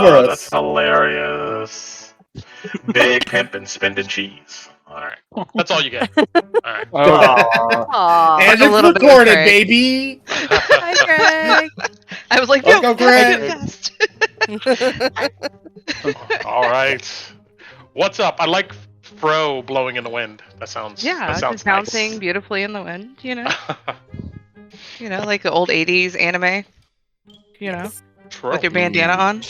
for That's us. hilarious. Big pimp and spending cheese. All right, that's all you get. All right. Aw. Aw. And a it's little bit of recorded, Craig. baby. Hi, Greg. I was like, Let's no, go, I do Greg. fast. All right. What's up? I like fro blowing in the wind. That sounds. Yeah, that sounds just bouncing nice. beautifully in the wind, like the old 80s anime, True. with your bandana on.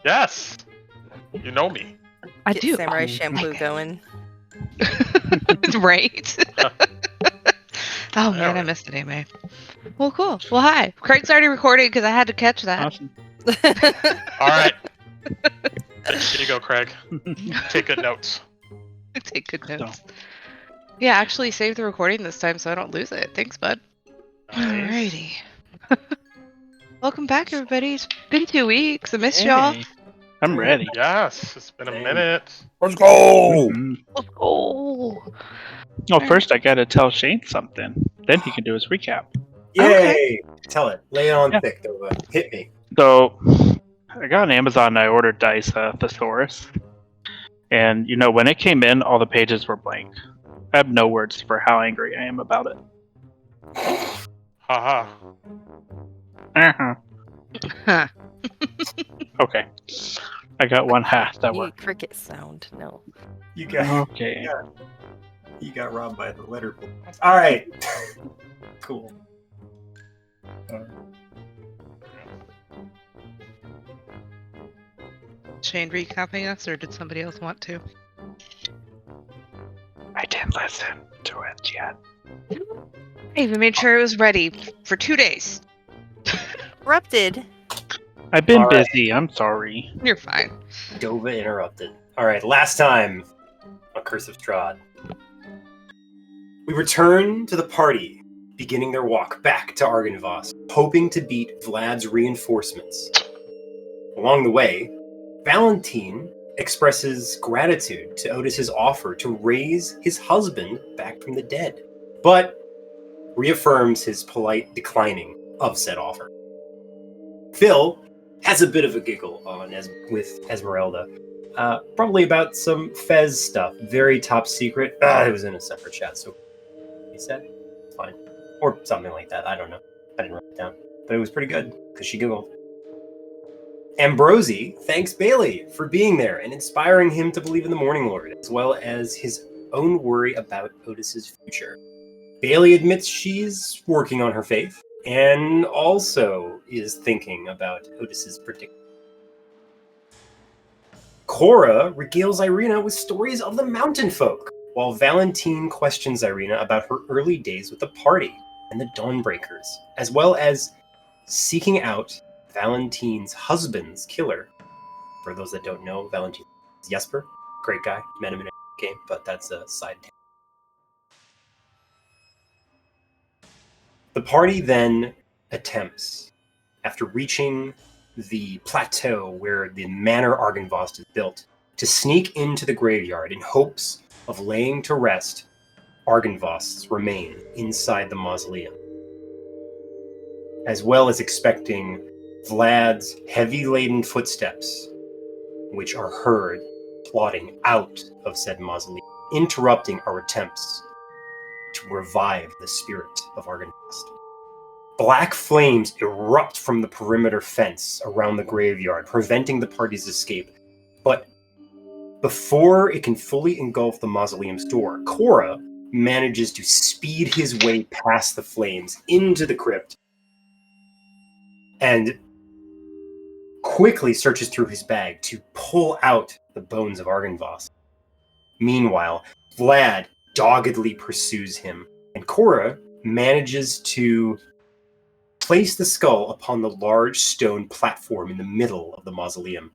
Yes. You know me. I Get do. samurai shampoo going. Right? Oh man, I missed an anime. Well, cool. Well, hi. Craig's already recorded because I had to catch that. Awesome. All right. Here you go, Craig. Take good notes. Take good notes. Yeah, actually save the recording this time so I don't lose it. Thanks, bud. Nice. Alrighty. Welcome back, everybody. It's been 2 weeks. I missed y'all. Hey, I'm ready. Yes, it's been a minute. Let's go. Mhm. Let's go. Well, first I gotta tell Shane something. Then he can do his recap. Yay! Tell it. Lay it on Yeah. thick, though. Hit me. So, I got on Amazon and I ordered Dice Thesaurus. And, when it came in, all the pages were blank. I have no words for how angry I am about it. Haha. Uh-huh. Huh. Okay. I got one half that You worked. cricket sound. No. You got Okay. you got robbed by the letter. All right. Cool. Shane recapping us, or did somebody else want to? I didn't listen to it yet. I even made sure it was ready for 2 days. Interrupted. I've been All right. busy. I'm sorry. You're fine. Dova interrupted. All right. Last time on Curse of Strahd, we return to the party, beginning their walk back to Argynvost, hoping to beat Vlad's reinforcements. Along the way, Valentine expresses gratitude to Otis's offer to raise his husband back from the dead, but reaffirms his polite declining of said offer. Phil has a bit of a giggle on with Esmeralda, probably about some Fez stuff, very top secret. It was in a separate chat, so he said, fine. Or something like that, I don't know. I didn't write it down. But it was pretty good, because she giggled. Ambrosi thanks Bailey for being there and inspiring him to believe in the Morning Lord, as well as his own worry about Otis's future. Bailey admits she's working on her faith, and also is thinking about Otis's prediction. Cora regales Irina with stories of the mountain folk, while Valentine questions Irina about her early days with the party and the Dawnbreakers, as well as seeking out Valentine's husband's killer. For those that don't know, Valentine is Jesper. Great guy. Met him in a game, but that's a side tangent. The party then attempts, after reaching the plateau where the Manor Argynvost is built, to sneak into the graveyard in hopes of laying to rest Argynvost's remain inside the mausoleum, as well as expecting Vlad's heavy-laden footsteps, which are heard plodding out of said mausoleum, interrupting our attempts to revive the spirit of Argynvost. Black flames erupt from the perimeter fence around the graveyard, preventing the party's escape. But before it can fully engulf the mausoleum's door, Cora manages to speed his way past the flames into the crypt and quickly searches through his bag to pull out the bones of Argynvost. Meanwhile, Vlad doggedly pursues him, and Cora manages to place the skull upon the large stone platform in the middle of the mausoleum.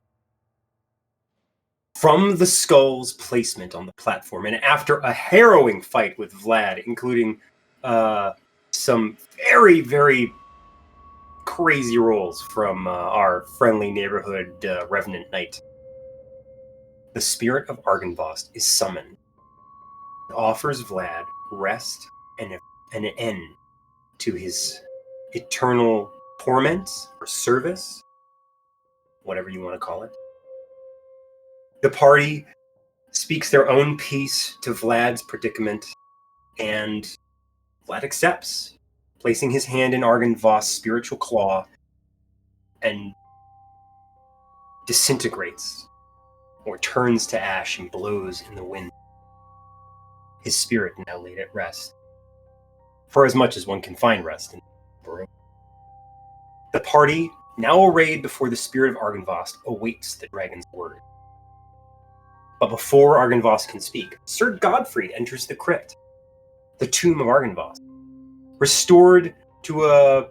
From the skull's placement on the platform, and after a harrowing fight with Vlad, including some very, very crazy rolls from our friendly neighborhood Revenant Knight, the spirit of Argynvost is summoned. It offers Vlad rest and an end to his eternal torment or service, whatever you want to call it. The party speaks their own piece to Vlad's predicament, and Vlad accepts, placing his hand in Argynvoss' spiritual claw, and disintegrates, or turns to ash and blows in the wind. His spirit now laid at rest, for as much as one can find rest in Barovia. The party, now arrayed before the spirit of Argynvoss, awaits the dragon's word. But before Argynvoss can speak, Sir Godfrey enters the crypt, the tomb of Argynvoss, restored to a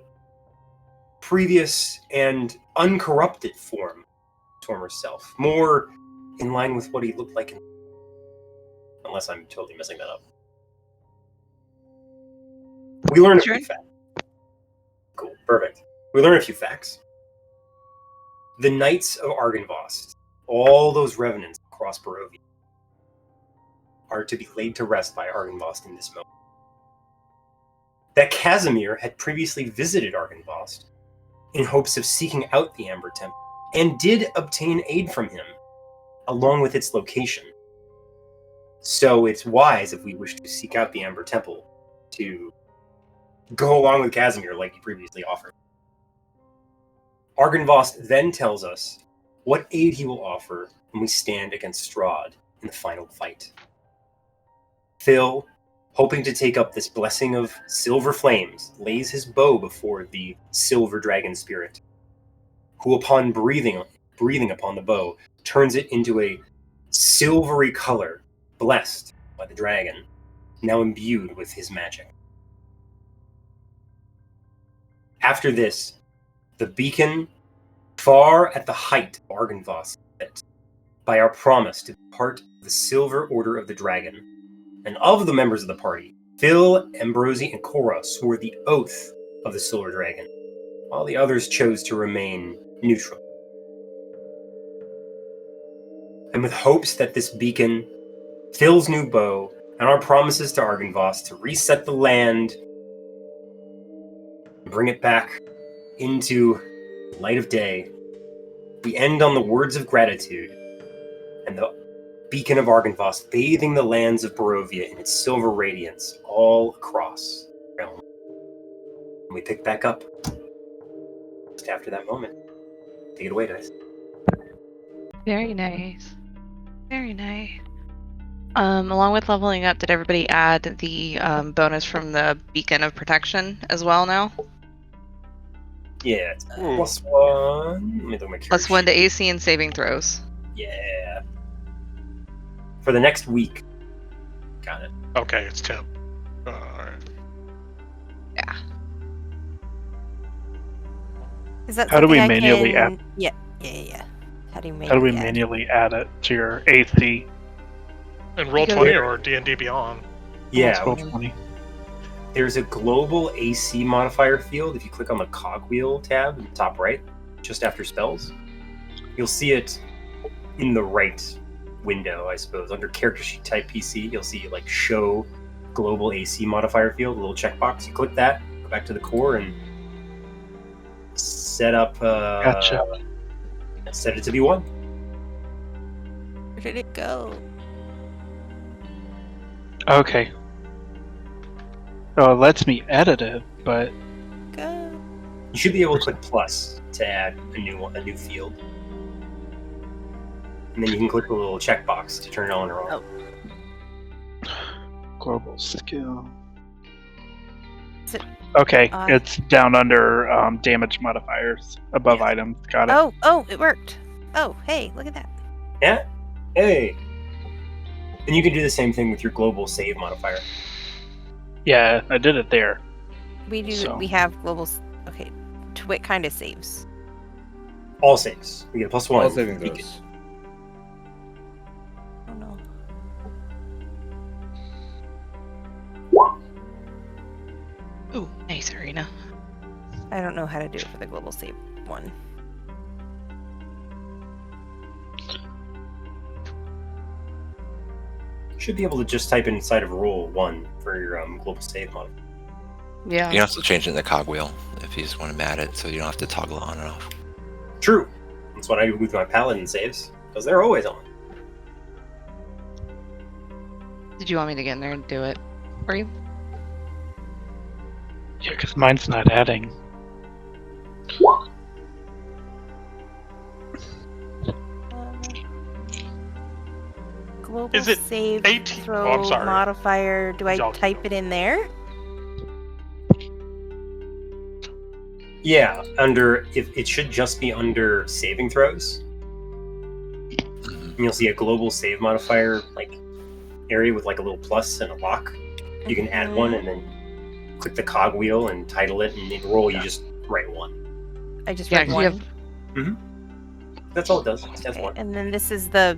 previous and uncorrupted form of his former self, more in line with what he looked like unless I'm totally messing that up. We learn a few facts. Cool, perfect. We learn a few facts. The Knights of Argynvoss, all those revenants across Barovia, are to be laid to rest by Argynvoss in this moment. That Kasimir had previously visited Argynvoss in hopes of seeking out the Amber Temple, and did obtain aid from him, along with its location. So it's wise, if we wish to seek out the Amber Temple, to go along with Kasimir like he previously offered. Argynvoss then tells us what aid he will offer when we stand against Strahd in the final fight. Phil, hoping to take up this blessing of silver flames, lays his bow before the silver dragon spirit, who upon breathing upon the bow, turns it into a silvery color, blessed by the dragon, now imbued with his magic. After this, the beacon, far at the height of Argynvoss, lit by our promise to be part of the Silver Order of the Dragon, and of the members of the party, Phil, Ambrosi, and Cora swore the oath of the Silver Dragon, while the others chose to remain neutral. And with hopes that this beacon, Phil's new bow, and our promises to Argynvoss to reset the land, bring it back into the light of day, we end on the words of gratitude and the beacon of Argynvoss bathing the lands of Barovia in its silver radiance all across the realm. And we pick back up just after that moment. Take it away, Dice. Very nice. Very nice. Along with leveling up, did everybody add the bonus from the Beacon of Protection as well now? Yeah, it's +1. Let me look at my character +1 to sheet. AC and saving throws. Yeah. For the next week. Got it. Okay, it's 10. Alright. Yeah. Is that How do we something I manually can... add- Yeah. How do How do we add? manually add it to your AC? And roll Go 20 there. or D&D Beyond. Yeah, Roll 20. there's a global AC modifier field. If you click on the cogwheel tab in the top right, just after spells, you'll see it in the right window, I suppose. Under character sheet type PC, you'll see like show global AC modifier field, a little checkbox. You click that, go back to the core, and set up. Gotcha. Set it to be 1. Where did it go? Okay. Oh, it lets me edit it, but Go. You should be able to click plus to add a new field, and then you can click the little checkbox to turn it on or off. global skill. Is it Okay, on? it's down under damage modifiers above Yes. items. Got it. Oh, it worked. Oh, hey, look at that. Yeah? Hey! And you can do the same thing with your global save modifier. Yeah, I did it there. We do. So- We have global. Okay, to what kind of saves? All saves. We get a +1. All saving You can- throws. Oh no. Ooh, nice, Arena. I don't know how to do it for the global save one. You should be able to just type inside of roll 1 for your global save modifier. Yeah. You can also change it in the cogwheel if you just want to add it, so you don't have to toggle it on and off. True. That's what I do with my paladin saves, because they're always on. Did you want me to get in there and do it for you? Yeah, because mine's not adding. Global Is it save 18? throw Oh, I'm sorry. modifier. Do I Y'all- type it in there? Yeah, if it should just be under saving throws. And you'll see a global save modifier area with a little plus and a lock. You can add one and then click the cog wheel and title it, and in roll you just write one. I just Yeah, write 'cause one. you have That's all it does. It just has Okay, one. and then this is the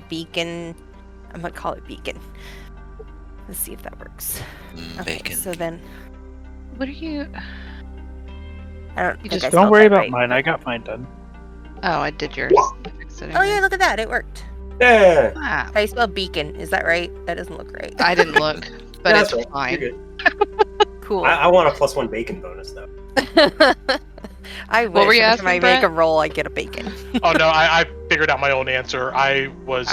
beacon. I'm gonna call it beacon. Let's see if that works. Okay, Bacon. so then What are you? I don't. You think just I Don't spelled worry that about right. mine. I got mine done. Oh, I did yours. I fixed it Oh yeah, anyway. look at that. It worked. Yeah. Ah, I spelled beacon. Is that right? That doesn't look right. I didn't look, but That's it's right. fine. You're good. Cool. I want a +1 bacon bonus though. I What were wish you every time I asking, make a Brett? roll, I get a bacon. Oh no, I figured out my own answer. I was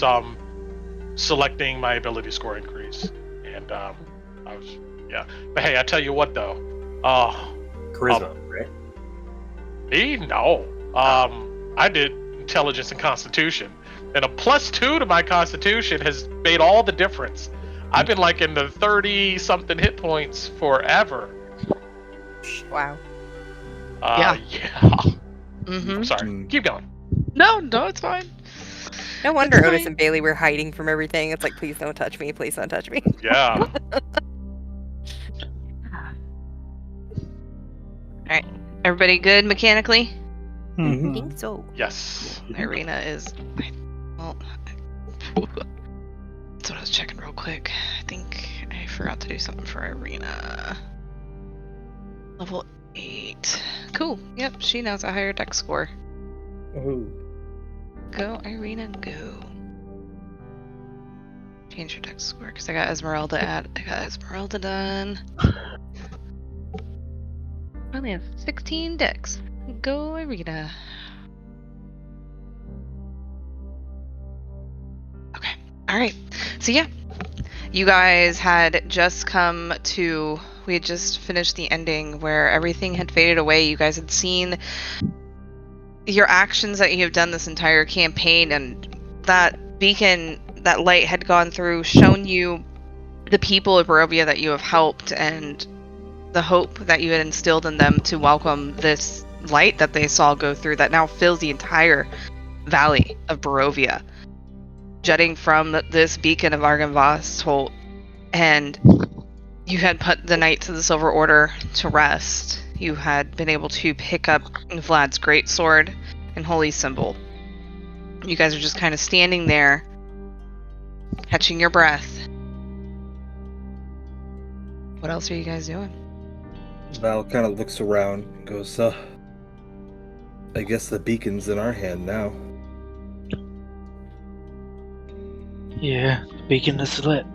selecting my ability score increase, and I was But hey, I tell you what though, Charisma, right? me no, I did intelligence and constitution, and a +2 to my constitution has made all the difference. I've been in the 30-something hit points forever. Wow. Yeah. Mm-hmm. I'm sorry. Keep going. No, it's fine. No wonder It's Otis fine. and Bailey were hiding from everything. It's like, please don't touch me. Please don't touch me. Yeah. Everybody good mechanically? I Mhm. think so. Yes. Irina is. Well, that's what I was checking real quick. I think I forgot to do something for Irina. Level 8. Cool. Yep, she knows a higher dex score. Ooh. Go, Irina, go. Change your dex score because I got Esmeralda done. I only have 16 dex. Go, Irina. Okay. Alright. So yeah. You guys had just come to... We had just finished the ending where everything had faded away. You guys had seen your actions that you have done this entire campaign, and that beacon, that light had gone through, shown you the people of Barovia that you have helped, and the hope that you had instilled in them to welcome this light that they saw go through that now fills the entire valley of Barovia, jutting from this beacon of Argynvost. And you had put the Knights of the Silver Order to rest. You had been able to pick up Vlad's greatsword and holy symbol. You guys are just kind of standing there, catching your breath. What else are you guys doing? Val kind of looks around and goes, I guess the beacon's in our hand now. Yeah, the beacon is lit.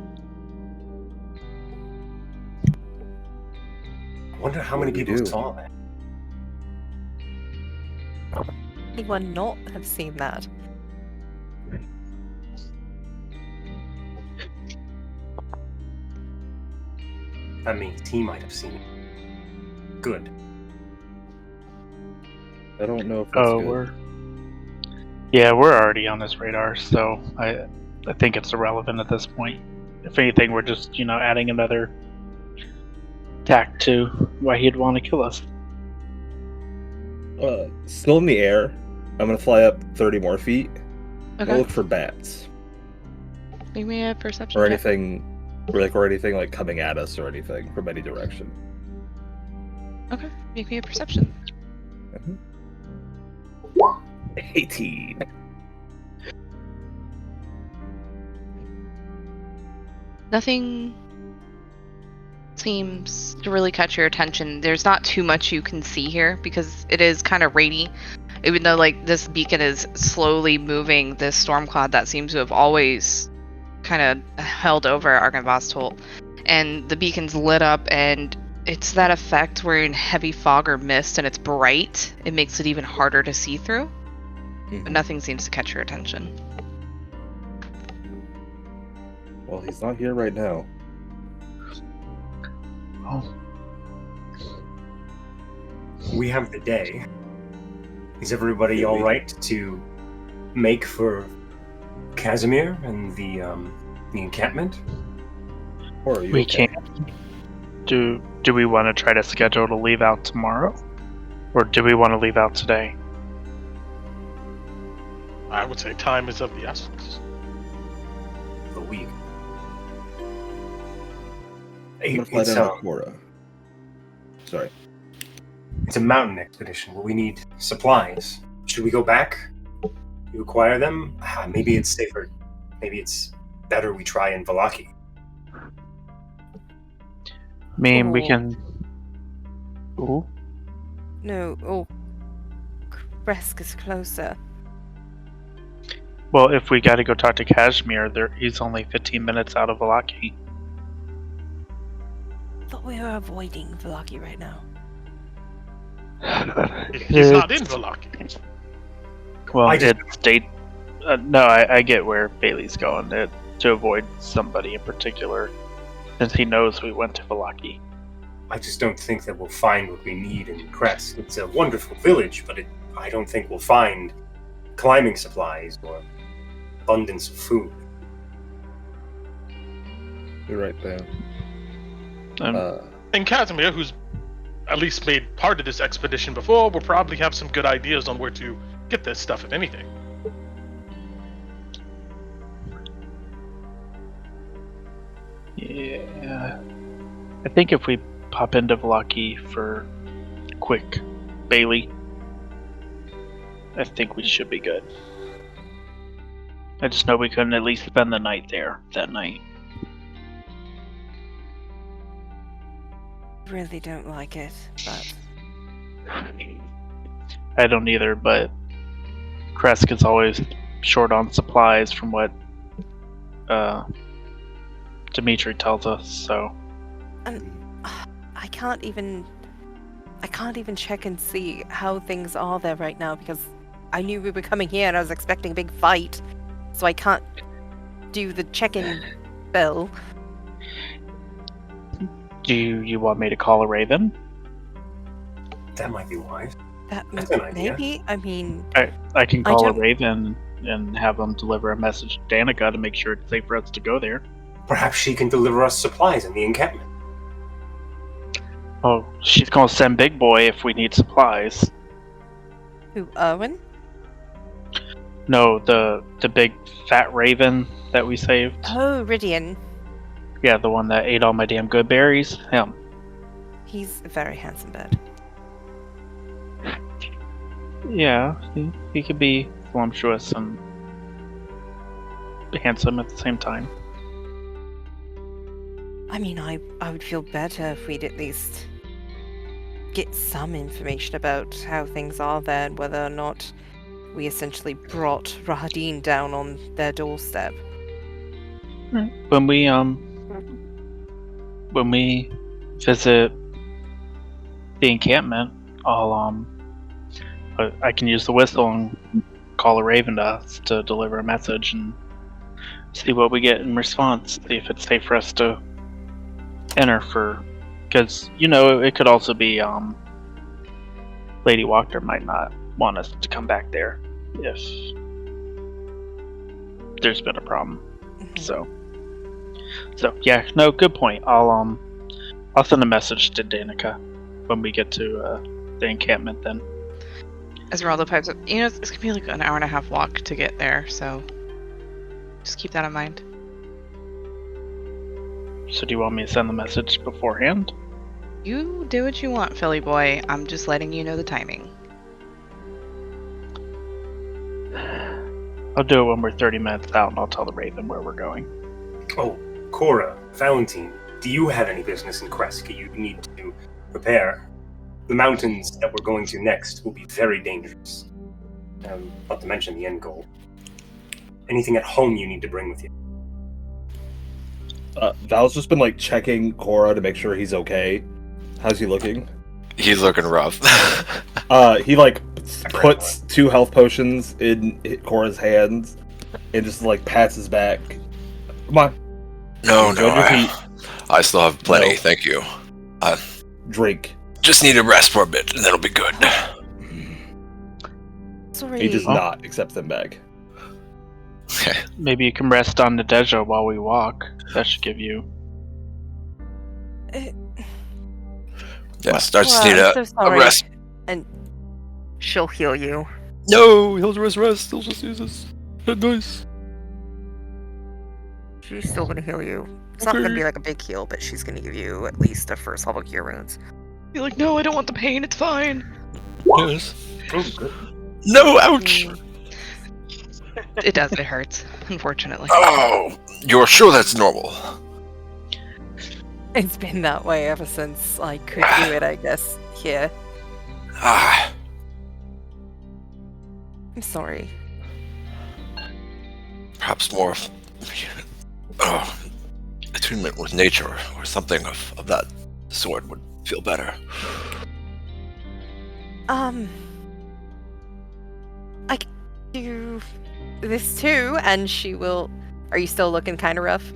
I wonder how many What do we people do? saw that. Anyone not have seen that? That means he might have seen it. Good. I don't know if that's Oh, good. we're already on his radar, so I think it's irrelevant at this point. If anything, we're just adding another tack to why he'd want to kill us. Still in the air. I'm gonna fly up 30 more feet. I'll Okay. look for bats Make me a perception or check. anything, or anything like coming at us or anything from any direction. Okay. Make me a perception. 18. Nothing seems to really catch your attention. There's not too much you can see here because it is kind of rainy. Even though this beacon is slowly moving, this storm cloud that seems to have always kind of held over Argynvost, and the beacon's lit up, and it's that effect where you're in heavy fog or mist and it's bright. It makes it even harder to see through. but nothing seems to catch your attention. Well, he's not here right now. Oh, We have the day. Is everybody all right to make for Kasimir and the encampment? Or are you we okay? can't. Do we want to try to schedule to leave out tomorrow? Or do we want to leave out today? I would say time is of the essence. A week. I'm gonna fly It's, down to Cora. Sorry. it's a mountain expedition where we need supplies. Should we go back? You acquire them? Maybe it's safer. Maybe it's better we try in Velaki. I mean, we Ooh. can. Ooh. No, oh, Kresk is closer. Well, if we got to go talk to Kasimir, he's only 15 minutes out of Velaki. Thought we were avoiding Velaki right now. He's not in Velaki. Well, I just- it's state. No, I get where Bailey's going. To avoid somebody in particular, since he knows we went to Velaki. I just don't think that we'll find what we need in Crest. It's a wonderful village, but I don't think we'll find climbing supplies or abundance of food. You're right, Ben. Um, And Kasimir, who's at least made part of this expedition before, will probably have some good ideas on where to get this stuff, if anything. Yeah, I think if we pop into Velaki for quick Bailey, I think we should be good. I just know we couldn't at least spend the night there that night. Really don't like it, but I don't either, but Kresk is always short on supplies from what Dimitri tells us, so I can't even check and see how things are there right now because I knew we were coming here and I was expecting a big fight, so I can't do the check-in bell. do you want me to call a Raven? That might be wise. That That's an idea. maybe. I mean, I can call a don't- Raven and have them deliver a message to Danica to make sure it's safe for us to go there. Perhaps she can deliver us supplies in the encampment. Oh, she's gonna send Big Boy if we need supplies. who? Erwin? No, the big fat Raven that we saved. Oh, Ridian. Yeah, the one that ate all my damn good berries. Him. He's a very handsome bird. Yeah, he could be voluptuous and handsome at the same time. I mean, I would feel better if we'd at least get some information about how things are there and whether or not we essentially brought Rahadin down on their doorstep. When we visit the encampment, I can use the whistle and call a Raven to us to deliver a message and see what we get in response. See if it's safe for us to enter because it could also be Lady Walker might not want us to come back there if there's been a problem. So yeah, no, good point. I'll send a message to Danica when we get to the encampment then. Esmeralda pipes up. It's gonna be like an hour and a half walk to get there, so just keep that in mind. So do you want me to send the message beforehand? You do what you want, Philly boy. I'm just letting you know the timing. I'll do it when we're 30 minutes out and I'll tell the Raven where we're going. Oh, Cora, Valentine, do you have any business in Kresk? You need to prepare. The mountains that we're going to next will be very dangerous. Not to mention the end goal. Anything at home you need to bring with you. Val's just been checking Cora to make sure he's okay. How's he looking? He's looking rough. He like puts 2 health potions in Cora's hands and just like pats his back. Come on, No, enjoy your heat. I still have plenty, No. thank you. Drink. Just need to rest for a bit, and that'll be good. Sorry. He does not accept them back. Maybe you can rest on Nadeja while we walk. That should give you. Yes, I just Well, need I'm so a sorry. rest. And she'll heal you. No, he'll just rest. He'll just use this. Nice. She's still gonna heal you. It's not gonna Okay. be like a big heal, but she's gonna give you at least a first level cure wounds. You're like, no, I don't want the pain. It's fine. Yes. Oh, good. No, ouch. It does. It hurts, unfortunately. Oh, you're sure that's normal? It's been that way ever since I could do it, I guess. Here. Ah, I'm sorry. perhaps more of attunement with nature or something of that sort would feel better. I can do this too, and she will. Are you still looking kind of rough?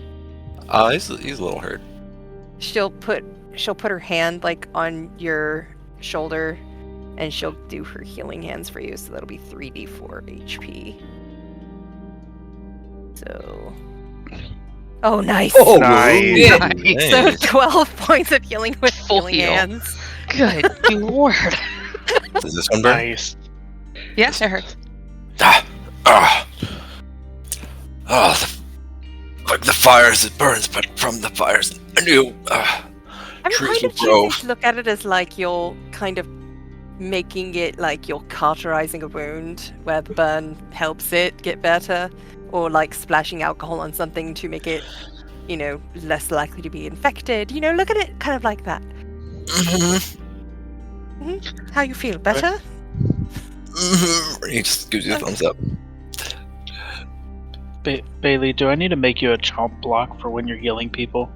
He's a little hurt. She'll put her hand like on your shoulder, and she'll do her healing hands for you. So that'll be 3d4 HP. So. Oh, nice. Oh, Nice. Nice. So 12 points of healing with Full healing heal. hands. Good lord. Does this one burn? Nice. Yeah, it hurts. Like the fires, it burns, but from the fires, a new I'm trees kind will of grow. choosing to look at it as like you're kind of making it like you're cauterizing a wound where the burn helps it get better, or like splashing alcohol on something to make it, less likely to be infected. Look at it kind of like that. How you feel? Better? He just gives you a thumbs up. Bailey, do I need to make you a chomp block for when you're healing people?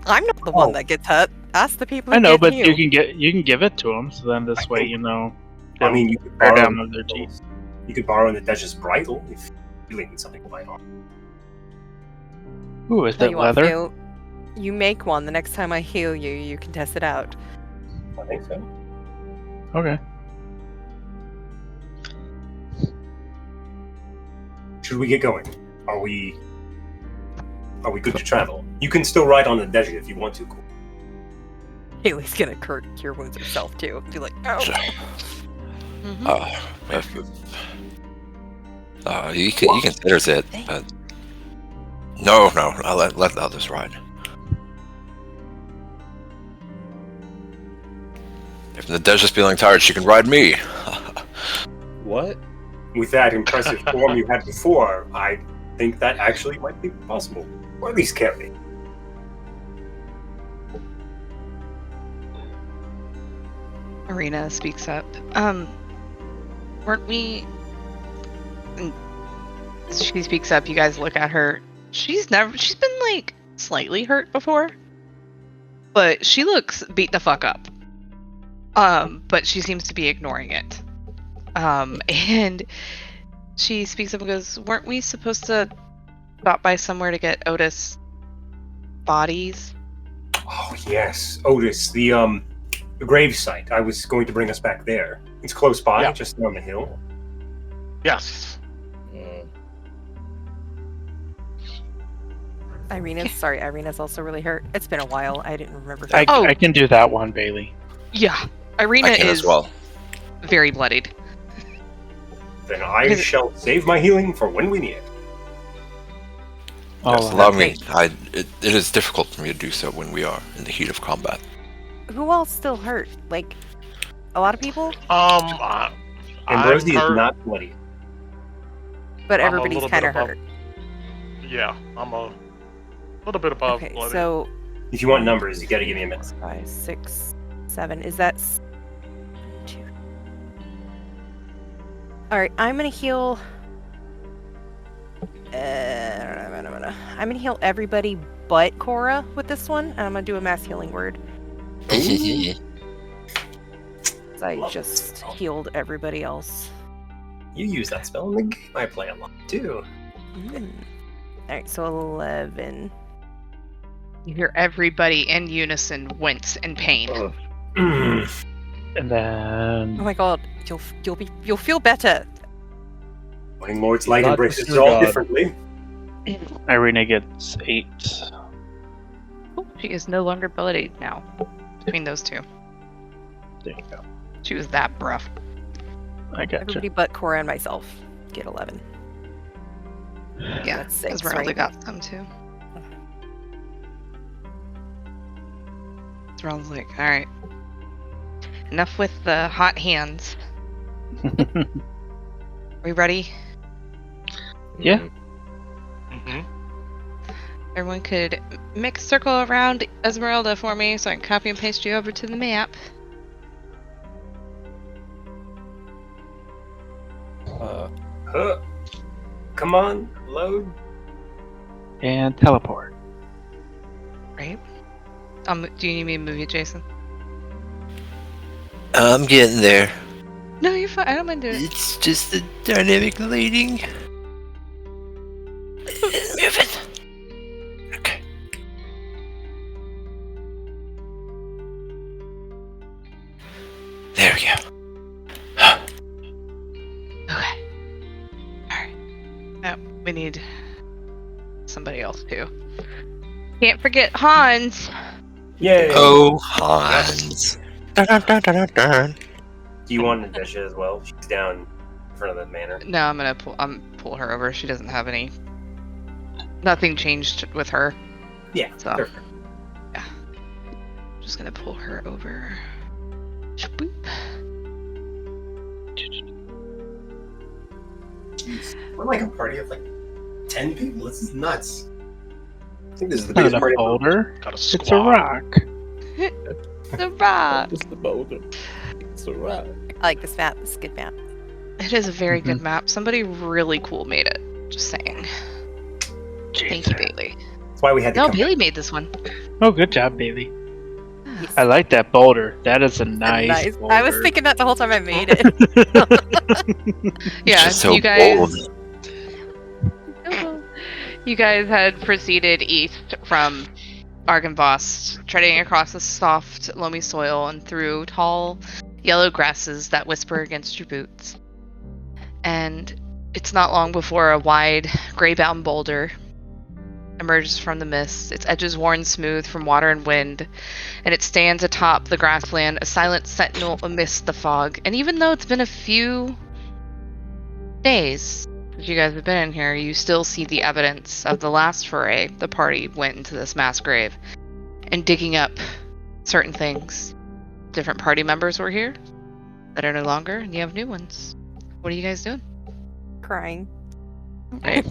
I'm not the one that gets hurt. Ask the people who I know, get but healed. you can give it to them, so then this way you know. I mean, you could Bear borrow down on their teeth. You could borrow Nadeja's bridle if you really need something light on. Ooh, is Tell that you what, leather? Phil, you make one. The next time I heal you, you can test it out. I think so. Okay. Should we get going? Are we good to travel? You can still ride on Nadeja if you want to. Haley's gonna cure wounds herself too. Be like, oh. He considers it, but no, I'll let the others ride. If Nadeja's feeling tired, she can ride me. What? With that impressive form you had before, I think that actually might be possible. Or at least can be. Arena speaks up. Weren't we? And she speaks up. You guys look at her. She's been like slightly hurt before, but she looks beat the fuck up. But she seems to be ignoring it. And she speaks up and goes, "Weren't we supposed to stop by somewhere to get Otis bodies?" Oh yes, Otis, the grave site. I was going to bring us back there. It's close by, Yeah. just on the hill. Yes. Irina's also really hurt. It's been a while. I didn't remember. I can do that one, Bailey. Yeah, Irina I can is as well. very bloodied. Then I shall save my healing for when we need it. Yes, allow me. It is difficult for me to do so when we are in the heat of combat. Who else still hurt? Like, a lot of people? Ambrosi is hurt. not bloody. But I'm a everybody's little kind bit of above. hurt. Yeah, I'm a little bit above Okay, bloody. so If you want numbers, you gotta give me a minute. 5, 6, 7. Is that 2? Alright, I'm gonna heal. I'm gonna heal everybody but Cora with this one, and I'm gonna do a mass healing word. I just healed everybody else. You use that spell in the game I play a lot too. Alright, so 11. You hear everybody in unison wince in pain. And then Oh my god, you'll feel better. Putting Lord's Light Not embraces just it your all god. differently. Irina gets 8. Oh, she is no longer bloodied now. Between those two. There you go. She was that rough. I gotcha. Everybody but Cora and myself get 11. Yeah, That's 6, Esmeralda right? got some too. Esmeralda's like, alright. Enough with the hot hands. Are we ready? Yeah. Mm-hmm. Everyone could make a circle around Esmeralda for me so I can copy and paste you over to the map. Come on, load. And teleport. Right? Do you need me to move you, Jason? I'm getting there. No, you're fine. I don't mind doing it. It's just the dynamic lighting. Moving. Okay. There we go. Okay. Alright. Oh, we need somebody else too. Can't forget Hans. Yay! Oh, Hans. Dun, dun, dun, dun, dun. Do you want Nadesha as well? She's down in front of the manor. No, I'm gonna pull her over. She doesn't have any. Nothing changed with her. Yeah, So. perfect. Just gonna pull her over. Boop. We're like a party of like 10 people. This is nuts. I think this is the Not biggest a party. boulder. Got a It's a squad. rock. The rock. Just the boulder. It's a rock. I like this map. It's a good map. It is a very good map. Somebody really cool made it. Just saying. Thank you, Bailey. That's why we had to No, come Bailey made this one. Oh, good job, Bailey. Yes. I like that boulder. That is a nice boulder. I was thinking that the whole time I made it. Yeah, Just so you guys. bold. You guys had proceeded east from Argynvost, treading across the soft, loamy soil and through tall, yellow grasses that whisper against your boots. And it's not long before a wide, gray-bound boulder emerges from the mist, its edges worn smooth from water and wind, and it stands atop the grassland, a silent sentinel amidst the fog. And even though it's been a few days since you guys have been in here, you still see the evidence of the last foray the party went into this mass grave and digging up certain things. Different party members were here that are no longer, and you have new ones. What are you guys doing? Crying. Right.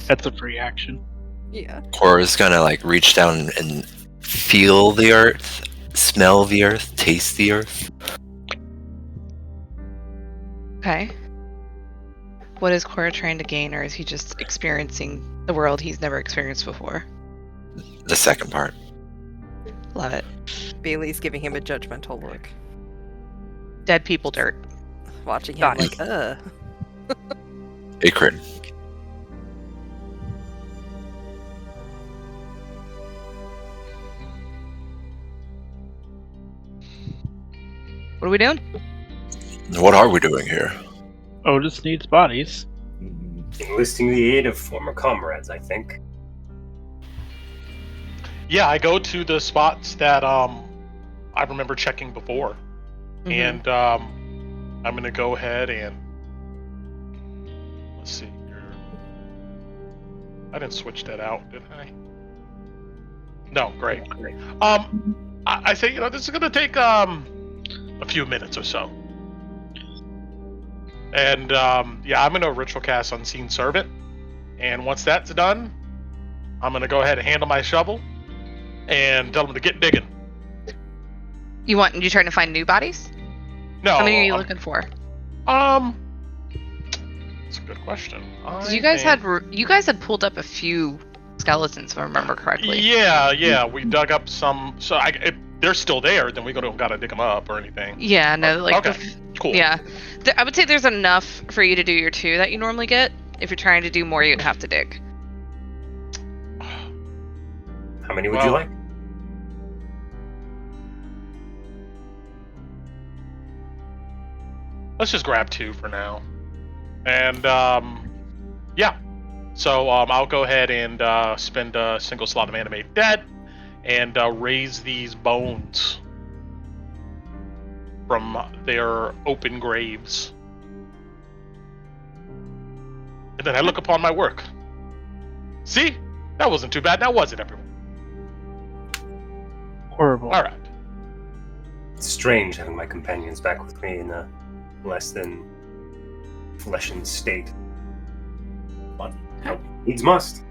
That's a free action. Yeah. Cora's gonna like reach down and feel the earth, smell the earth, taste the earth. Okay. What is Cora trying to gain, or is he just experiencing the world he's never experienced before? The second part. Love it. Bailey's giving him a judgmental look. Dead people dirt. Watching him Got like, A crit. What are we doing? What are we doing here? Otis needs bodies. Enlisting the aid of former comrades, I think. Yeah, I go to the spots that I remember checking before, Mhm. and I'm gonna go ahead and let's see here. I didn't switch that out, did I? No, great. I say, this is gonna take a few minutes or so, and yeah, I'm gonna ritual cast Unseen Servant, and once that's done, I'm gonna go ahead and handle my shovel and tell them to get digging. You trying to find new bodies? No, How many are you looking for? It's a good question. Because you guys had pulled up a few skeletons, if I remember correctly. Yeah, we dug up some. So they're still there, then we don't gotta dig them up or anything. Yeah, no, like Okay, cool. yeah. I would say there's enough for you to do your 2 that you normally get. If you're trying to do more, you'd have to dig. How many would you like? Let's just grab 2 for now. And, yeah. So, I'll go ahead and spend a single slot of animate dead and raise these bones from their open graves. And then I look upon my work. See? That wasn't too bad, now was it, everyone? Horrible. Alright. It's strange having my companions back with me in a less than fleshened state. But needs must.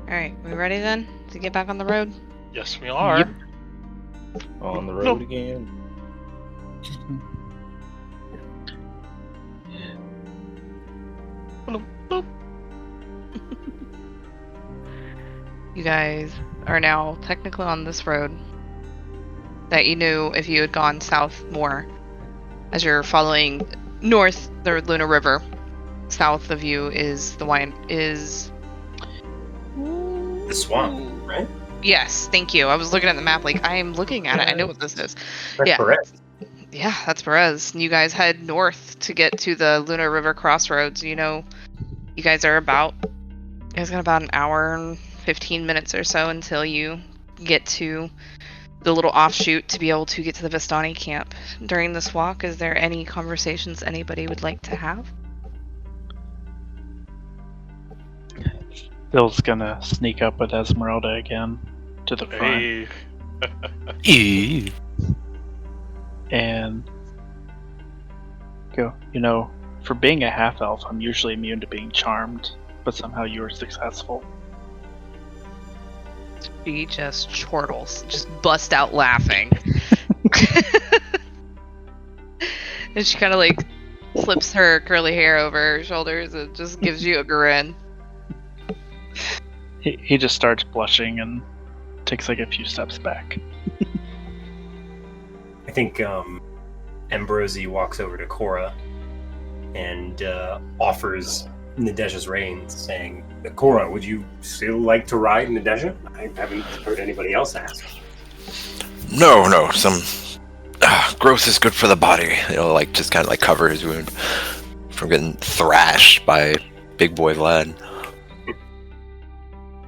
Alright, we ready then to get back on the road? Yes, we are. Yep. On the road again. You guys are now technically on this road that you knew if you had gone south more. As you're following north the Luna River, south of you is the The swamp, right? Yes, thank you. I was looking at the map like I am looking at it. I know what this is. That's Yeah. correct. Yeah, that's Perez. And you guys head north to get to the Luna River crossroads. You know, you guys got about an hour and 15 minutes or so until you get to the little offshoot to be able to get to the Vistani Camp. During this walk, is there any conversations anybody would like to have? Phil's gonna sneak up with Esmeralda again to the front Hey. Eee. and go, you know, for being a half-elf, I'm usually immune to being charmed, but somehow you were successful. She just chortles, just bust out laughing. And she kind of like flips her curly hair over her shoulders and just gives you a grin. He just starts blushing and takes like a few steps back. I think Ambrosi walks over to Cora and offers Nadezha's reins, saying, Cora, would you still like to ride Nadezha? I haven't heard anybody else ask. No, some growth is good for the body. It'll like just kind of like cover his wound from getting thrashed by big boy Vlad.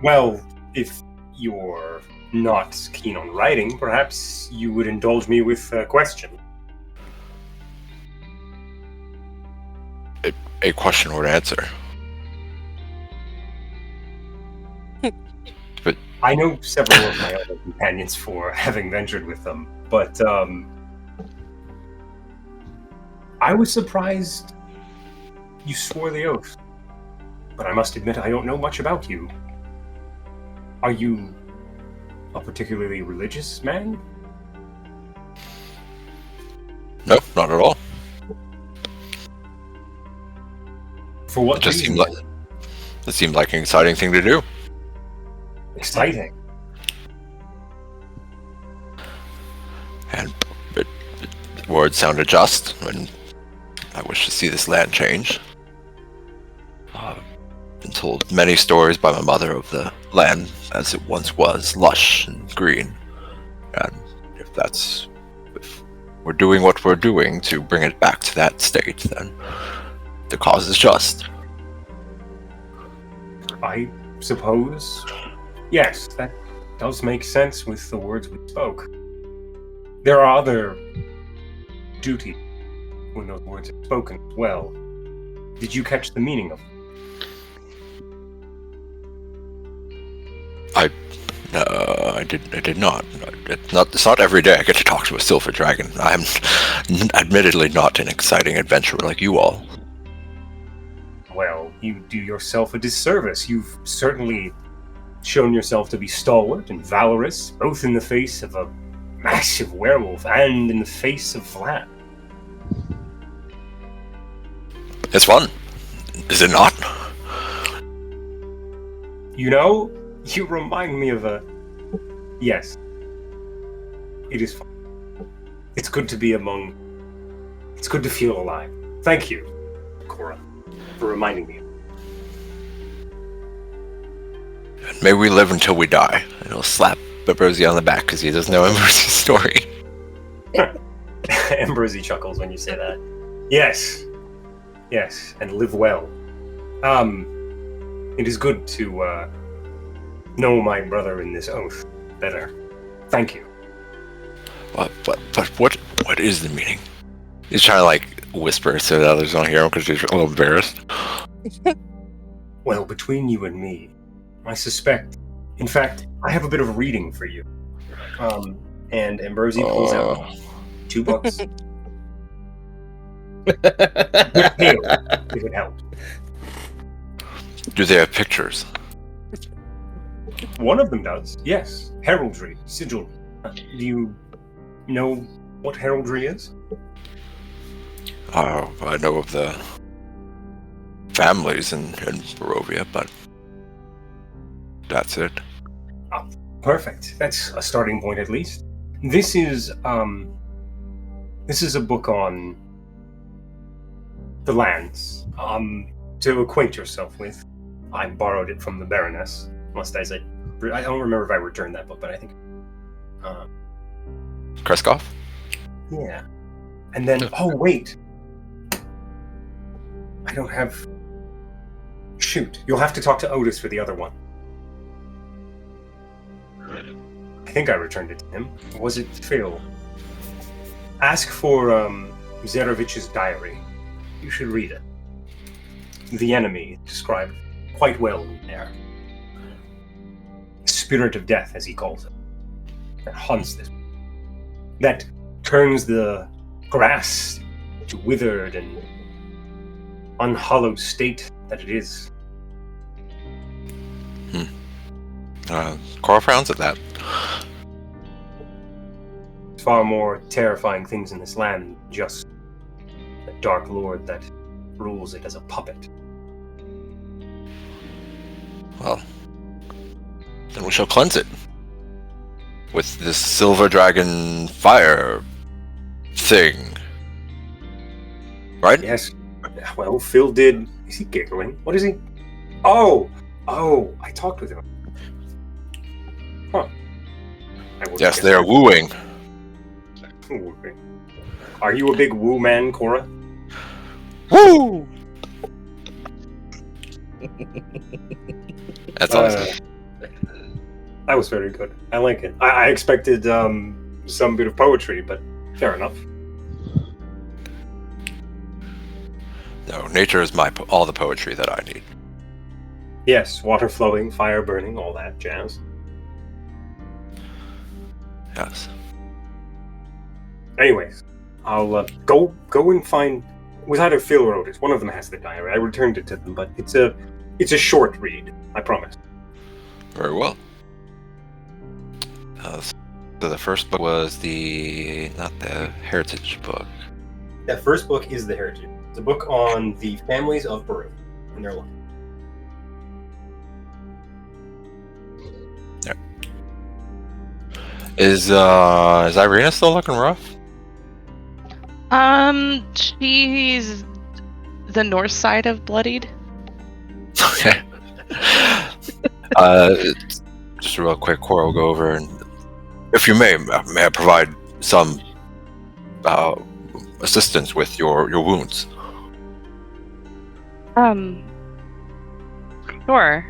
Well, if you're not keen on riding, perhaps you would indulge me with a question. A question or an answer. I know several of my other companions for having ventured with them, but I was surprised you swore the oath. But I must admit I don't know much about you. Are you a particularly religious man? No, not at all. For what It just reason? seemed like an exciting thing to do. Exciting. And the words sounded just, and I wish to see this land change. Been told many stories by my mother of the land as it once was, lush and green. And if we're doing what we're doing to bring it back to that state, then the cause is just. I suppose. Yes, that does make sense with the words we spoke. There are other duties when those words are spoken as well. Did you catch the meaning of them? I did not. It's not every day I get to talk to a silver dragon. I'm admittedly not an exciting adventurer like you all. Well, you do yourself a disservice. You've certainly shown yourself to be stalwart and valorous, both in the face of a massive werewolf and in the face of Vlad. It's fun, is it not? You know, you remind me of a... Yes. It is fun. It's good to be among... It's good to feel alive. Thank you, Cora, for reminding me. And may we live until we die. And he'll slap Ambrosi on the back because he doesn't know Ambrosi's story. Ambrosi chuckles when you say that. Yes. Yes, and live well. It is good to know my brother in this oath better. Thank you. But what is the meaning? He's trying to like whisper so that others don't hear him because he's a little embarrassed. Well, between you and me, I suspect. In fact, I have a bit of reading for you. And Ambrosi pulls out 2 books. If it helps. Do they have pictures? One of them does, yes. Heraldry, sigil. Do you know what heraldry is? I know of the families in Barovia, but that's it. Perfect. That's a starting point at least. This is a book on the lands. To acquaint yourself with. I borrowed it from the Baroness. I don't remember if I returned that book, but I think Kreskov? yeah. And then oh wait. I don't have... Shoot. You'll have to talk to Otis for the other one. I think I returned it to him. Or was it Phil? Ask for Zarovich's diary. You should read it. The enemy described quite well in there. Spirit of death, as he calls it. That hunts this. That turns the grass to withered and unhallowed state that it is. Cora frowns at that. Far more terrifying things in this land than just the Dark Lord that rules it as a puppet. Well, then we shall cleanse it with this silver dragon fire thing. Right? Yes. Well, Phil did... Is he giggling? What is he... Oh, I talked with him. Huh. Yes, they are wooing. Are you a big woo man, Cora? Woo! That's awesome. That was very good. I like it. I expected some bit of poetry, but fair enough. No, nature is all the poetry that I need. Yes, water flowing, fire burning, all that jazz. Yes. Anyways, I'll go and find. It was either Phil or Otis. One of them has the diary. I returned it to them, but it's a short read. I promise. Very well. So the first book was not the Heritage book. That first book is the Heritage. It's a book on the families of Barovia and their life. Yeah. Is Irina still looking rough? She's the north side of bloodied. Okay. Just real quick, Cora will go over and, if you may I provide some assistance with your wounds? Sure.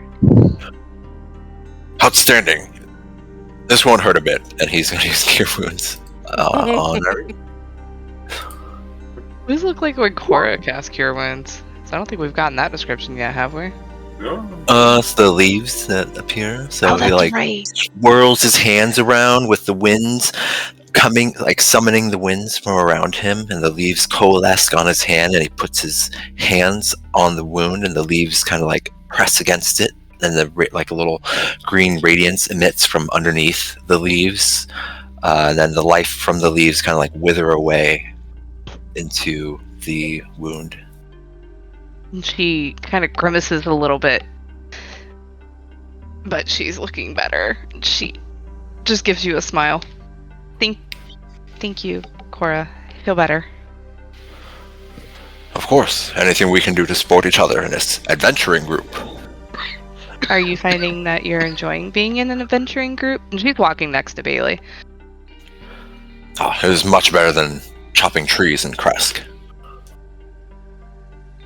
Outstanding. This won't hurt a bit, and he's going to use cure wounds on every. These look like when Cora cast cure wounds. So I don't think we've gotten that description yet, have we? It's the leaves that appear. So he right. swirls his hands around with the winds coming, summoning the winds from around him, and the leaves coalesce on his hand, and he puts his hands on the wound, and the leaves kind of press against it, and a little green radiance emits from underneath the leaves, and then the life from the leaves kind of wither away into the wound. She kind of grimaces a little bit. but she's looking better. She just gives you a smile. Thank you, Cora. I feel better. Of course, anything we can do to support each other in this adventuring group. Are you finding that you're enjoying being in an adventuring group? And she's walking next to Bailey. It was much better than chopping trees in Kresk.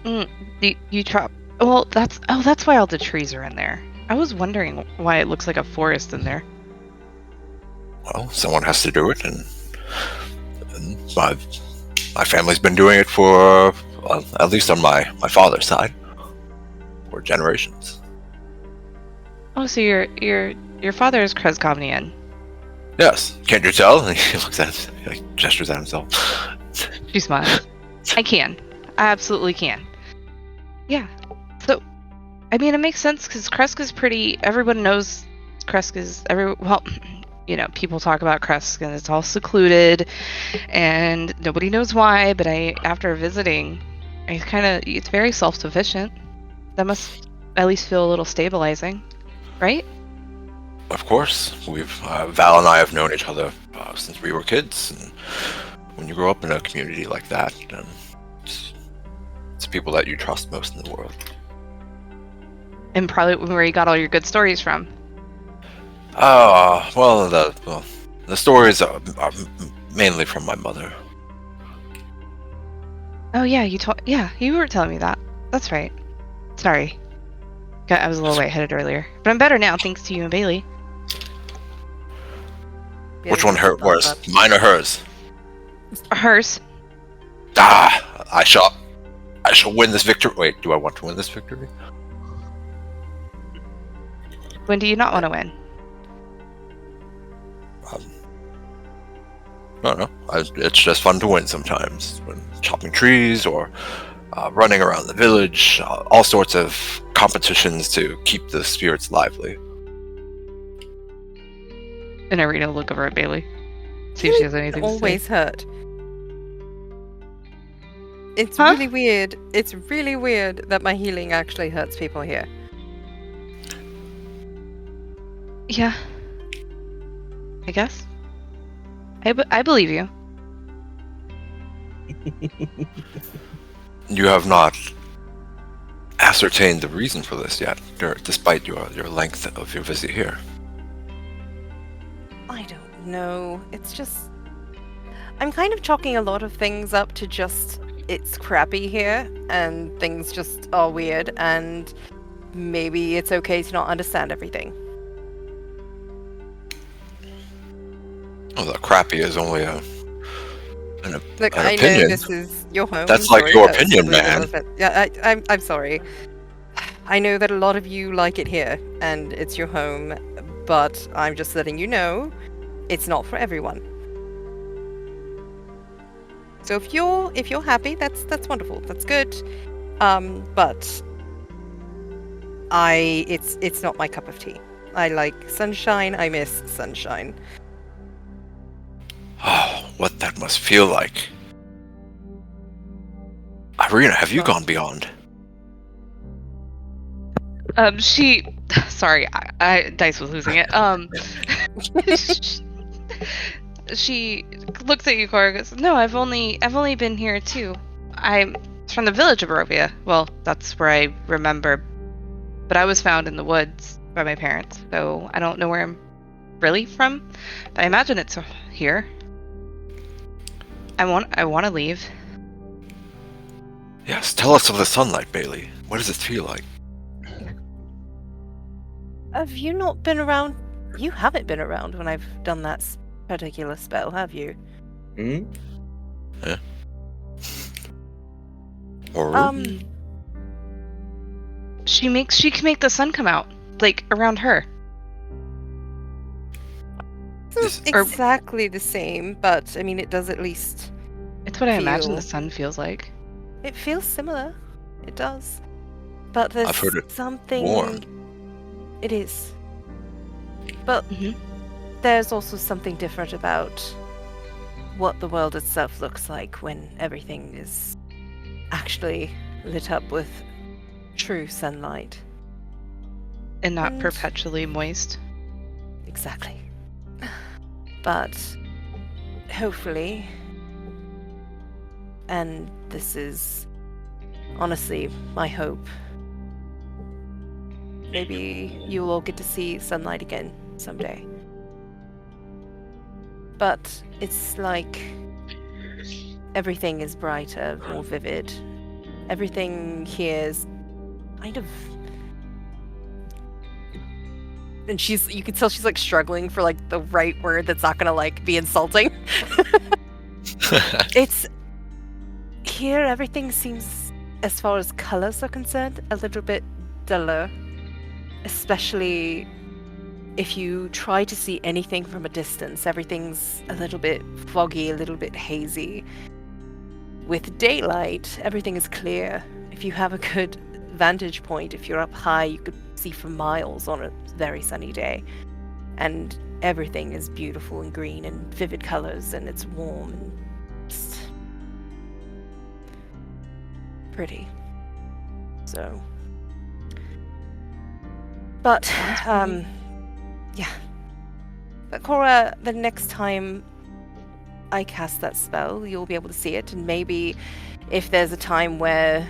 You chop. Well, that's why all the trees are in there. I was wondering why it looks like a forest in there. Well, someone has to do it, and my family's been doing it for, well, at least on my father's side, for generations. Oh, so your father is Kreskovnian. Yes, can't you tell? He looks at, he like gestures at himself. She smiles. I absolutely can. Yeah. So, I mean, it makes sense because Kresk is pretty. Everyone knows Kresk is well. You know, people talk about Kresk and it's all secluded, and nobody knows why. But after visiting, it's very self-sufficient. That must at least feel a little stabilizing, right? Of course, Val and I have known each other since we were kids, and when you grow up in a community like that, then it's people that you trust most in the world. And probably where you got all your good stories from. Well, the stories are mainly from my mother. Oh yeah, you were telling me that. That's right. Sorry. I was a little lightheaded earlier, but I'm better now thanks to you and Bailey. Which one hurt worse, mine or hers? Hers. I shall win this victory. Wait, do I want to win this victory? When do you not want to win? I don't know. It's just fun to win sometimes. When chopping trees or running around the village, all sorts of competitions to keep the spirits lively. And Irina will look over at Bailey, see if she has anything to say. Always hurt. It's really weird. It's really weird that my healing actually hurts people here. Yeah. I guess. I believe you. You have not ascertained the reason for this yet, despite your length of your visit here. I don't know. It's just... I'm kind of chalking a lot of things up to just... It's crappy here, and things just are weird, and maybe it's okay to not understand everything. Oh, the crappy is only an Look, an I opinion. know this is your home. That's I'm like sorry, your that's opinion, really man. relevant. Yeah, I'm sorry. I know that a lot of you like it here, and it's your home, but I'm just letting you know, it's not for everyone. So if you're happy, that's wonderful. That's good. But it's not my cup of tea. I like sunshine. I miss sunshine. Oh, what that must feel like. Irina, have you gone beyond? Sorry, Dice was losing it. She looks at you, Cora, and goes, "No, I've only been here too. I'm from the village of Barovia. Well, that's where I remember. But I was found in the woods by my parents, so I don't know where I'm really from. But I imagine it's here. I want to leave." Yes, tell us of the sunlight, Bailey. What does it feel like? Have you not been around? You haven't been around when I've done that particular spell, have you? Hmm? Yeah. Or She can make the sun come out, like around her. It's not exactly the same, but I mean, it does at least. It's what I imagine feel- the sun feels like. It feels similar. It does. But there's I've heard it something. warm. It is. But Mhm. there's also something different about what the world itself looks like when everything is actually lit up with true sunlight. And not And- perpetually moist. Exactly. But hopefully, and this is honestly my hope, maybe you'll all get to see sunlight again someday. But it's like everything is brighter, more vivid. Everything here is kind of, and you can tell she's like struggling for like the right word that's not gonna like be insulting. It's here, everything seems, as far as colors are concerned, a little bit duller, especially if you try to see anything from a distance. Everything's a little bit foggy, a little bit hazy. With daylight, everything is clear. If you have a good vantage point, if you're up high, you could see for miles on a very sunny day. And everything is beautiful and green and vivid colors, and it's warm and just pretty. So, but yeah. But Cora, the next time I cast that spell, you'll be able to see it, and maybe if there's a time where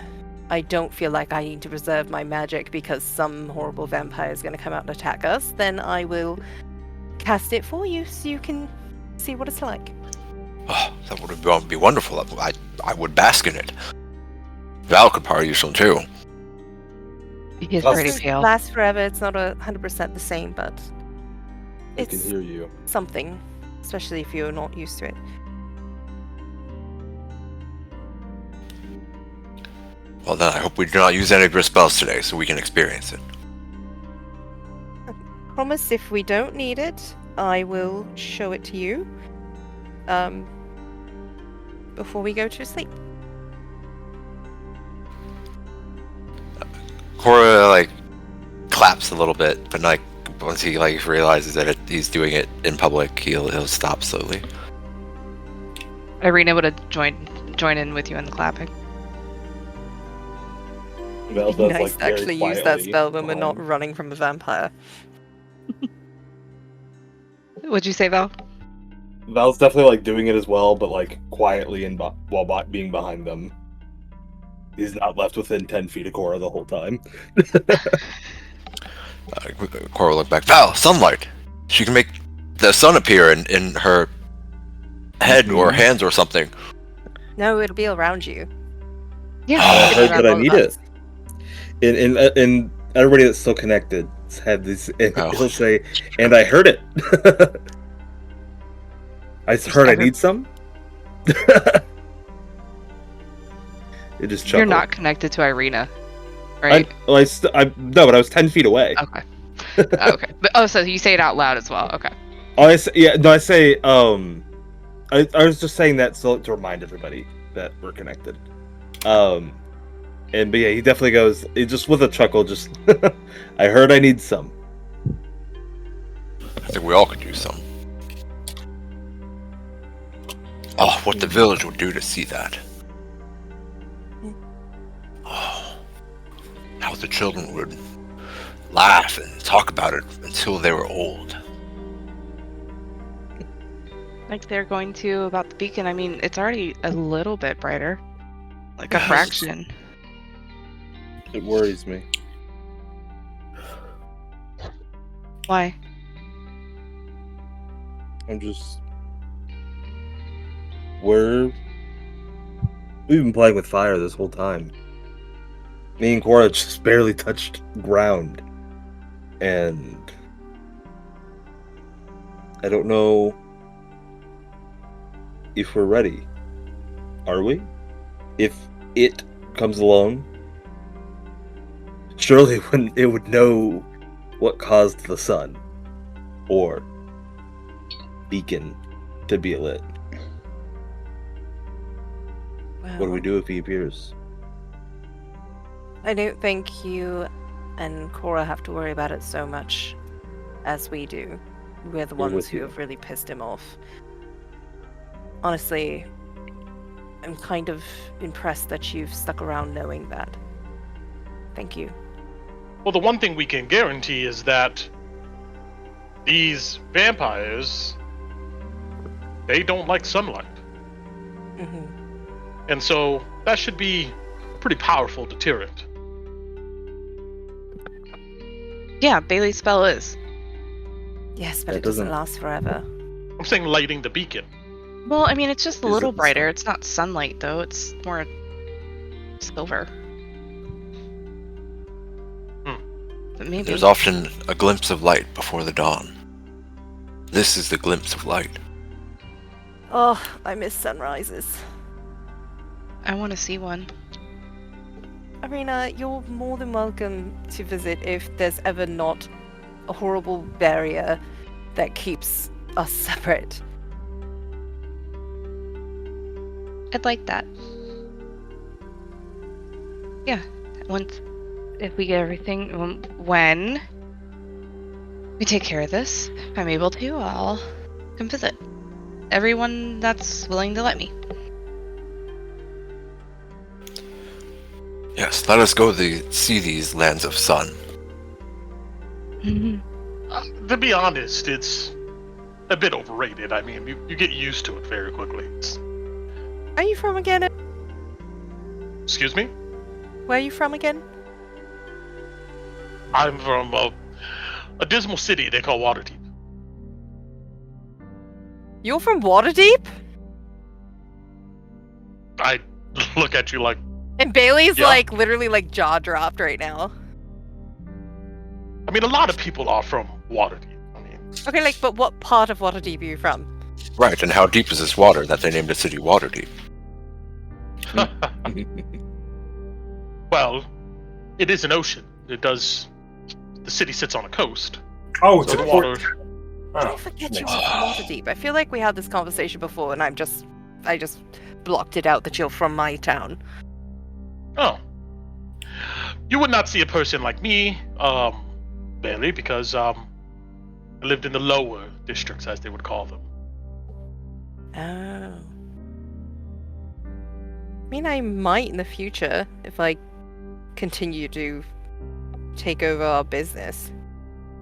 I don't feel like I need to reserve my magic because some horrible vampire is going to come out and attack us, then I will cast it for you so you can see what it's like. Oh, that would be wonderful. I would bask in it. Val could probably use some too. He's Well, pretty It pale. lasts forever. It's not 100% the same, but I can it's hear you. something, especially if you're not used to it. Well, then I hope we do not use any of your spells today, so we can experience it. Promise if we don't need it, I will show it to you before we go to sleep. Cora like claps a little bit, but like once he like realizes that he's doing it in public, he'll stop slowly. Irina would have joined in with you in the clapping. Val It'd be does, nice like, to very actually use that quietly spell when we're not behind. running from a vampire. What'd you say, Val? Val's definitely like doing it as well, but like quietly and while being behind them. He's not left within 10 feet of Cora the whole time. Cora will look back. Val, sunlight. She can make the sun appear in her head or Mhm. hands or something. No, it'll be around you. Yeah. I It'll heard be around that I both need of it. us. And everybody that's still connected had this. Oh. He'll say, and I heard it. I heard I need some. It just chuckled. You're not connected to Irina, right? No, but I was 10 feet away. Okay. Okay. But, so you say it out loud as well. Okay. I say, I was just saying that so to remind everybody that we're connected. But yeah, he definitely goes, just with a chuckle, just, I heard I need some. I think we all could use some. Oh, what the village would do to see that. Oh, how the children would laugh and talk about it until they were old. Like they're going to about the beacon. I mean, it's already a little bit brighter. Like a Yes. fraction. It worries me. Why? I'm just... We've been playing with fire this whole time. Me and Cora just barely touched ground. And... I don't know if we're ready. Are we? If it comes along, surely it would know what caused the sun or beacon to be lit. What do we do if he appears? I don't think you and Cora have to worry about it so much as we do. We're the We're ones with who you. have really pissed him off. Honestly, I'm kind of impressed that you've stuck around knowing that. Thank you. Well, the one thing we can guarantee is that these vampires, they don't like sunlight. Hmm. And so that should be a pretty powerful deterrent. Yeah, Bailey's spell is. Yes, but That it doesn't doesn't- last forever. I'm saying lighting the beacon. Well, I mean, it's just a Is little it the brighter. sun? It's not sunlight, though. It's more silver. But maybe. There's often a glimpse of light before the dawn. This is the glimpse of light. Oh, I miss sunrises. I want to see one. Arena, you're more than welcome to visit if there's ever not a horrible barrier that keeps us separate. I'd like that. Yeah, once if we get everything, when we take care of this, if I'm able to, I'll come visit. Everyone that's willing to let me. Yes, let us go see these lands of sun. To be honest, it's a bit overrated. I mean, you get used to it very quickly. Are you from again? Excuse me? Where are you from again? I'm from a dismal city they call Waterdeep. You're from Waterdeep? I look at you like, And Bailey's Yeah. like literally like jaw dropped right now. I mean, a lot of people are from Waterdeep. I mean, Okay, like, but what part of Waterdeep are you from? Right, and how deep is this water that they named the city Waterdeep? well, it is an ocean. The city sits on a coast. Oh, it's So a the port. water. I Oh, forget you nice. were from Waterdeep. I feel like we had this conversation before, and I just blocked it out that you're from my town. Oh. You would not see a person like me, Bailey, because I lived in the lower districts, as they would call them. Oh. I mean, I might in the future if I continue to take over our business.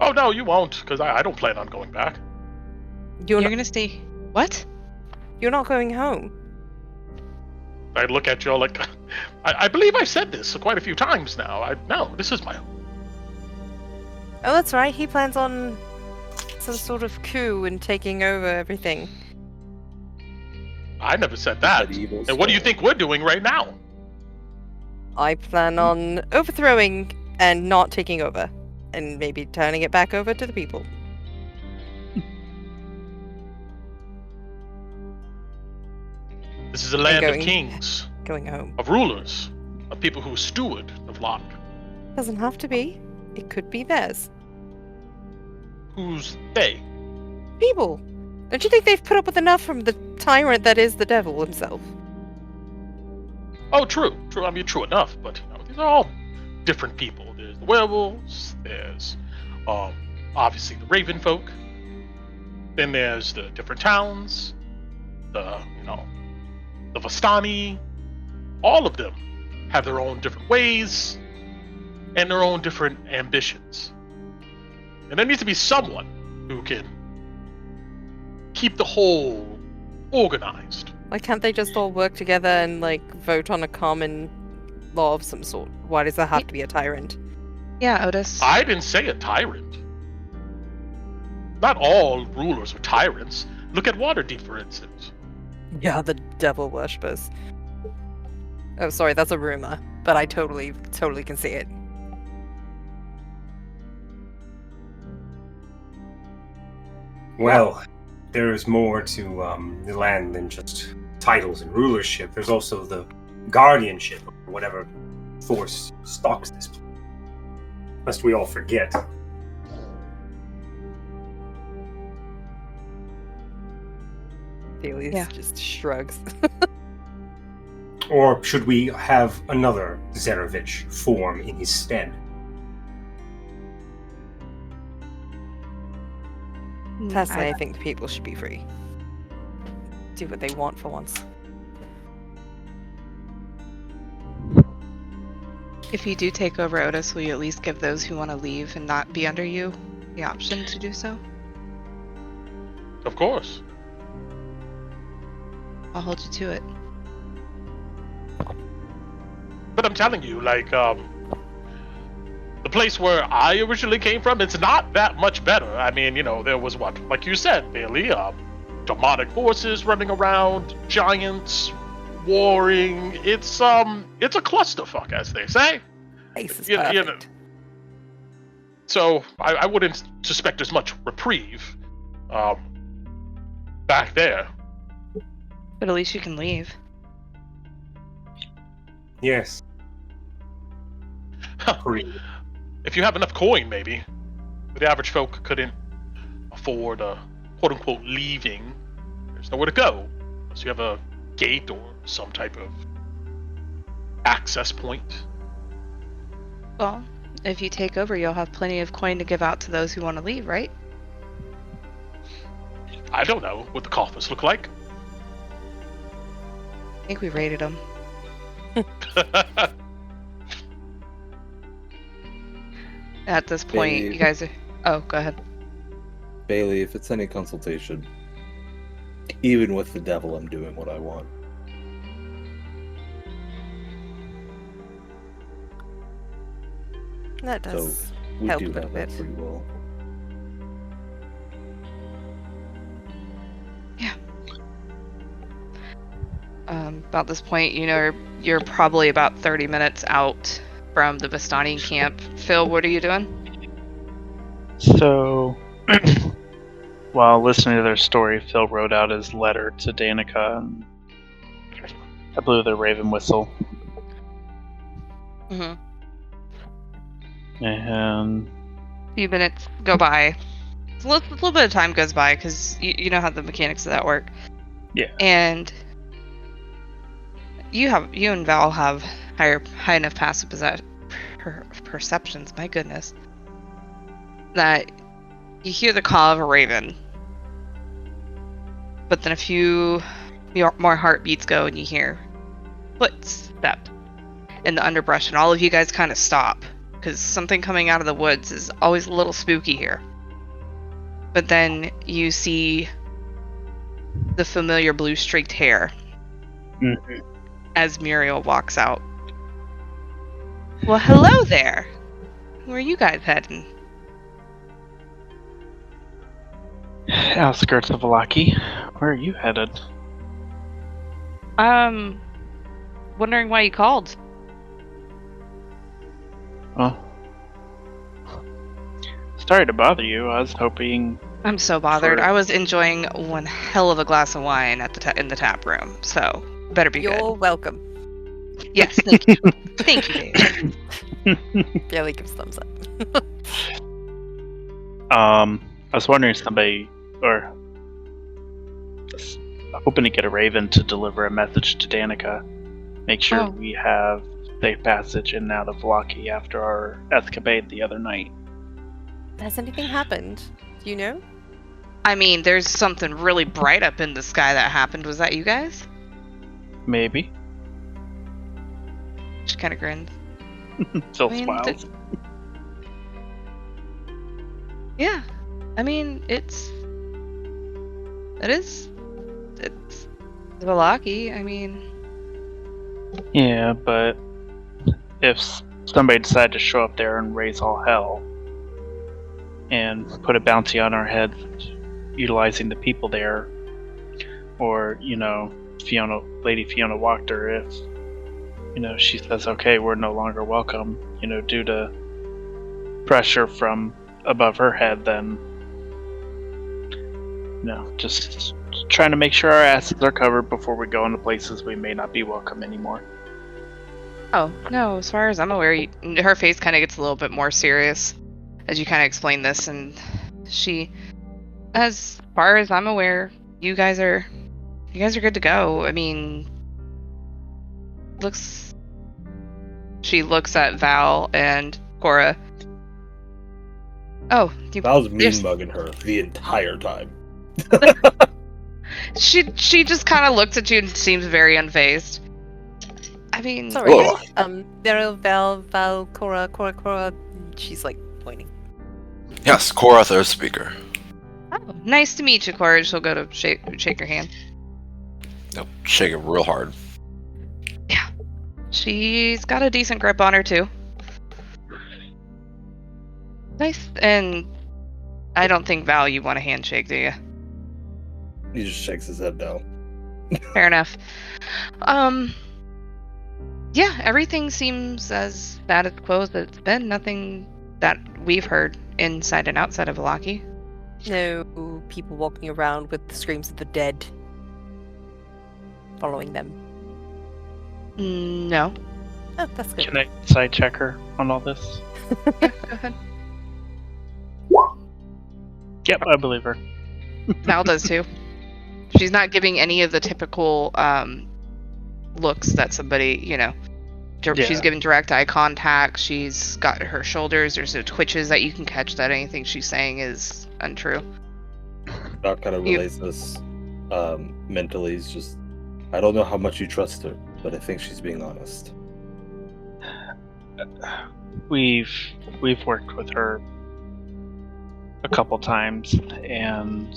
Oh no, you won't, because I don't plan on going back. You're You're not, gonna stay. What? you're not going home. I look at you all like, I believe I've said this quite a few times now. No, this is my home. Oh, that's right. He plans on some sort of coup and taking over everything. I never said that. Medieval And what do you style. think we're doing right now? I plan on overthrowing and not taking over, and maybe turning it back over to the people. This is a land of going- kings, Going home. of rulers, of people who steward of Locke. Doesn't have to be. It could be theirs. Who's they? People. Don't you think they've put up with enough from the tyrant that is the devil himself? Oh, true. I mean, true enough. But these are all different people. There's the werewolves. There's, obviously the Raven folk. Then there's the different towns. The Vistani. All of them have their own different ways and their own different ambitions. And there needs to be someone who can keep the whole organized. Why can't they just all work together and, like, vote on a common law of some sort? Why does there have to be a tyrant? Yeah, Otis. I didn't say a tyrant. Not all rulers are tyrants. Look at Waterdeep, for instance. Yeah, the devil worshippers. Oh, sorry, that's a rumor, but I totally can see it. Well, there's more to the land than just titles and rulership. There's also the guardianship, or whatever force stalks this place. Lest we all forget. Felix Yeah. just shrugs. Or should we have another Zarevich form in his stead? Personally, I think people should be free. Do what they want for once. If you do take over Otis, will you at least give those who want to leave and not be under you the option to do so? Of course. I'll hold you to it. But I'm telling you, like, the place where I originally came from, it's not that much better. I mean, you know, there was what, like you said, Bailey, demonic forces running around, giants, warring. It's a clusterfuck, as they say. Ace is You know, perfect. so I wouldn't suspect as much reprieve, back there. But at least you can leave. Yes. Huh. Agreed. If you have enough coin, maybe. The average folk couldn't afford a quote-unquote leaving. There's nowhere to go unless you have a gate or some type of access point. Well, if you take over, you'll have plenty of coin to give out to those who want to leave, right? I don't know what the coffers look like. I think we raided them. At this point, Bailey. you guys are... Oh, go ahead. Bailey, if it's any consultation, even with the devil, I'm doing what I want. That does We help do a little have that bit. pretty well. About this point, you know, you're probably about 30 minutes out from the Vistani Camp. Phil, what are you doing? So, while listening to their story, Phil wrote out his letter to Danica, and I blew the raven whistle. Mm-hmm. And A few minutes go by. A little bit of time goes by because you know how the mechanics of that work. Yeah. And you and Val have high enough passive perceptions. My goodness, that you hear the call of a raven, but then a few more heartbeats go, and you hear footsteps in the underbrush, and all of you guys kind of stop because something coming out of the woods is always a little spooky here. But then you see the familiar blue streaked hair as Muriel walks out. Well, hello there. Where are you guys heading? outskirts of Valaki. Where are you headed? Wondering why you called. Oh. Sorry to bother you. I was hoping. I'm so bothered. Sure. I was enjoying one hell of a glass of wine at in the tap room, so better be You're welcome. good. Yes, thank you. Thank you, David. Barely gives thumbs up. I was wondering if somebody, or hoping to get a raven to deliver a message to Danica. Make sure we have safe passage in and out of Valaki after our escapade the other night. Has anything happened? Do you know? I mean, there's something really bright up in the sky that happened. Was that you guys? Maybe. She kind of grinned. Phil I mean, smiles. Yeah, I mean, it's Valaki. I mean, Yeah, but if somebody decided to show up there and raise all hell and put a bounty on our heads utilizing the people there, or, you know, Lady Fiona Wachter, if, you know, she says, okay, we're no longer welcome, you know, due to pressure from above her head, then, you know, just trying to make sure our asses are covered before we go into places we may not be welcome anymore. oh no, as far as I'm aware, her face kind of gets a little bit more serious as you kind of explain this, and as far as I'm aware, you guys are good to go. I mean, she looks at Val and Cora. Oh, I was mean there's- mugging her the entire time. She just kind of looks at you and seems very unfazed. I mean, Sorry. Oh. Cora. She's like pointing. Yes, Cora, third speaker. oh, nice to meet you, Cora. She'll go to shake your hand. Yep, shake it real hard. She's got a decent grip on her too. Nice, and I don't think Val, you want a handshake, do you? He just shakes his head no. Fair enough. Yeah, everything seems as status quo as it's been. Nothing that we've heard inside and outside of Velaki. No people walking around with the screams of the dead following them. No. Oh, that's good. Can I side check her on all this? Yeah, go ahead. Yep, I believe her. Val does too. She's not giving any of the typical looks that somebody, Yeah. She's giving direct eye contact. She's got her shoulders. There's no twitches that you can catch that anything she's saying is untrue. Doc kind of relates this mentally. He's just, I don't know how much you trust her, but I think she's being honest. We've worked with her a couple times, and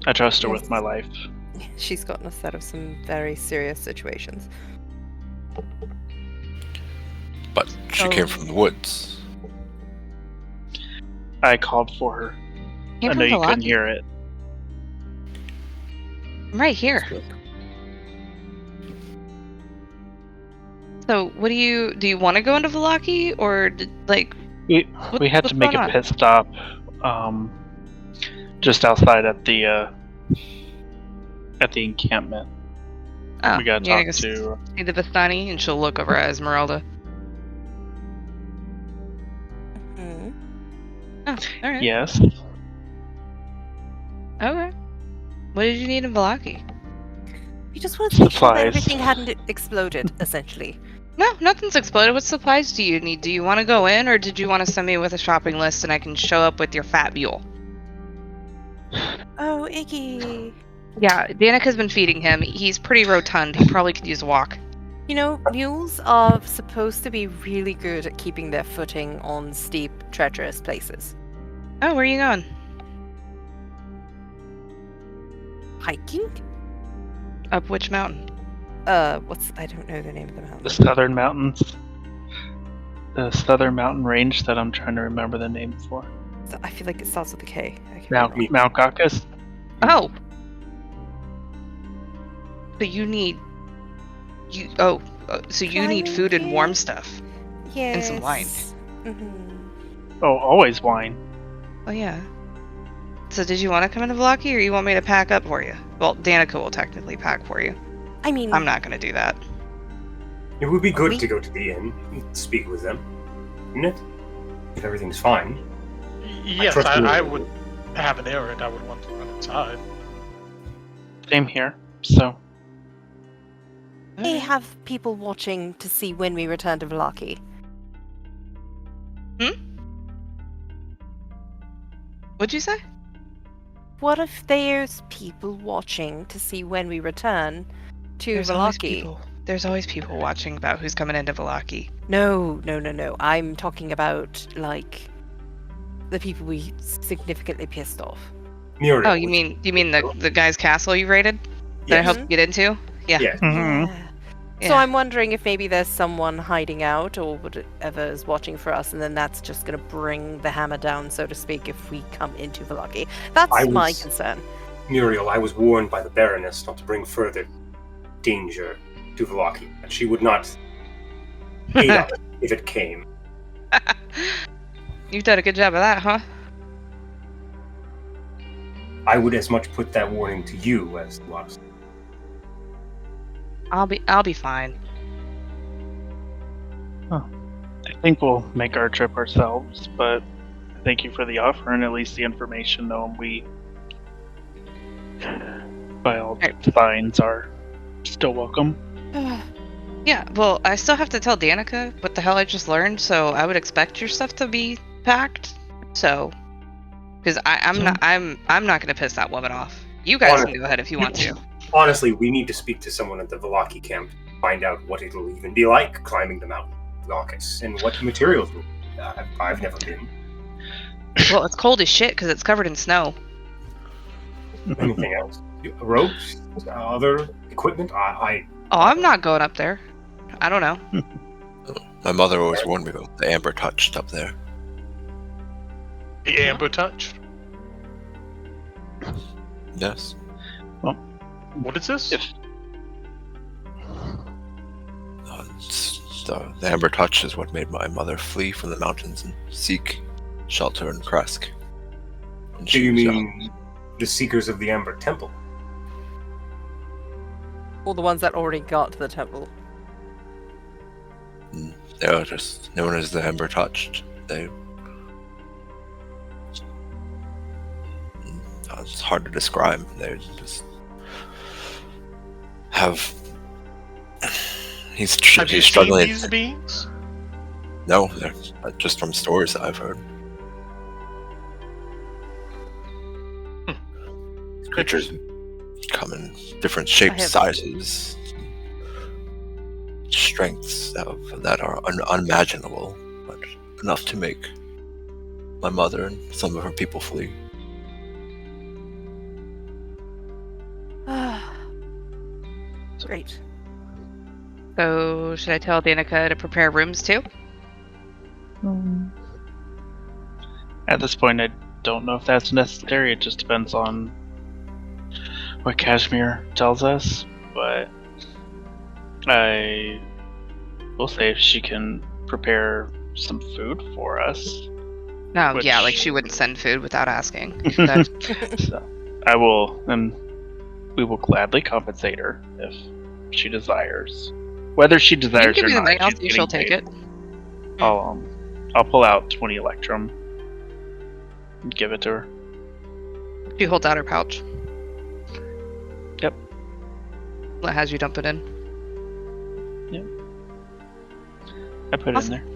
I trust her with my life. She's gotten us out of some very serious situations. But she came from the woods. I called for her. Came I from know you couldn't Velaki. hear it. I'm right here. So, what do you want to go into Velaki, or We had what's to make going a on? pit stop, just outside at the encampment. Oh, We gotta you're gonna talk to. see the Vistani, and she'll look over at Esmeralda. Hmm. Oh, all right. Yes. Okay. What did you need in Velaki? We just wanted to make sure that Supplies. everything hadn't exploded, essentially. No, nothing's exploded. What supplies do you need? Do you want to go in, or did you want to send me with a shopping list and I can show up with your fat mule? Oh, Iggy. Yeah, Danica's been feeding him. He's pretty rotund. He probably could use a walk. You know, mules are supposed to be really good at keeping their footing on steep, treacherous places. Oh, where are you going? Hiking? Up which mountain? I don't know the name of the mountain. The southern mountains. The southern mountain range that I'm trying to remember the name for. I feel like it starts with a K. I can't Mount remember. Mount Caucasus. Oh. So you need. So you need food and warm stuff. Yes. And some wine. Mm-hmm. Oh, always wine. Oh yeah. So did you want to come into Velaki, or you want me to pack up for you? Well, Danica will technically pack for you. I mean, I'm not gonna do that. It would be good We- to go to the inn and speak with them, wouldn't it? If everything's fine. Yes, trust you. I would have an errand. I would want to run inside. Same here. So we have people watching to see when we return to Velaki. What'd you say? What if there's people watching to see when we return to There's always Velaki? people. There's always people watching about who's coming into Velaki. No. I'm talking about, like, the people we significantly pissed off. Muriel. Oh, you mean the guy's castle you raided that I Yes. helped you get into? Yeah. Yes. mhm. So Yeah. I'm wondering if maybe there's someone hiding out or whatever is watching for us, and then that's just going to bring the hammer down, so to speak, if we come into Velaki. That's I my was- concern. Muriel, I was warned by the Baroness not to bring further danger to Velaki, and she would not hate us if it came. You've done a good job of that, huh? I would as much put that warning to you as to us. I'll be fine. I think we'll make our trip ourselves, but thank you for the offer and at least the information, though we, by all signs, are still welcome. Yeah, well, I still have to tell Danica what the hell I just learned, so I would expect your stuff to be packed. So, because I'm not gonna piss that woman off. You guys can go ahead if you want to. honestly, we need to speak to someone at the Vistani Camp, find out what it'll even be like climbing the mountain, Glaucus, and what materials. I've never been. Well, it's cold as shit because it's covered in snow. Anything else? Ropes? Other equipment? Oh, I'm not going up there. I don't know. My mother always warned me about the amber touched up there. The amber touch. Yes. What is this? The amber touch is what made my mother flee from the mountains and seek shelter in Kresk. Do you mean the Seekers of the Amber Temple? All the ones that already got to the temple. They are just known as the amber touched. It's hard to describe. They just have. He's Have you struggling. seen these beings? No, they're just from stories that I've heard. Creatures come in different shapes, sizes, strengths that are unimaginable, but enough to make my mother and some of her people flee. Great. So, should I tell Danica to prepare rooms too? At this point, I don't know if that's necessary. It just depends on what Kasimir tells us. But I will say if she can prepare some food for us. No, Which- yeah, like she wouldn't send food without asking. So I will, and we will gladly compensate her if she desires. Whether she You desires give or me the not, money, I'll she's see if she'll getting take paid. it. I'll pull out 20 Electrum and give it to her. She holds out her pouch. Yep. That has you dump it in. I put Awesome. it in there.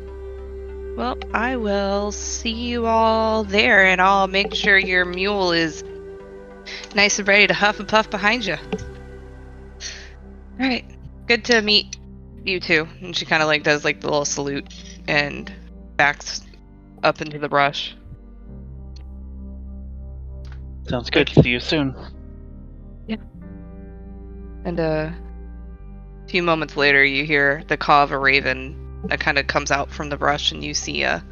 Well, I will see you all there, and I'll make sure your mule is nice and ready to huff and puff behind you. Alright. Good to meet you two. And she kind of like does like the little salute and backs up into the brush. Sounds good. See you soon. And a few moments later, you hear the caw of a raven that kind of comes out from the brush, and you see a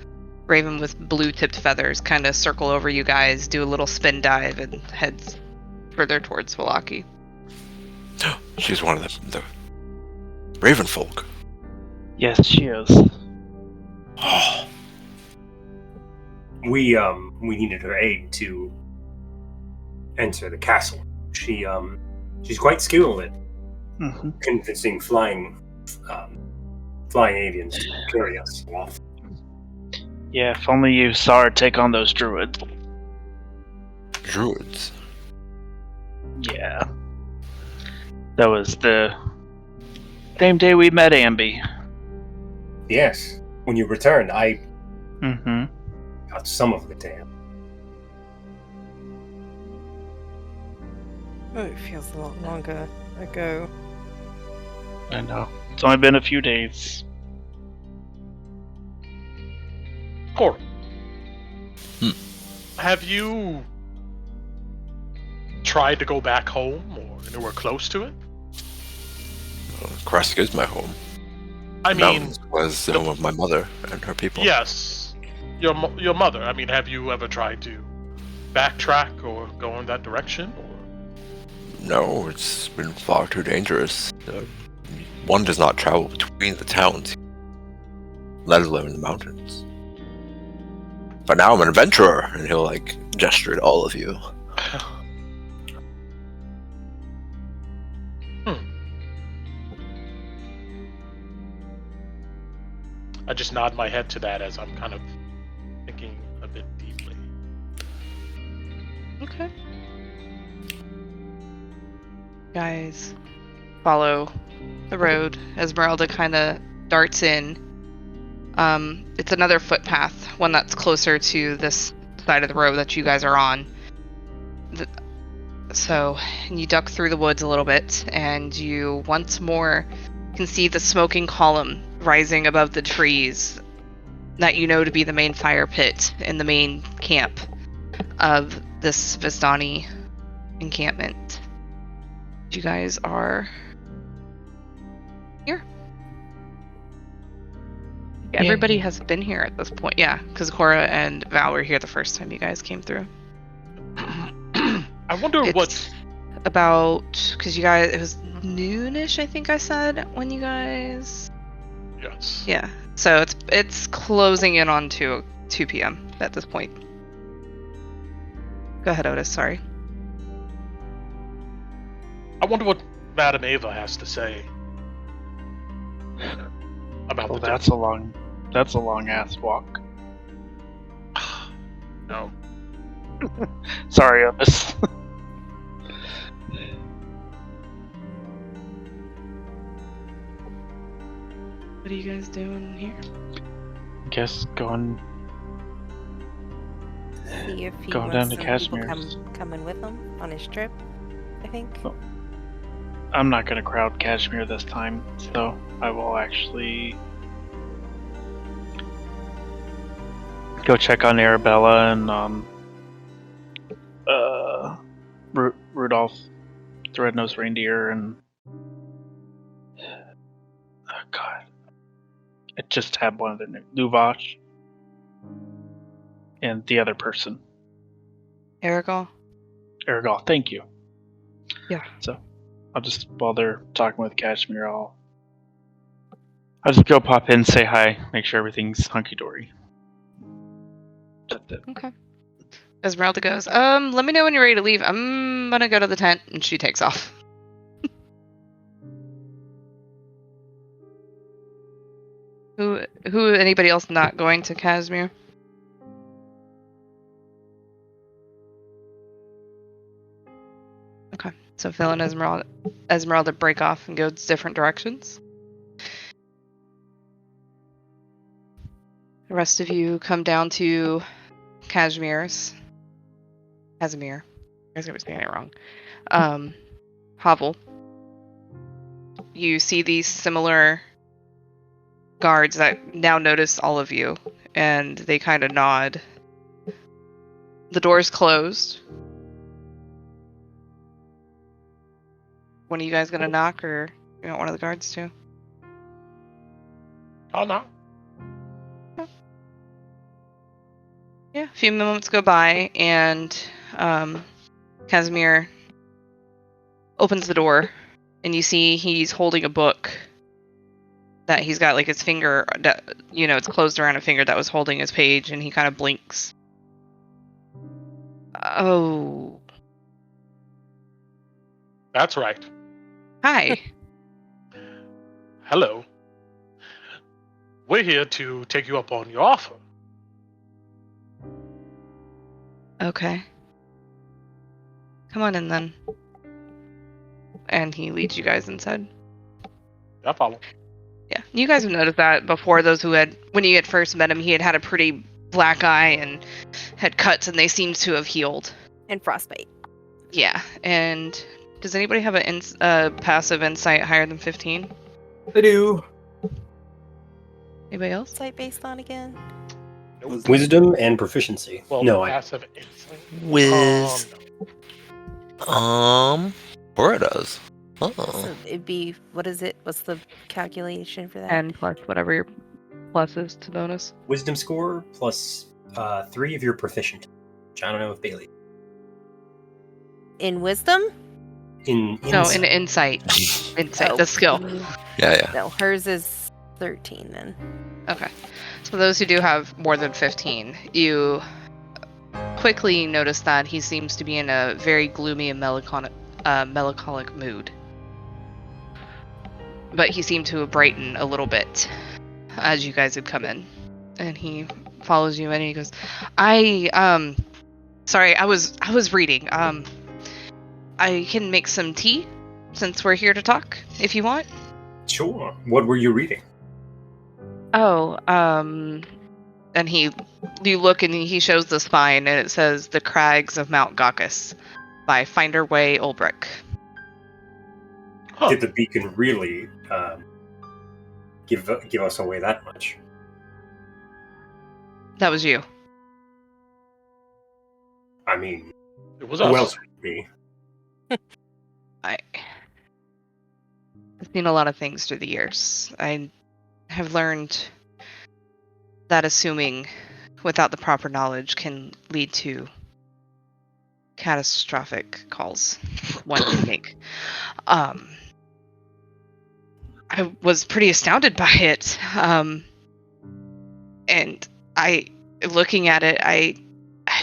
raven with blue-tipped feathers kind of circle over you guys, do a little spin dive, and heads further towards Vistani. She's one of the Raven folk. Yes, she is. Oh, We needed her aid to enter the castle. She's quite skilled at Mm-hmm. convincing flying aliens to carry us off. Yeah, if only you saw her take on those druids. druids. Yeah. That was the same day we met Ambi. Yes, when you returned, I Mm-hmm. got some of the damn. Oh, it feels a lot longer ago. I know. It's only been a few days. Cor, Hmm. have you tried to go back home or anywhere close to it? Kresk is my home. I mean, Mountains was the home of my mother and her people. yes, your mother. I mean, have you ever tried to backtrack or go in that direction? Or No, it's been far too dangerous. One does not travel between the towns, let alone the mountains. But now I'm an adventurer, and he'll gesture at all of you. I just nod my head to that as I'm kind of thinking a bit deeply. Okay. Guys, follow the road. Esmeralda kind of darts in. It's another footpath, one that's closer to this side of the road that you guys are on. So you duck through the woods a little bit, and you once more can see the smoking column rising above the trees that you know to be the main fire pit in the main camp of this Vistani encampment. You guys are here. Everybody has been here at this point. Yeah, because Cora and Val were here the first time you guys came through. I wonder It's about, because you guys, it was noonish, I think I said, when you guys. Yes. Yeah. So it's closing in on 2 p.m. at this point. Go ahead, Otis. Sorry. I wonder what Madame Ava has to say about Well, the that's a long ass walk. No. Sorry, Otis. What are you guys doing here? Guess going See if he Going wants down to some people Kasimir's. coming with him on his trip, I think. Oh. I'm not gonna crowd Kasimir this time, so I will actually go check on Arabella and Rudolph, the red-nosed reindeer, and oh god, I just had one of their names, Luvash, and the other person, Aragol? Aragol. Thank you. Yeah. So I'll just, while they're talking with Kasimir, I'll just go pop in, say hi, make sure everything's hunky dory. That's it. Okay. Esmeralda goes, let me know when you're ready to leave. I'm gonna go to the tent, and she takes off. Anybody else not going to Kasimir? Okay, so Phil and Esmeralda break off and go different directions. The rest of you come down to Casimir. I was gonna be saying it wrong. Hovel. You see these similar guards that now notice all of you, and they kind of nod. The door's closed. One of you guys gonna knock, or you want one of the guards to? Oh no. Yeah, a few moments go by, and Casimir opens the door, and you see he's holding a book that he's got, like, his finger, it's closed around a finger that was holding his page, and he kind of blinks. Oh. That's right. Hi. Hello. We're here to take you up on your offer. Okay. Come on in, then. And he leads you guys inside. I follow. Yeah, you guys have noticed that before. Those who when you had first met him, he had a pretty black eye and had cuts, and they seemed to have healed. And frostbite. Yeah, and does anybody have a passive insight higher than 15? I do. Anybody else? Site based on again? Nope. Wisdom and proficiency. Well, no, I passive insight. Wiz. Cora does. So Oh. it'd be, what is it? What's the calculation for that? 10 plus whatever your plus is to bonus. wisdom score plus 3 of your proficient. Which I don't know if Bailey. In wisdom? In Insight. Insight, Oh, the skill. Yeah. No, hers is 13 then. Okay. So those who do have more than 15, you quickly notice that he seems to be in a very gloomy and melancholic mood. But he seemed to brighten a little bit as you guys had come in. And he follows you in and he goes, sorry, I was reading. I can make some tea since we're here to talk, if you want. Sure. What were you reading? Oh, and you look and he shows the spine and it says the crags of Mount Gaucus. by Finderway Ulbrich. Huh. Did the beacon really give us away that much? That was you. I mean, It was who us. else would be? I've seen a lot of things through the years. I have learned that assuming without the proper knowledge can lead to catastrophic calls one can make. I was pretty astounded by it. And looking at it, I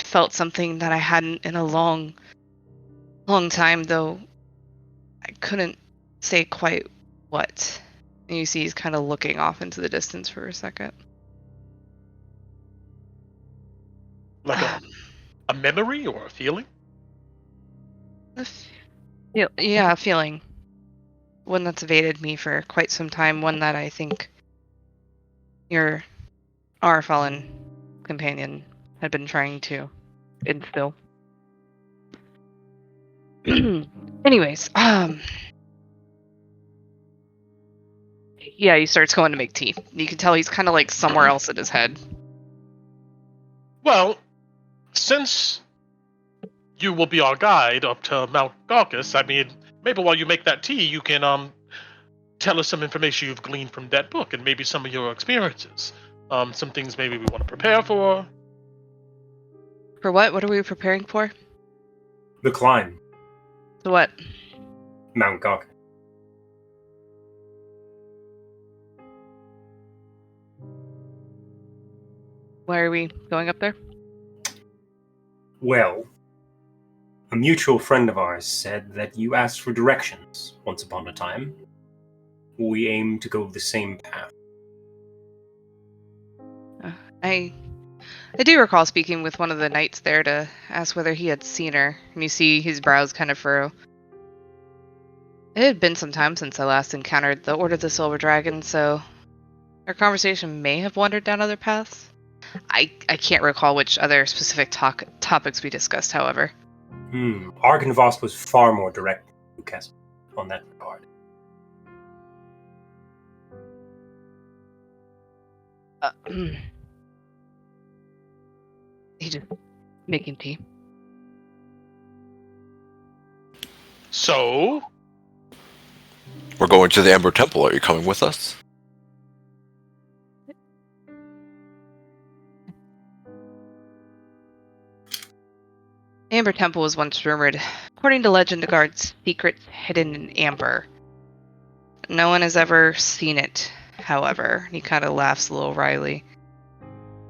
felt something that I hadn't in a long time, though I couldn't say quite what. And you see he's kind of looking off into the distance for a second. Like a memory or a feeling? Yeah, a feeling. One that's evaded me for quite some time. One that I think our fallen companion had been trying to instill. Anyways, yeah, he starts going to make tea. You can tell he's kind of like somewhere else in his head. Well, since you will be our guide up to Mount Caucasus, I mean, maybe while you make that tea, you can tell us some information you've gleaned from that book and maybe some of your experiences. Some things maybe we want to prepare for. For what? What are we preparing for? The climb, So what? Mount Caucasus. Why are we going up there? Well, a mutual friend of ours said that you asked for directions once upon a time. We aim to go the same path. I do recall speaking with one of the knights there to ask whether he had seen her, and you see his brows kind of furrow. It had been some time since I last encountered the Order of the Silver Dragon, so our conversation may have wandered down other paths. I can't recall which other specific topics we discussed, however. Argynvost was far more direct than Lucas on that regard. He just making tea. So, We're going to the Ember Temple. Are you coming with us? Amber Temple was once rumored, according to legend, to guard secrets hidden in amber. No one has ever seen it, however. He kind of laughs a little wryly.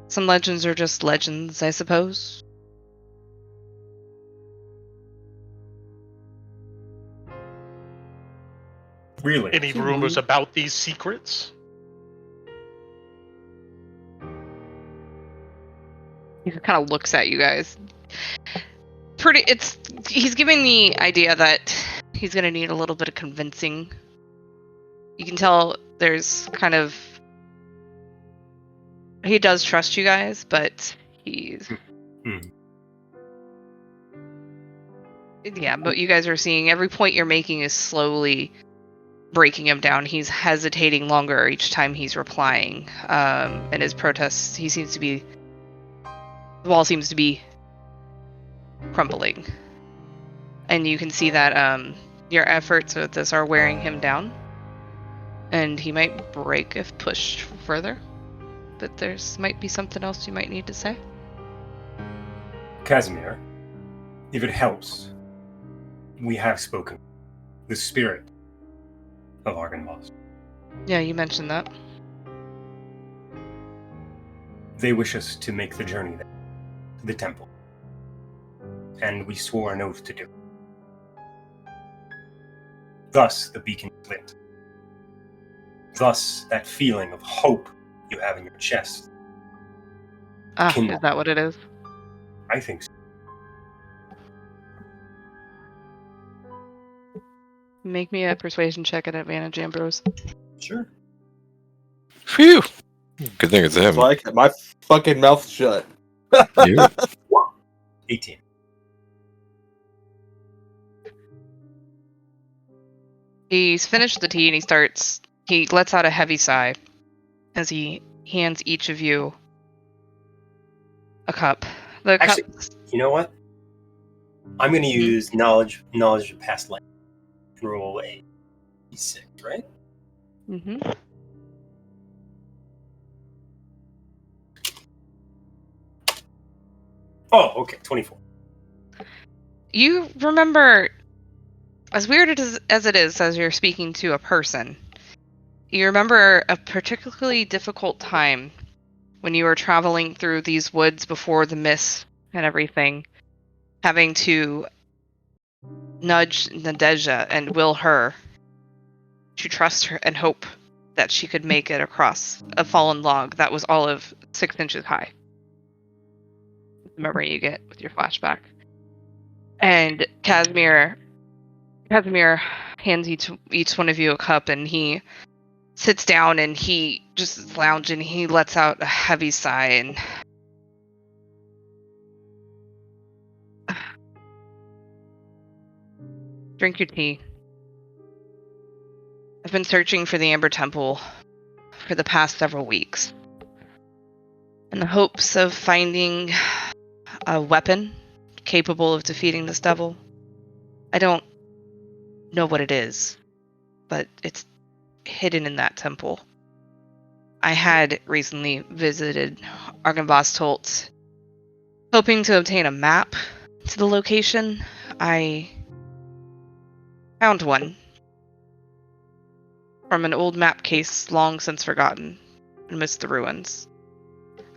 Some legends are just legends, I suppose. Really? any rumors about these secrets? He kind of looks at you guys. He's giving the idea that he's going to need a little bit of convincing. You can tell there's kind of... He does trust you guys, but he's... Yeah, but you guys are seeing every point you're making is slowly breaking him down. He's hesitating longer each time he's replying. And his protests, the wall seems to be crumbling. And you can see that your efforts with this are wearing him down. And he might break if pushed further. But there's might be something else you might need to say. Kasimir, if it helps, we have spoken. The spirit of Argynvost. Yeah, you mentioned that. They wish us to make the journey there, to the temple. And we swore an oath to do. Thus the beacon lit. Thus that feeling of hope you have in your chest. Is that what it is? I think so. Make me a persuasion check at advantage, Ambrose. Sure. Phew! Good thing it's him. So I kept my fucking mouth shut. You. 18. He's finished the tea and he lets out a heavy sigh as he hands each of you a cup. Actually, you know what? I'm going to use knowledge of past life and roll a d6, right? Mm-hmm. Oh, okay, 24. You remember, as weird as it is, as you're speaking to a person, you remember a particularly difficult time when you were traveling through these woods before the mist and everything, having to nudge Nadeja and will her to trust her and hope that she could make it across a fallen log that was all of 6 inches high. The memory you get with your flashback. And Kasimir hands each one of you a cup, and he sits down and he just is lounging. He lets out a heavy sigh and drink your tea. I've been searching for the Amber Temple for the past several weeks in the hopes of finding a weapon capable of defeating this devil. I don't know what it is, but it's hidden in that temple. I had recently visited Argynvost, hoping to obtain a map to the location. I found one from an old map case long since forgotten amidst the ruins.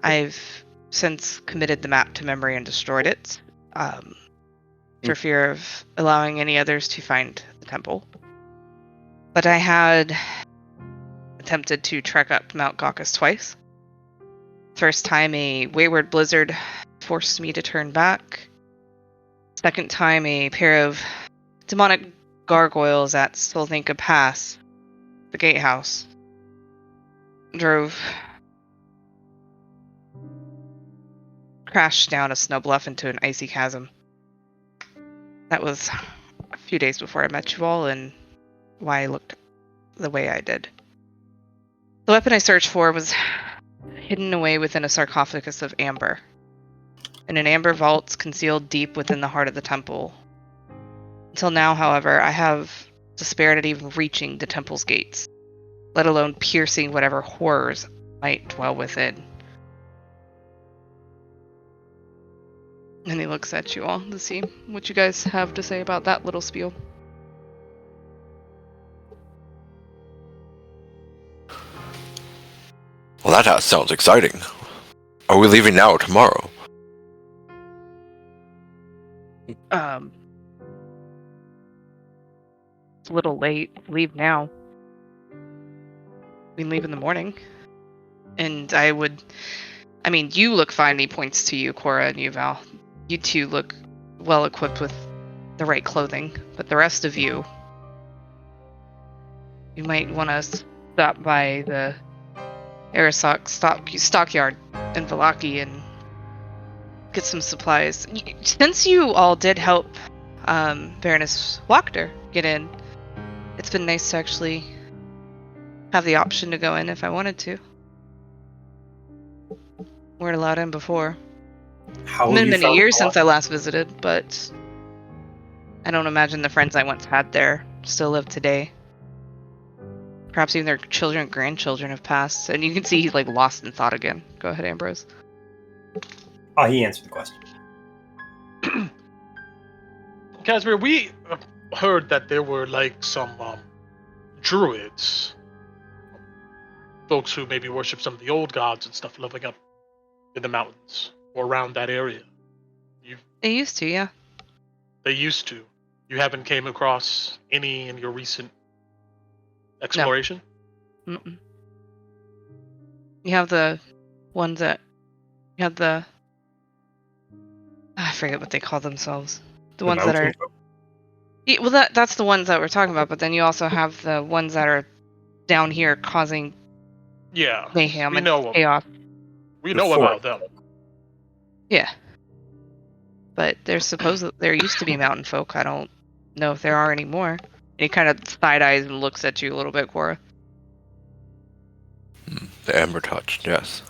I've since committed the map to memory and destroyed it, for fear of allowing any others to find the temple. But I had attempted to trek up Mount Caucasus twice. First time, a wayward blizzard forced me to turn back. Second time, a pair of demonic gargoyles at Solthinka Pass, the gatehouse, crashed down a snow bluff into an icy chasm. That was a few days before I met you all, and why I looked the way I did. The weapon I searched for was hidden away within a sarcophagus of amber, in an amber vault concealed deep within the heart of the temple. Until now, however, I have despaired at even reaching the temple's gates, let alone piercing whatever horrors might dwell within. And he looks at you all to see what you guys have to say about that little spiel. Well, that sounds exciting. Are we leaving now or tomorrow? It's a little late. Leave now. We can leave in the morning. And you look fine. He points to you, Cora and you, Val. You two look well equipped with the right clothing, but the rest of you might want to stop by the Arasok stockyard in Vallaki and get some supplies. Since you all did help Baroness Wachter get in, it's been nice to actually have the option to go in if I wanted to. Weren't allowed in before. It's been many years since I last visited, but I don't imagine the friends I once had there still live today. Perhaps even their children and grandchildren have passed, and you can see he's lost in thought again. Go ahead, Ambrose. Oh, he answered the question. Kasimir, we heard that there were some druids, folks who maybe worship some of the old gods and stuff living up in the mountains or around that area. They used to, yeah. They used to. You haven't came across any in your recent exploration? No. Mm-mm. You have the ones that... You have the... I forget what they call themselves. The ones that are... Yeah, well, that's the ones that we're talking about, but then you also have the ones that are down here causing mayhem and chaos. We know about them. Yeah. But there used to be mountain folk. I don't know if there are anymore. he kind of side eyes and looks at you a little bit, Cora. The amber touched, yes.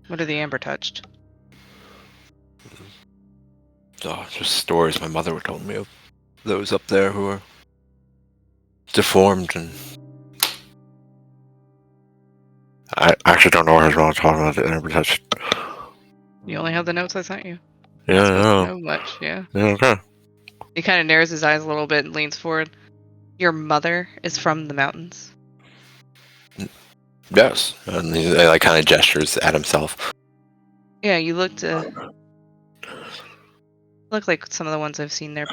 What are the amber touched? Oh, just stories my mother told me of those up there who are deformed, and I actually don't know what I was wrong talking about the amber touch. You only have the notes I sent you. Yeah, Not supposed to no. know much, yeah. Yeah, okay. He kind of narrows his eyes a little bit and leans forward. Your mother is from the mountains? Yes, and he like kind of gestures at himself. Yeah, you look like some of the ones I've seen there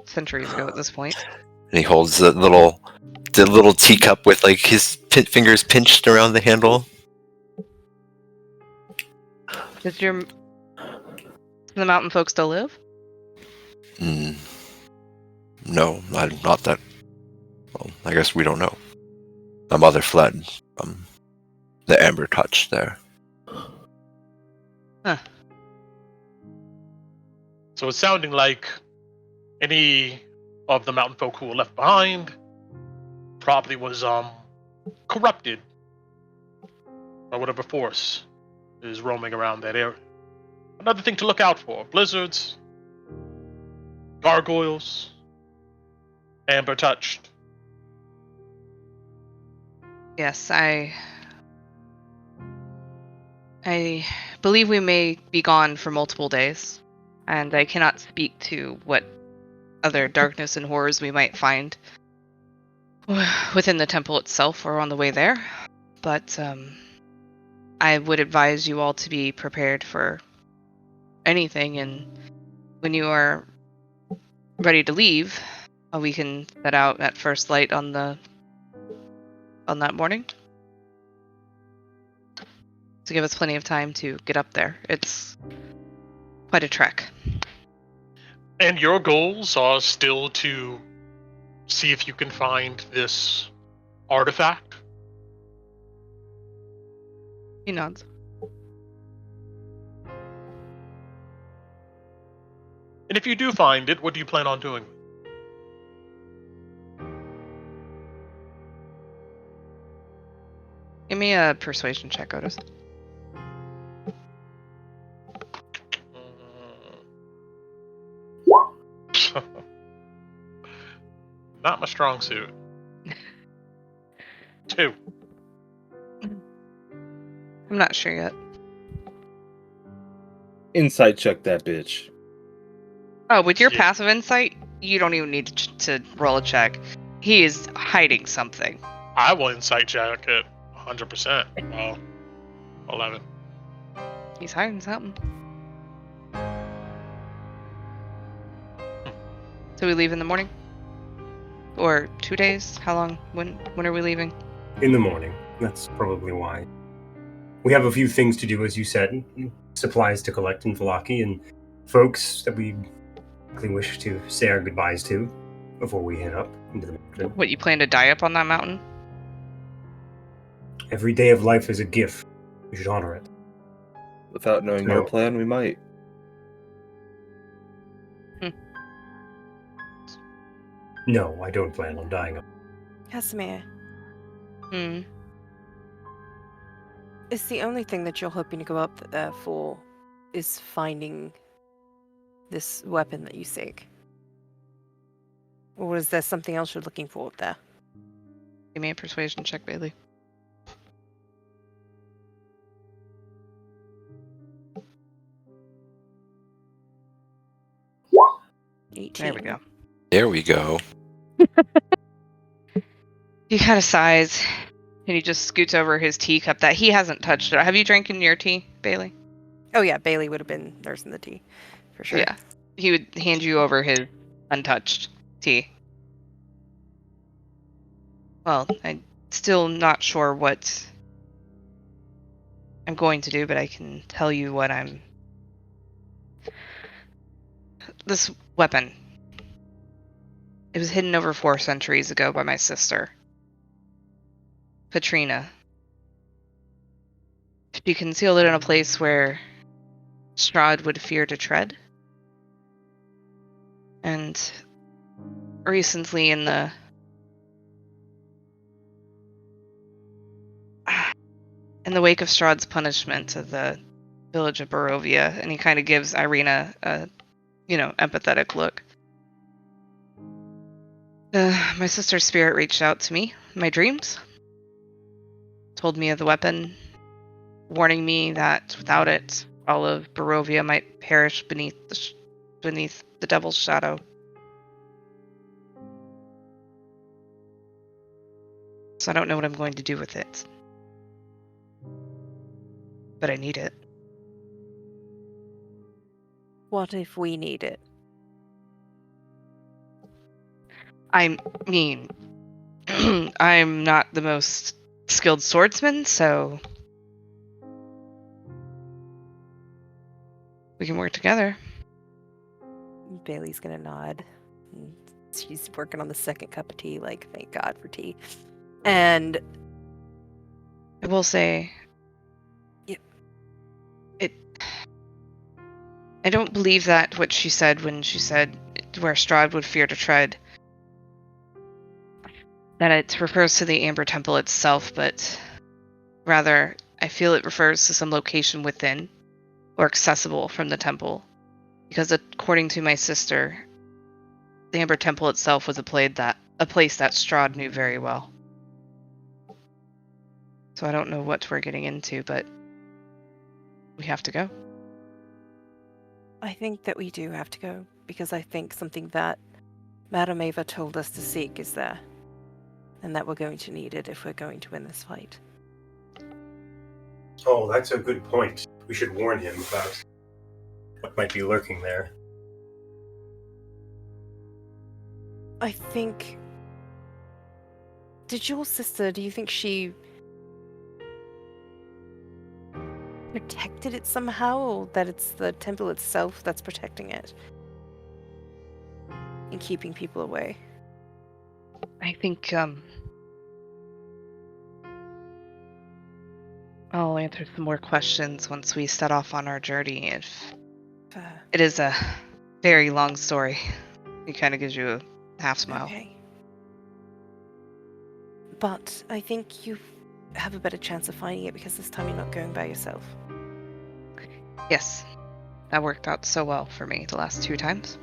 centuries ago at this point. And he holds the little teacup with like his fingers pinched around the handle. Does the mountain folk still live? No, not that. Well, I guess we don't know. My mother fled from the amber touch there. Huh. So it's sounding like any of the mountain folk who were left behind probably was corrupted by whatever force is roaming around that area. Another thing to look out for: blizzards, gargoyles, amber touched. Yes, I believe we may be gone for multiple days, and I cannot speak to what other darkness and horrors we might find within the temple itself or on the way there, but I would advise you all to be prepared for anything, and when you are ready to leave, we can set out at first light on that morning to give us plenty of time to get up there. It's quite a trek. And your goals are still to see if you can find this artifact? He nods. And if you do find it, what do you plan on doing? Give me a persuasion check, Otis. Not my strong suit. 2. I'm not sure yet. Insight check that bitch. Oh, with your Yeah. passive insight, you don't even need to roll a check. He is hiding something. I will insight check it 100%. Well, 11. He's hiding something. So we leave in the morning? Or 2 days? How long? When are we leaving? In the morning. That's probably why. We have a few things to do, as you said. Supplies to collect in Vallaki, and folks that we wish to say our goodbyes to before we head up into the mountain. What, you plan to die up on that mountain? Every day of life is a gift. We should honor it. Without knowing No. your plan, we might. No, I don't plan on dying. Kasimir, Hmm. is the only thing that you're hoping to go up there for is finding this weapon that you seek? Or is there something else you're looking for up there? Give me a persuasion check, Bailey. There we go. There we go. He kind of sighs, and he just scoots over his teacup that he hasn't touched. Have you drank in your tea, Bailey? Oh yeah, Bailey would have been nursing the tea, for sure. Yeah. He would hand you over his untouched tea. Well, I'm still not sure what I'm going to do, but I can tell you what I'm... This weapon. It was hidden over 4 centuries ago by my sister, Katrina. She concealed it in a place where Strahd would fear to tread. And recently in the wake of Strahd's punishment of the village of Barovia, and he kind of gives Irina a, empathetic look. My sister's spirit reached out to me in my dreams, told me of the weapon, warning me that without it, all of Barovia might perish beneath the devil's shadow. So I don't know what I'm going to do with it. But I need it. What if we need it? I mean, I'm not the most skilled swordsman, so we can work together. Bailey's gonna nod. She's working on the second cup of tea, like, thank God for tea. And I will say, I don't believe that what she said when she said where Strahd would fear to tread, that it refers to the Amber Temple itself, but rather I feel it refers to some location within or accessible from the temple. Because according to my sister, the Amber Temple itself was a place that Strahd knew very well. So I don't know what we're getting into, but we have to go. I think that we do have to go, because I think something that Madame Ava told us to seek is there. And that we're going to need it if we're going to win this fight. Oh, that's a good point. We should warn him about what might be lurking there. I think... do you think she protected it somehow, or that it's the temple itself that's protecting it and keeping people away? I think I'll answer some more questions once we set off on our journey. It is a very long story. It kind of gives you a half smile. Okay. But I think you have a better chance of finding it because this time you're not going by yourself. Yes, that worked out so well for me the last 2 times.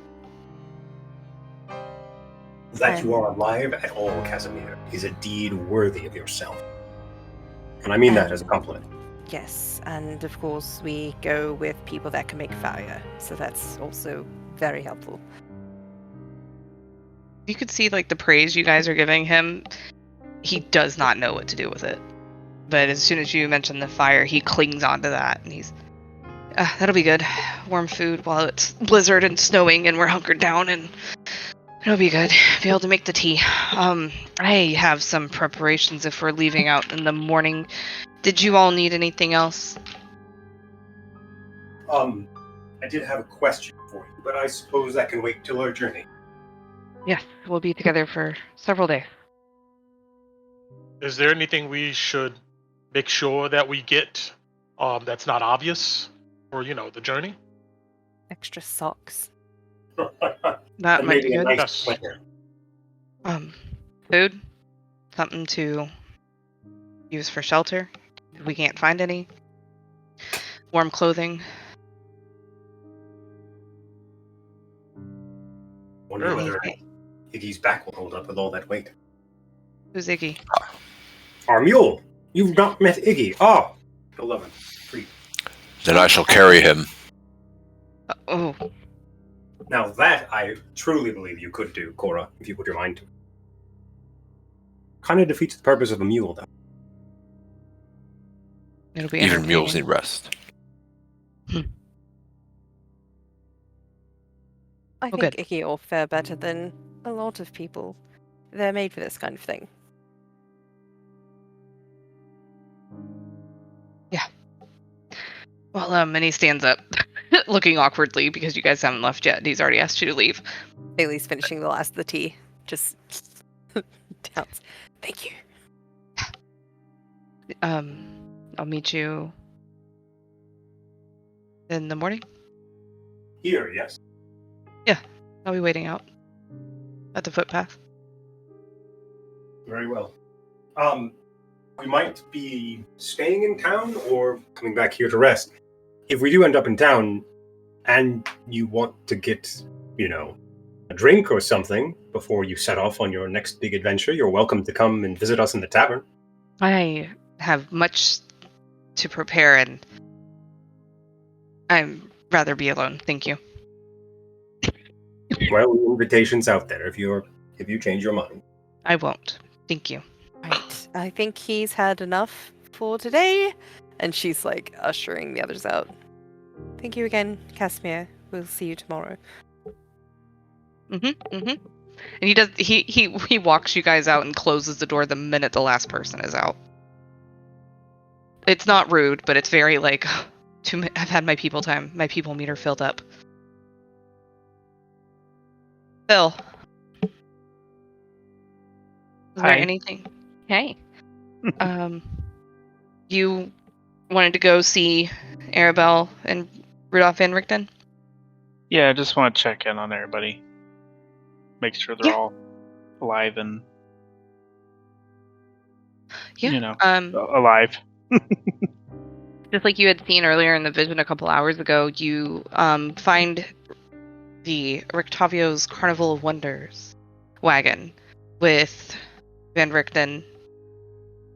That you are alive at all, Kasimir, is a deed worthy of yourself. And I mean that as a compliment. Yes, and of course we go with people that can make fire, so that's also very helpful. You could see like the praise you guys are giving him. He does not know what to do with it. But as soon as you mention the fire, he clings onto that, and he's, that'll be good. Warm food while it's blizzard and snowing and we're hunkered down, and it'll be good. Be able to make the tea. I have some preparations if we're leaving out in the morning. Did you all need anything else? I did have a question for you, but I suppose that can wait till our journey. Yes, we'll be together for several days. Is there anything we should make sure that we get that's not obvious for, the journey? Extra socks. That And might be maybe a good. nice sweater. Food, something to use for shelter if we can't find any. Warm clothing. Wonder whether Iggy's back will hold up with all that weight. Who's Iggy? Our mule! You've not met Iggy. Ah! 11. 3. Then I shall carry him. Oh, Now that I truly believe you could do, Cora, if you put your mind to it. Kind of defeats the purpose of a mule, though. it'll be Even mules entertaining. need rest. I think good. Icky will fare better than a lot of people. They're made for this kind of thing. Well, and he stands up, looking awkwardly because you guys haven't left yet. And he's already asked you to leave. Bailey's finishing the last of the tea. Just downs. Thank you. I'll meet you in the morning. Here, yes. I'll be waiting out at the footpath. Very well. We might be staying in town or coming back here to rest. If we do end up in town and you want to get, a drink or something before you set off on your next big adventure, you're welcome to come and visit us in the tavern. I have much to prepare, and I'd rather be alone. Thank you. Well, the invitation's out there if you change your mind. I won't. Thank you. Right. I think he's had enough for today. And she's like ushering the others out. Thank you again, Kasimir. We'll see you tomorrow. And he walks you guys out and closes the door the minute the last person is out. It's not rude, but it's very like, I've had my people meter filled up. Phil. Is there anything? Hey. You wanted to go see Arabelle and Rudolph Van Richten? Yeah, I just want to check in on everybody. Make sure they're all alive and alive. Just like you had seen earlier in the vision a couple hours ago, you find the Rictavio's Carnival of Wonders wagon with Van Richten,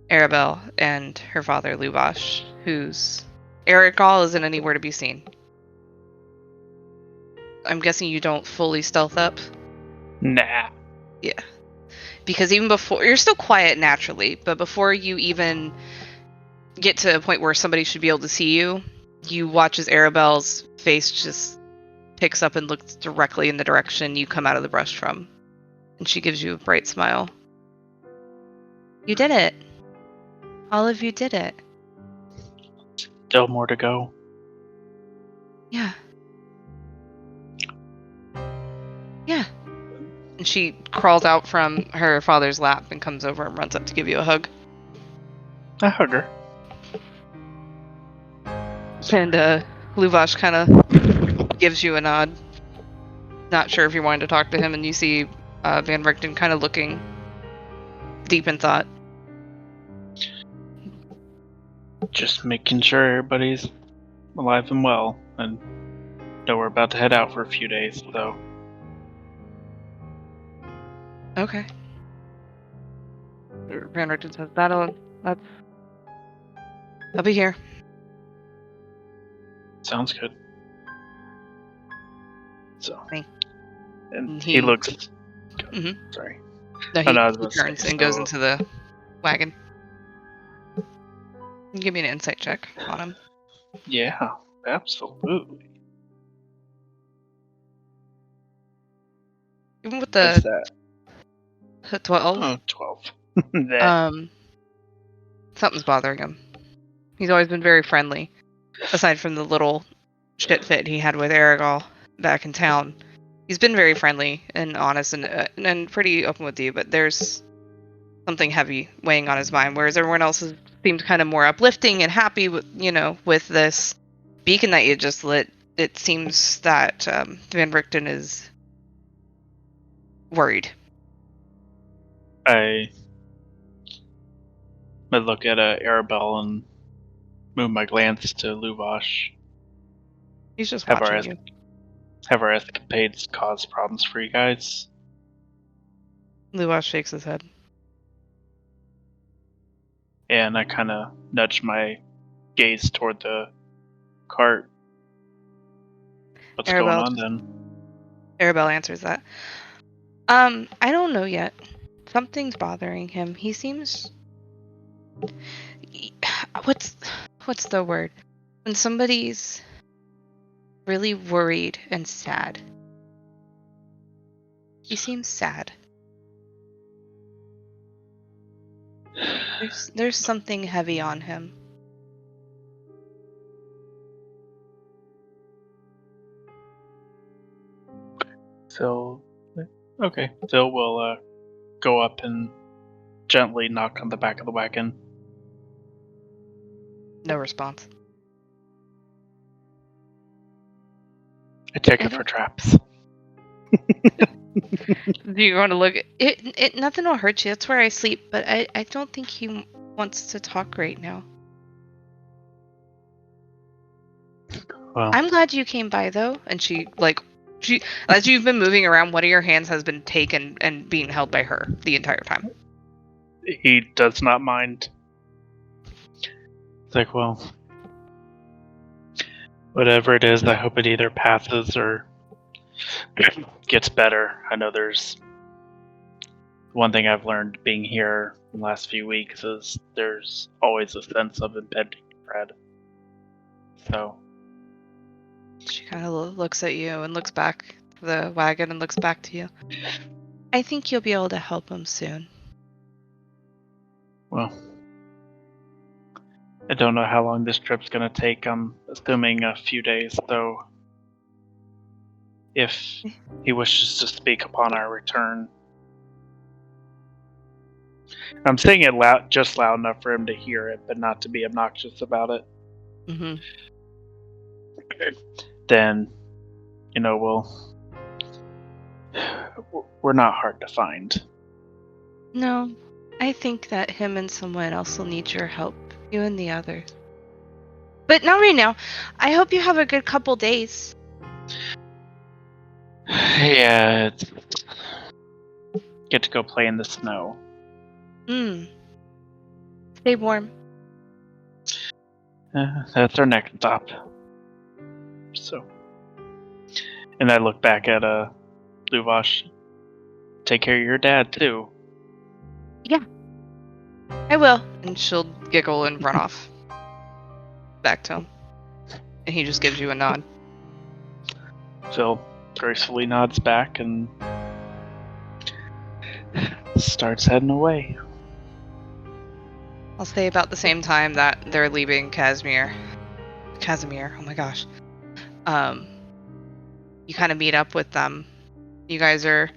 Arabelle, and her father Lubash, whose Ericol isn't anywhere to be seen. I'm guessing you don't fully stealth up? Nah. Yeah. Because even before, you're still quiet naturally, but before you even get to a point where somebody should be able to see you, you watch as Arabelle's face just picks up and looks directly in the direction you come out of the brush from. And she gives you a bright smile. You did it. All of you did it. Still more to go. Yeah. Yeah. And she crawls out from her father's lap and comes over and runs up to give you a hug. I hug her. And Luvash kind of gives you a nod. Not sure if you're wanting to talk to him, and you see Van Richten kind of looking deep in thought. Just making sure everybody's alive and well, and know we're about to head out for a few days, so. Okay. Van Richten says, I'll be here. Sounds good. So. Thanks. And he looks. Mm-hmm. Sorry. No, he turns and goes into the wagon. Give me an insight check on him. Yeah, absolutely. Even with What's the that? 12. Oh, 12. Something's bothering him. He's always been very friendly, aside from the little shit fit he had with Aragol back in town. He's been very friendly and honest and pretty open with you, but there's something heavy weighing on his mind, whereas everyone else has seemed kind of more uplifting and happy with, with this beacon that you just lit. It seems that Van Richten is worried. I look at Arabelle and move my glance to Luvash. He's just watching you. Have our escapades cause problems for you guys? Luvash shakes his head. And I kind of nudge my gaze toward the cart. What's going on then? Arabelle answers that. I don't know yet. Something's bothering him. He seems... What's the word? When somebody's really worried and sad. He seems sad. There's something heavy on him. So, okay. Phil will go up and gently knock on the back of the wagon. No response. I check it for traps. Do you want to look? It nothing will hurt you. That's where I sleep. But I don't think he wants to talk right now. Well, I'm glad you came by though. And she as you've been moving around, one of your hands has been taken and being held by her the entire time. he does not mind. It's like, well, whatever it is, I hope it either passes or gets better. I know there's one thing I've learned being here in the last few weeks is there's always a sense of impending dread. So, She kind of looks at you and looks back to the wagon and looks back to you. I think you'll be able to help him soon. well, I don't know how long this trip's gonna take. I'm assuming a few days, though. If he wishes to speak upon our return. I'm saying it loud, just loud enough for him to hear it, but not to be obnoxious about it. Mm-hmm. Then, we're not hard to find. No, I think that him and someone else will need your help. You and the others. But not right now. I hope you have a good couple days. Yeah, get to go play in the snow. Stay warm. That's our next stop. So, and I look back at Luvash. Take care of your dad too. I will. And she'll giggle and run off. Back to him. And he just gives you a nod. Phil gracefully nods back and starts heading away. I'll say about the same time that they're leaving Kasimir, oh my gosh. You kind of meet up with them. You guys are...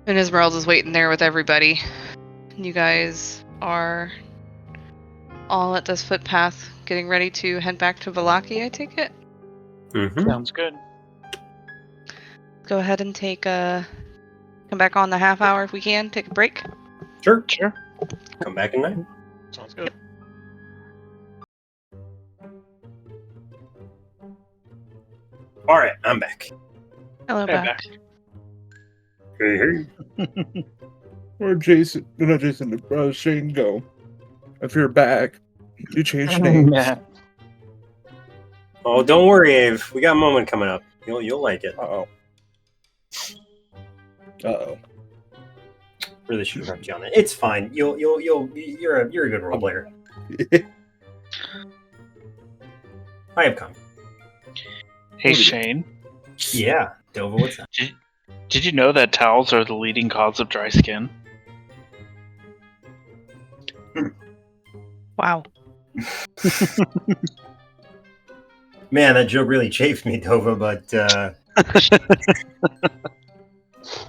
And Esmeralda's waiting there with everybody. You guys are all at this footpath, getting ready to head back to Vallaki, I take it? Mm-hmm. Sounds good. Go ahead and come back on the half hour if we can, take a break. Sure. Sure. Come back in 9. Sounds good. All right, I'm back. Hello, Hey, back. Hey, hey. Where'd Shane go? If you're back, you changed names. Yeah. Oh, don't worry, Ave. We got a moment coming up. You'll like it. Uh oh. Really should have prepped you on it. It's fine. You're a good role player. I have come. Hey, Shane. Yeah, Dova, what's that? Did you know that towels are the leading cause of dry skin? Wow. Man, that joke really chafed me, Dova, but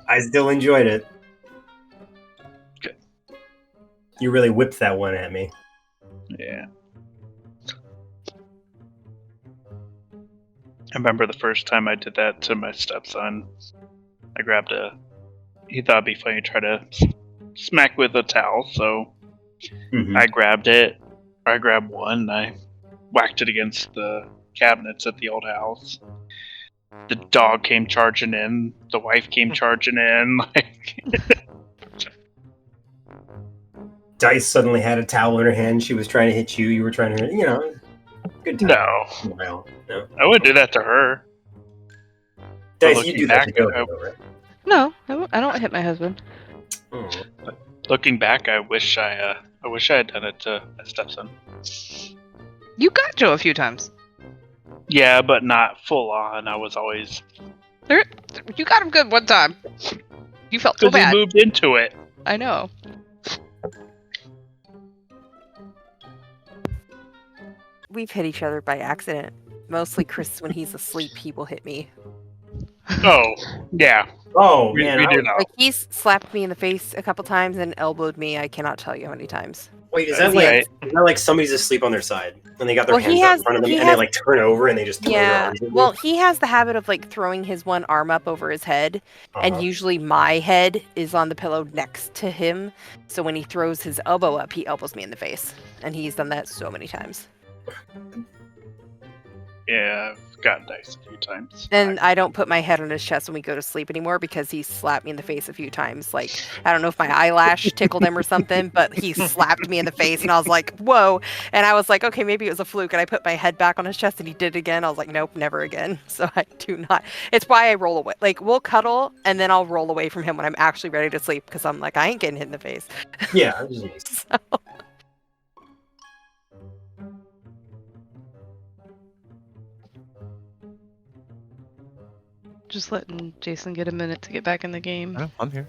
I still enjoyed it. Good. You really whipped that one at me. Yeah. I remember the first time I did that to my stepson. I grabbed he thought it'd be funny to try to smack with a towel, so Mhm. I grabbed it. I grabbed one and I whacked it against the cabinets at the old house. The dog came charging in. The wife came charging in. Dice suddenly had a towel in her hand. She was trying to hit you. You were trying to, good time. No, No. I wouldn't do that to her. Dice, looking you do that to back, Dova, though, right? No, I don't hit my husband. Oh. Looking back, I wish I had done it to my stepson. You got Joe a few times. Yeah, but not full on. I was always You got him good one time. You felt so because he bad. moved into it. I know. We've hit each other by accident. Mostly Chris, when he's asleep, he will hit me. Oh, yeah. Man, we I do was- know. Like, he's slapped me in the face a couple times and elbowed me. I cannot tell you how many times. Wait, is that like somebody's asleep on their side and they got their Well, hands out in front of them and they like turn over and they just throw their Yeah. arms in Well, he has the habit of like throwing his one arm up over his head, and usually my head is on the pillow next to him. So when he throws his elbow up, he elbows me in the face, and he's done that so many times. Yeah, I've gotten diced a few times. And I don't put my head on his chest when we go to sleep anymore because he slapped me in the face a few times. Like, I don't know if my eyelash tickled him or something, but he slapped me in the face and I was like, whoa. And I was like, okay, maybe it was a fluke. And I put my head back on his chest and he did it again. I was like, nope, never again. So I do not. It's why I roll away. Like, we'll cuddle and then I'll roll away from him when I'm actually ready to sleep because I'm like, I ain't getting hit in the face. Yeah, it just So... Just letting Jason get a minute to get back in the game. Oh, I'm here.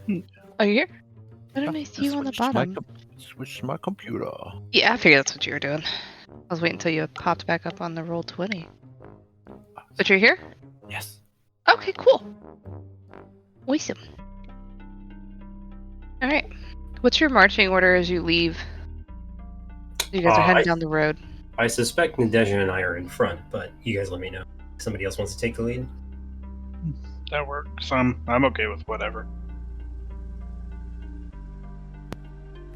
Are you here? What did I see you on the bottom? Switch my computer. Yeah, I figured that's what you were doing. I was waiting until you popped back up on the Roll20. But you're here? Yes. Okay, cool. Awesome. Alright. What's your marching order as you leave? You guys are heading down the road. I suspect Nadeja and I are in front, but you guys let me know. Somebody else wants to take the lead? That works. I'm okay with whatever.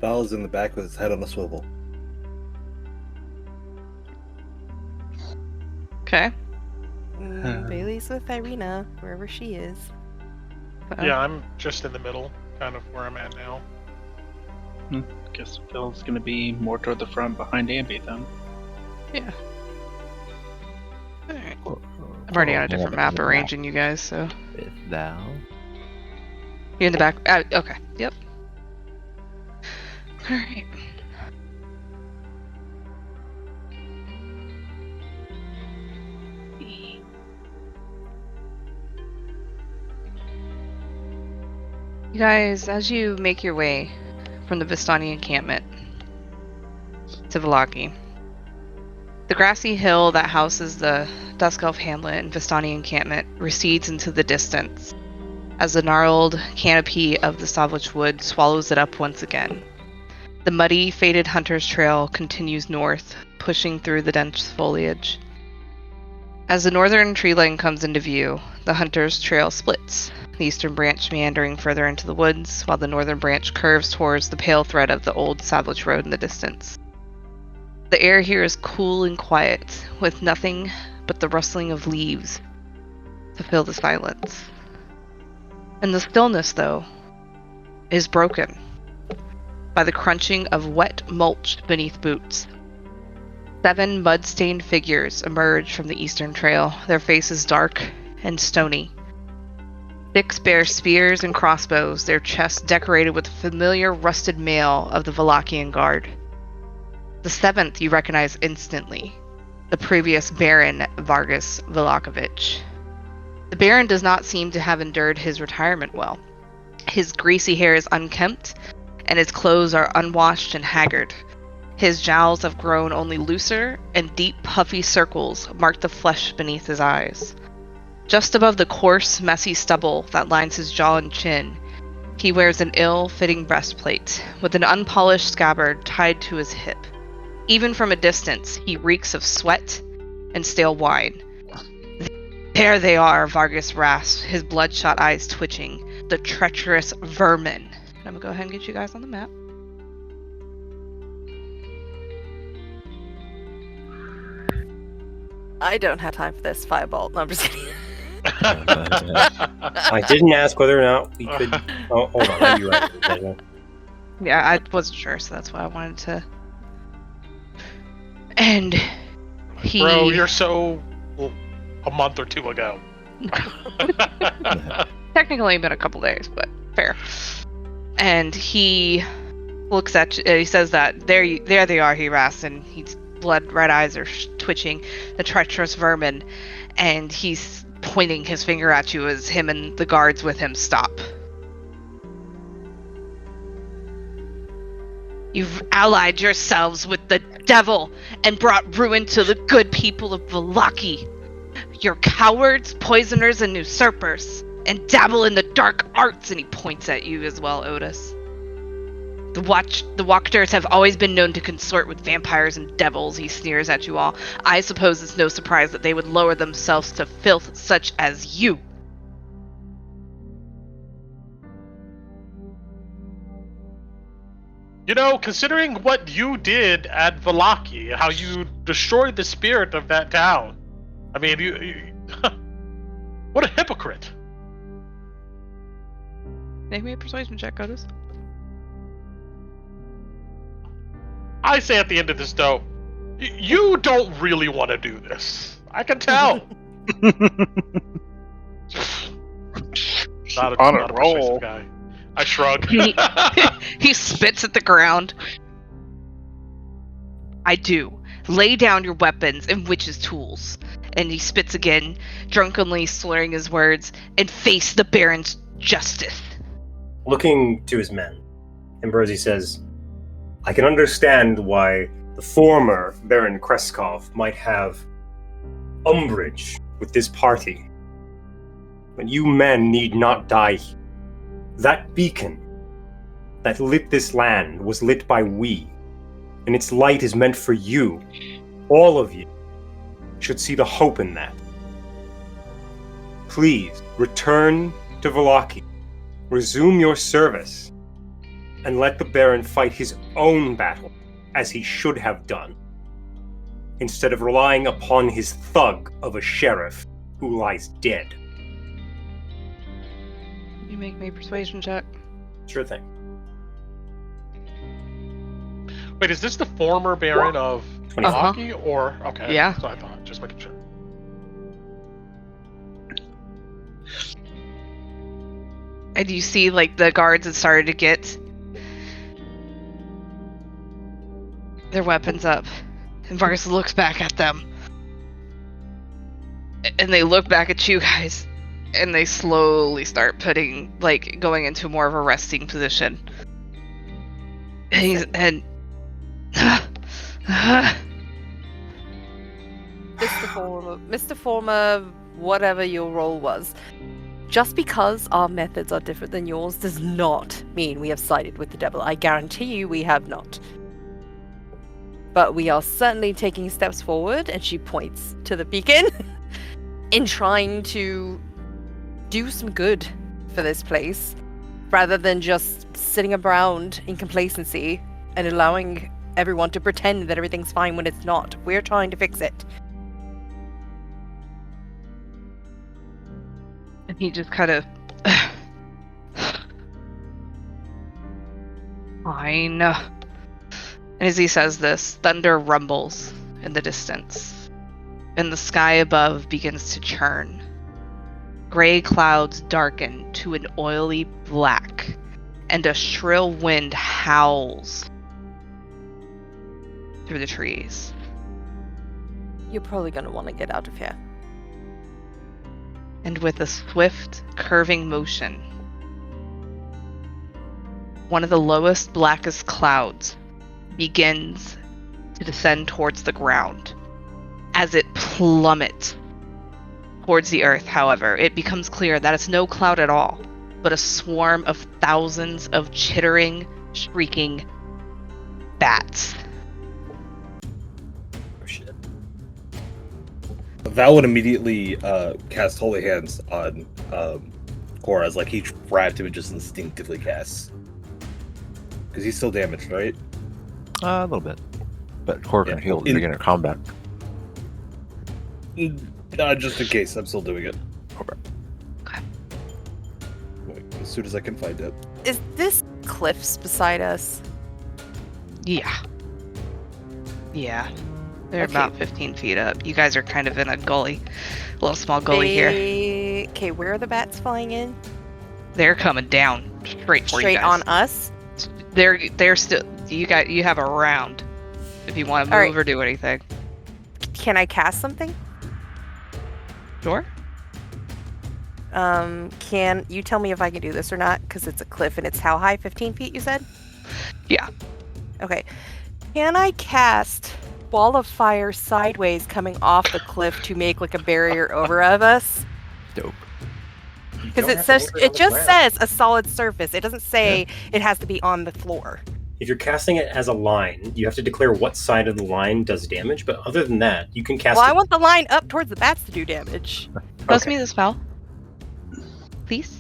Val is in the back with his head on a swivel. Okay. Bailey's with Irina, wherever she is. Yeah, I'm just in the middle, kind of where I'm at now. Guess Phil's gonna be more toward the front behind Ambi then. Yeah. Alright. I'm already on a different map arranging you guys, so. With Val. You're in the back. Okay. Yep. Alright. You guys, as you make your way from the Vistani encampment to Velaki, the grassy hill that houses the Dusk Elf Hamlet and Vistani encampment recedes into the distance as the gnarled canopy of the Savage Wood swallows it up once again. The muddy, faded hunter's trail continues north, pushing through the dense foliage. As the northern tree line comes into view, the hunter's trail splits, the eastern branch meandering further into the woods, while the northern branch curves towards the pale thread of the old Savage Road in the distance. The air here is cool and quiet, with nothing but the rustling of leaves to fill the silence. And the stillness, though, is broken by the crunching of wet mulch beneath boots. 7 mud-stained figures emerge from the eastern trail, their faces dark and stony. 6 bear spears and crossbows, their chests decorated with the familiar rusted mail of the Valachian Guard. The 7th you recognize instantly, the previous Baron Vargas Velakovich. The Baron does not seem to have endured his retirement well. His greasy hair is unkempt, and his clothes are unwashed and haggard. His jowls have grown only looser, and deep puffy circles mark the flesh beneath his eyes. Just above the coarse, messy stubble that lines his jaw and chin, he wears an ill-fitting breastplate, with an unpolished scabbard tied to his hip. Even from a distance, he reeks of sweat and stale wine. There they are, Vargas rasped, his bloodshot eyes twitching. The treacherous vermin. I'm gonna go ahead and get you guys on the map. I don't have time for this fireball. No, I'm just kidding. I didn't ask whether or not we could. Oh, hold on. You're right. Nadeja. Yeah, I wasn't sure, so that's why I wanted to. And he. Bro, you're so. Well, a month or two ago. Technically been a couple days, but fair. And he looks at you, he says that there they are, he rasps, and his blood red eyes are twitching, the treacherous vermin, and he's pointing his finger at you as him and the guards with him stop. You've allied yourselves with the devil and brought ruin to the good people of Velaki. You're cowards, poisoners, and usurpers, and dabble in the dark arts, and he points at you as well, Otis. The Walkers have always been known to consort with vampires and devils, he sneers at you all. I suppose it's no surprise that they would lower themselves to filth such as you. You know, considering what you did at Velaki, how you destroyed the spirit of that town. I mean, you what a hypocrite. Make me a persuasion check, Otis. I say at the end of this, though, you don't really want to do this. I can tell. Not On a not roll. persuasive guy. I shrug. He spits at the ground. I do. Lay down your weapons and witches' tools. And he spits again, drunkenly slurring his words, and face the Baron's justice. Looking to his men, Ambrosi says, I can understand why the former Baron Kreskov might have umbrage with this party. But you men need not die here. That beacon that lit this land was lit by we, and its light is meant for you. All of you should see the hope in that. Please, return to Velaki, resume your service, and let the Baron fight his own battle, as he should have done, instead of relying upon his thug of a sheriff who lies dead. You make me a persuasion check. Sure thing. Wait, is this the former Baron of 25. Velaki, or okay? Yeah. So I thought, just making sure. And you see, like, the guards had started to get their weapons up. And Vargas looks back at them. And they look back at you guys. And they slowly start going into more of a resting position. And Mr. Former, whatever your role was, just because our methods are different than yours does not mean we have sided with the devil. I guarantee you we have not. But we are certainly taking steps forward, and she points to the beacon, in trying to do some good for this place, rather than just sitting around in complacency and allowing everyone to pretend that everything's fine when it's not. We're trying to fix it. And he just kind of... Fine. And as he says this, thunder rumbles in the distance, and the sky above begins to churn. Gray clouds darken to an oily black, and a shrill wind howls through the trees. You're probably going to want to get out of here. And with a swift, curving motion, one of the lowest, blackest clouds begins to descend towards the ground. As it plummets towards the earth, however, it becomes clear that it's no cloud at all, but a swarm of thousands of chittering, shrieking bats. Oh shit. Val would immediately cast Holy Hands on Cora, as like he grabbed him and just instinctively casts. Because he's still damaged, right? A little bit. But Cora can Yeah. heal at the beginning of combat. Just in case, I'm still doing it. Okay. Wait, as soon as I can find it. Is this cliffs beside us? Yeah. They're Okay. about 15 feet up. You guys are kind of in a gully. A little small gully here. Okay, where are the bats flying in? They're coming down straight for you Straight guys. on us? They're still... You have a round if you want to move Alright. or do anything. Can I cast something? Sure. Can you tell me if I can do this or not? Because it's a cliff and it's how high? 15 feet, you said? Yeah. Okay. Can I cast Ball of Fire sideways coming off the cliff to make like a barrier over of us? Dope. Because it says it just says a solid surface. It doesn't say it has to be on the floor. If you're casting it as a line, you have to declare what side of the line does damage. But other than that, you can cast. Well, it... I want the line up towards the bats to do damage. Post Okay. me the spell, please.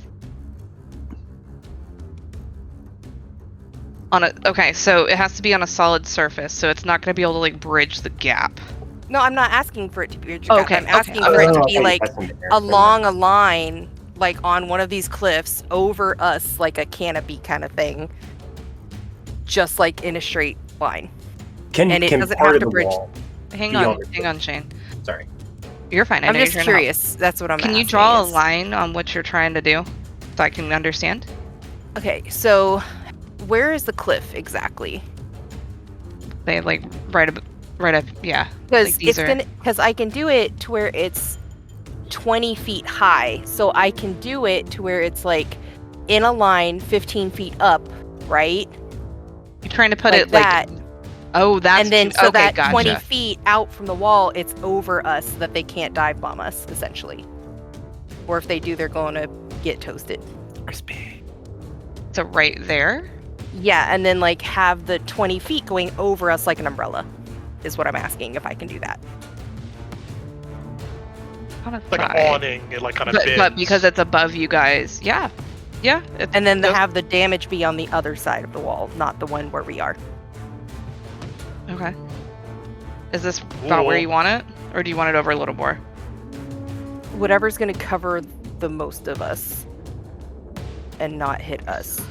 Okay, so it has to be on a solid surface, so it's not going to be able to like bridge the gap. No, I'm not asking for it to be. Okay, I'm asking okay. for it Oh, to I be thought you like cast them there. along a line, like on one of these cliffs over us, like a canopy kind of thing. Just like in a straight line. Can and it doesn't part have of to the bridge- wall Hang be on, on the hang on, Shane. Sorry. You're fine. I I'm know just you're trying to help. curious. That's what I'm Can asking. you draw a is- line on what you're trying to do, so I can understand? Okay, so where is the cliff exactly? They like right up, yeah. Because Like, these are- because I can do it to where it's 20 feet high, so I can do it to where it's like in a line 15 feet up, right? You're trying to put like it that, like. Oh, that's and then too- so okay, that gotcha. 20 feet out from the wall, it's over us so that they can't dive bomb us, essentially. Or if they do, they're going to get toasted. Crispy. So right there. Yeah, and then like have the 20 feet going over us like an umbrella, is what I'm asking if I can do that. Like an awning, it like kind of bends. But because it's above you guys, yeah. And then those- have the damage be on the other side of the wall, not the one where we are. Okay. Is this about where Cool. you want it, or do you want it over a little more? Whatever's going to cover the most of us and not hit us.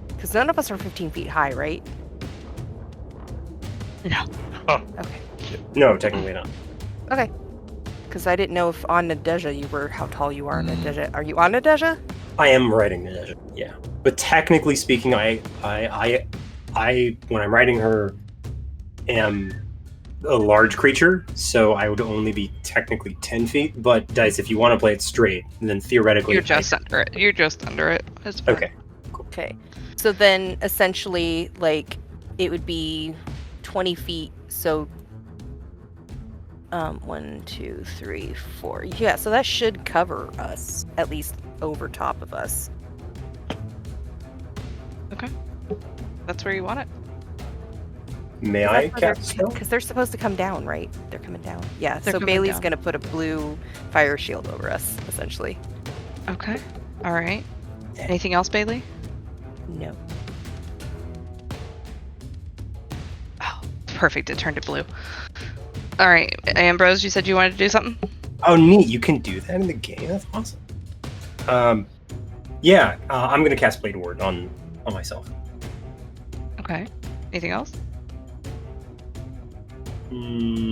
Because none of us are 15 feet high, right? No. Okay. No, technically not. Okay. Because I didn't know if on Nadeja you were, how tall you are on Nadeja. Are you on Nadeja? I am riding Nadeja, yeah. But technically speaking, I when I'm riding her, am a large creature, so I would only be technically 10 feet. But Dice, if you want to play it straight, then theoretically, You're just under it. You're just under it. It's fine. okay. Okay. So then essentially, like, it would be 20 feet. So, 1, 2, 3, 4. Yeah, so that should cover us, at least over top of us. That's where you want it. May I cast a spell? Because they're supposed to come down, right? They're coming down. Yeah, They're so coming Bailey's down. going to put a blue fire shield over us, essentially. Okay. All right. Anything else, Bailey? No. Oh, perfect. It turned it blue. All right, Ambrose. You said you wanted to do something. Oh, neat! You can do that in the game. That's awesome. Yeah. I'm gonna cast Blade Ward on myself. Okay. Anything else?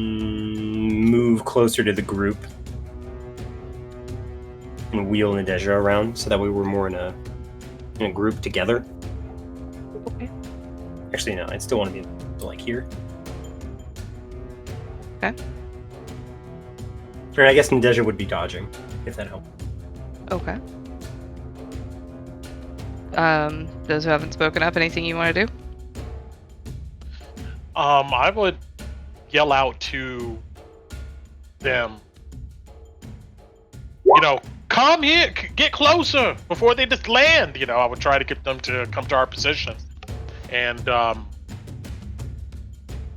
Move closer to the group and wheel Nadeja around so that way we're more in a group together. Okay. Actually, no, I still want to be like here. Okay. Or I guess Nadeja would be dodging, if that helps. Okay. Those who haven't spoken up, anything you want to do? I would yell out to them. You know, come here, get closer before they just land. You know, I would try to get them to come to our position, and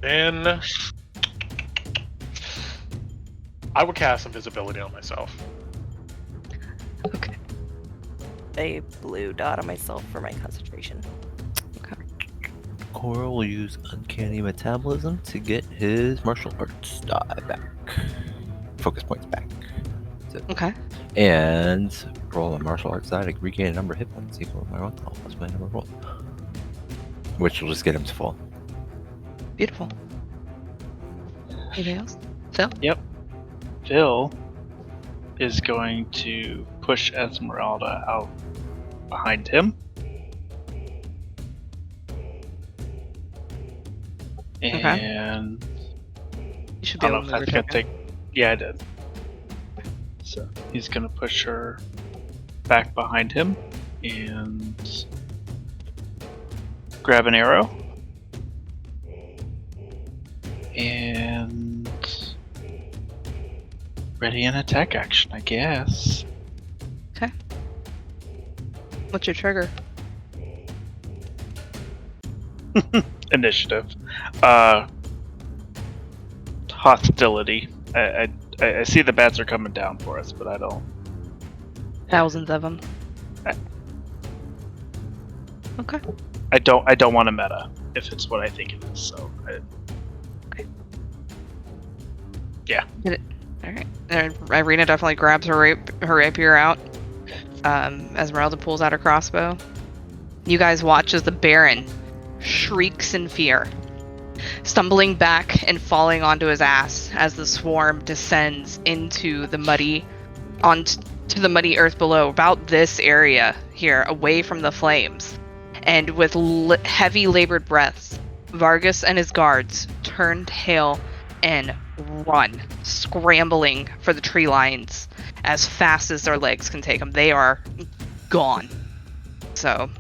then I would cast invisibility on myself. Okay. A blue dot on myself for my concentration. Coral will use Uncanny Metabolism to get his martial arts die back. Focus points back. That's it. Okay. And roll a martial arts die to regain a number of hit points equal to my roll plus my number rolled. Which will just get him to full. Beautiful. Anything else? Phil? Phil is going to push Esmeralda out behind him. Okay. And You should I be don't able know to if move that's gonna take. Yeah, I did. So he's gonna push her back behind him and grab an arrow. And ready an attack action, I guess. What's your trigger? Initiative. Hostility. I see the bats are coming down for us, but I don't. Thousands of them. Okay. I don't want a meta if it's what I think it is. So. Yeah. All right. Irina definitely grabs her rapier out. Esmeralda pulls out her crossbow. You guys watch as the Baron shrieks in fear, stumbling back and falling onto his ass as the swarm descends into the muddy earth below, about this area here, away from the flames. And with heavy labored breaths, Vargas and his guards turn tail and run, scrambling for the tree lines as fast as their legs can take them. They are gone. So,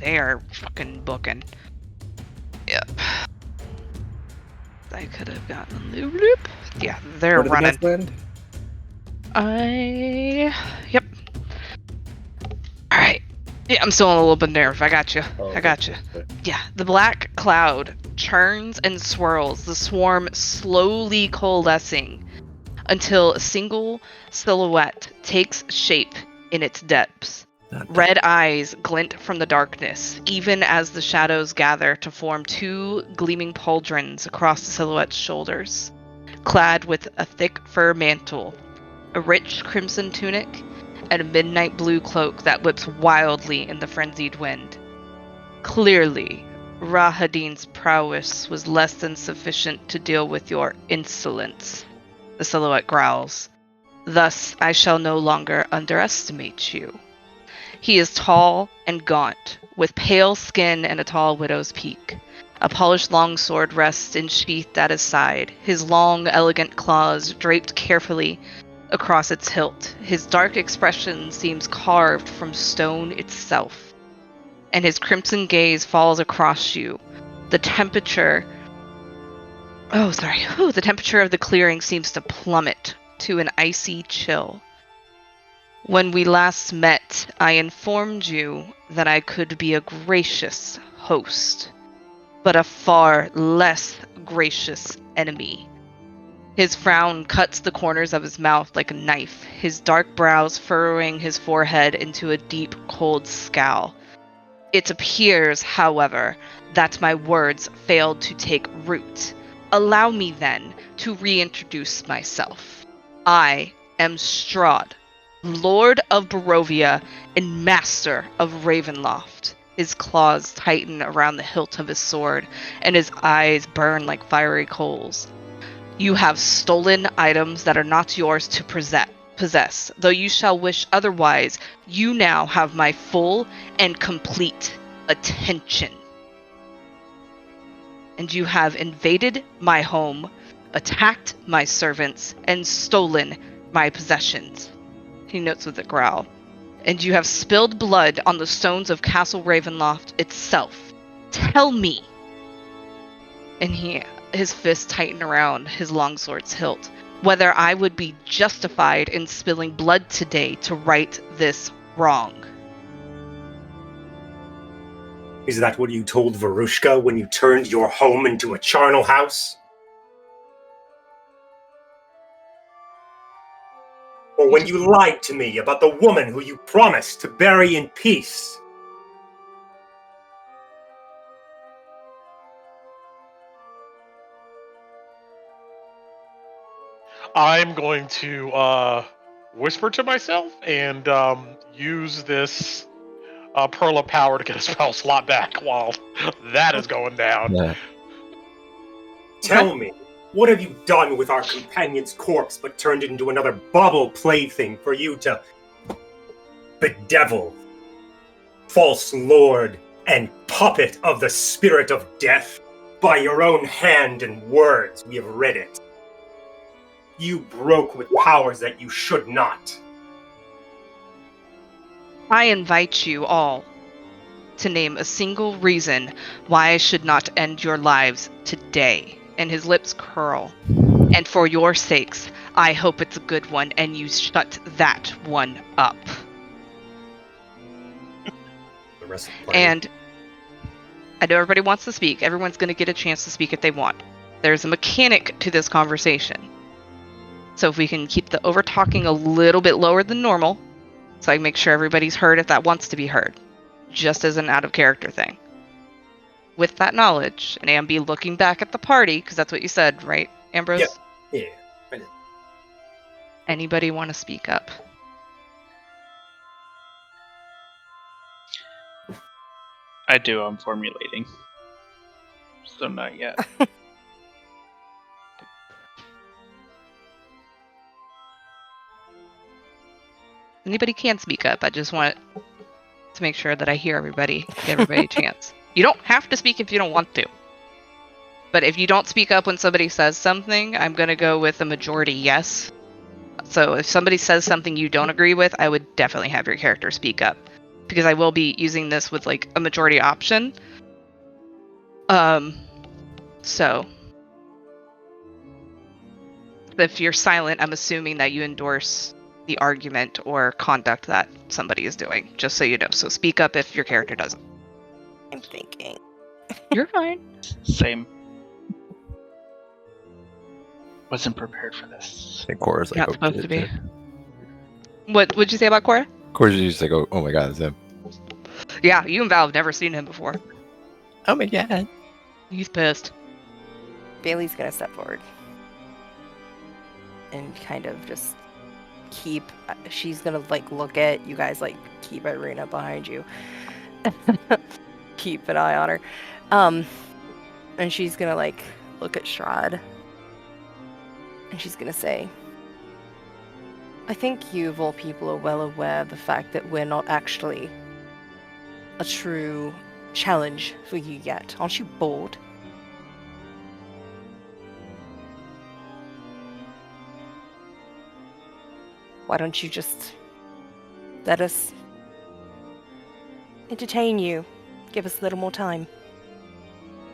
they are fucking booking. Yep. I could have gotten the loop. Yeah, they're Where running. did the bats land? Yep. Alright. Yeah, I'm still a little bit nervous. I got you. Oh, I got you. okay. Yeah, the black cloud churns and swirls, the swarm slowly coalescing until a single silhouette takes shape in its depths. Red eyes glint from the darkness, even as the shadows gather to form two gleaming pauldrons across the silhouette's shoulders. Clad with a thick fur mantle, a rich crimson tunic, and a midnight blue cloak that whips wildly in the frenzied wind. Clearly, Rahadin's prowess was less than sufficient to deal with your insolence, the silhouette growls. Thus, I shall no longer underestimate you. He is tall and gaunt, with pale skin and a tall widow's peak. A polished longsword rests ensheathed at his side, his long, elegant claws draped carefully across its hilt. His dark expression seems carved from stone itself, and his crimson gaze falls across you. The temperature of the clearing seems to plummet to an icy chill. When we last met, I informed you that I could be a gracious host, but a far less gracious enemy. His frown cuts the corners of his mouth like a knife, his dark brows furrowing his forehead into a deep, cold scowl. It appears, however, that my words failed to take root. Allow me, then, to reintroduce myself. I am Strahd, Lord of Barovia and Master of Ravenloft. His claws tighten around the hilt of his sword, and his eyes burn like fiery coals. You have stolen items that are not yours to possess. Though you shall wish otherwise, you now have my full and complete attention. And you have invaded my home, attacked my servants, and stolen my possessions. He notes with a growl. And you have spilled blood on the stones of Castle Ravenloft itself. Tell me. And his fists tighten around his longsword's hilt, whether I would be justified in spilling blood today to right this wrong. Is that what you told Varushka when you turned your home into a charnel house? Or when you lied to me about the woman who you promised to bury in peace? I'm going to whisper to myself and use this Pearl of Power to get a spell slot back while that is going down. Yeah. Tell me, what have you done with our companion's corpse but turned it into another bauble plaything for you to bedevil? False lord and puppet of the spirit of death, by your own hand and words we have read it. You broke with powers that you should not. I invite you all to name a single reason why I should not end your lives today. And his lips curl. And for your sakes, I hope it's a good one and you shut that one up. The rest of the party. And I know everybody wants to speak. Everyone's going to get a chance to speak if they want. There's a mechanic to this conversation. So if we can keep the over-talking a little bit lower than normal, so I can make sure everybody's heard if that wants to be heard, just as an out-of-character thing. With that knowledge, and Ambi looking back at the party, because that's what you said, right, Ambrose? Yep. Yeah, I did. Anybody want to speak up? I do. I'm formulating. So not yet. Anybody can speak up. I just want to make sure that I hear everybody, give everybody a chance. You don't have to speak if you don't want to. But if you don't speak up when somebody says something, I'm going to go with a majority yes. So if somebody says something you don't agree with, I would definitely have your character speak up. Because I will be using this with like a majority option. So if you're silent, I'm assuming that you endorse the argument or conduct that somebody is doing, just so you know. So speak up if your character doesn't. I'm thinking. You're fine. Same. Wasn't prepared for this. I think Cora's like, Not oh, supposed to shit, be. shit. What would you say about Cora? Cora's just like, oh my god, it's him. Yeah, you and Val have never seen him before. Oh my god. He's pissed. Bailey's gonna step forward and kind of just keep. She's gonna like look at you guys, like keep Irina behind you, keep an eye on her, and she's gonna like look at Strahd, and she's gonna say, "I think you of all people are well aware of the fact that we're not actually a true challenge for you yet. Aren't you bored?" Why don't you just let us entertain you? Give us a little more time.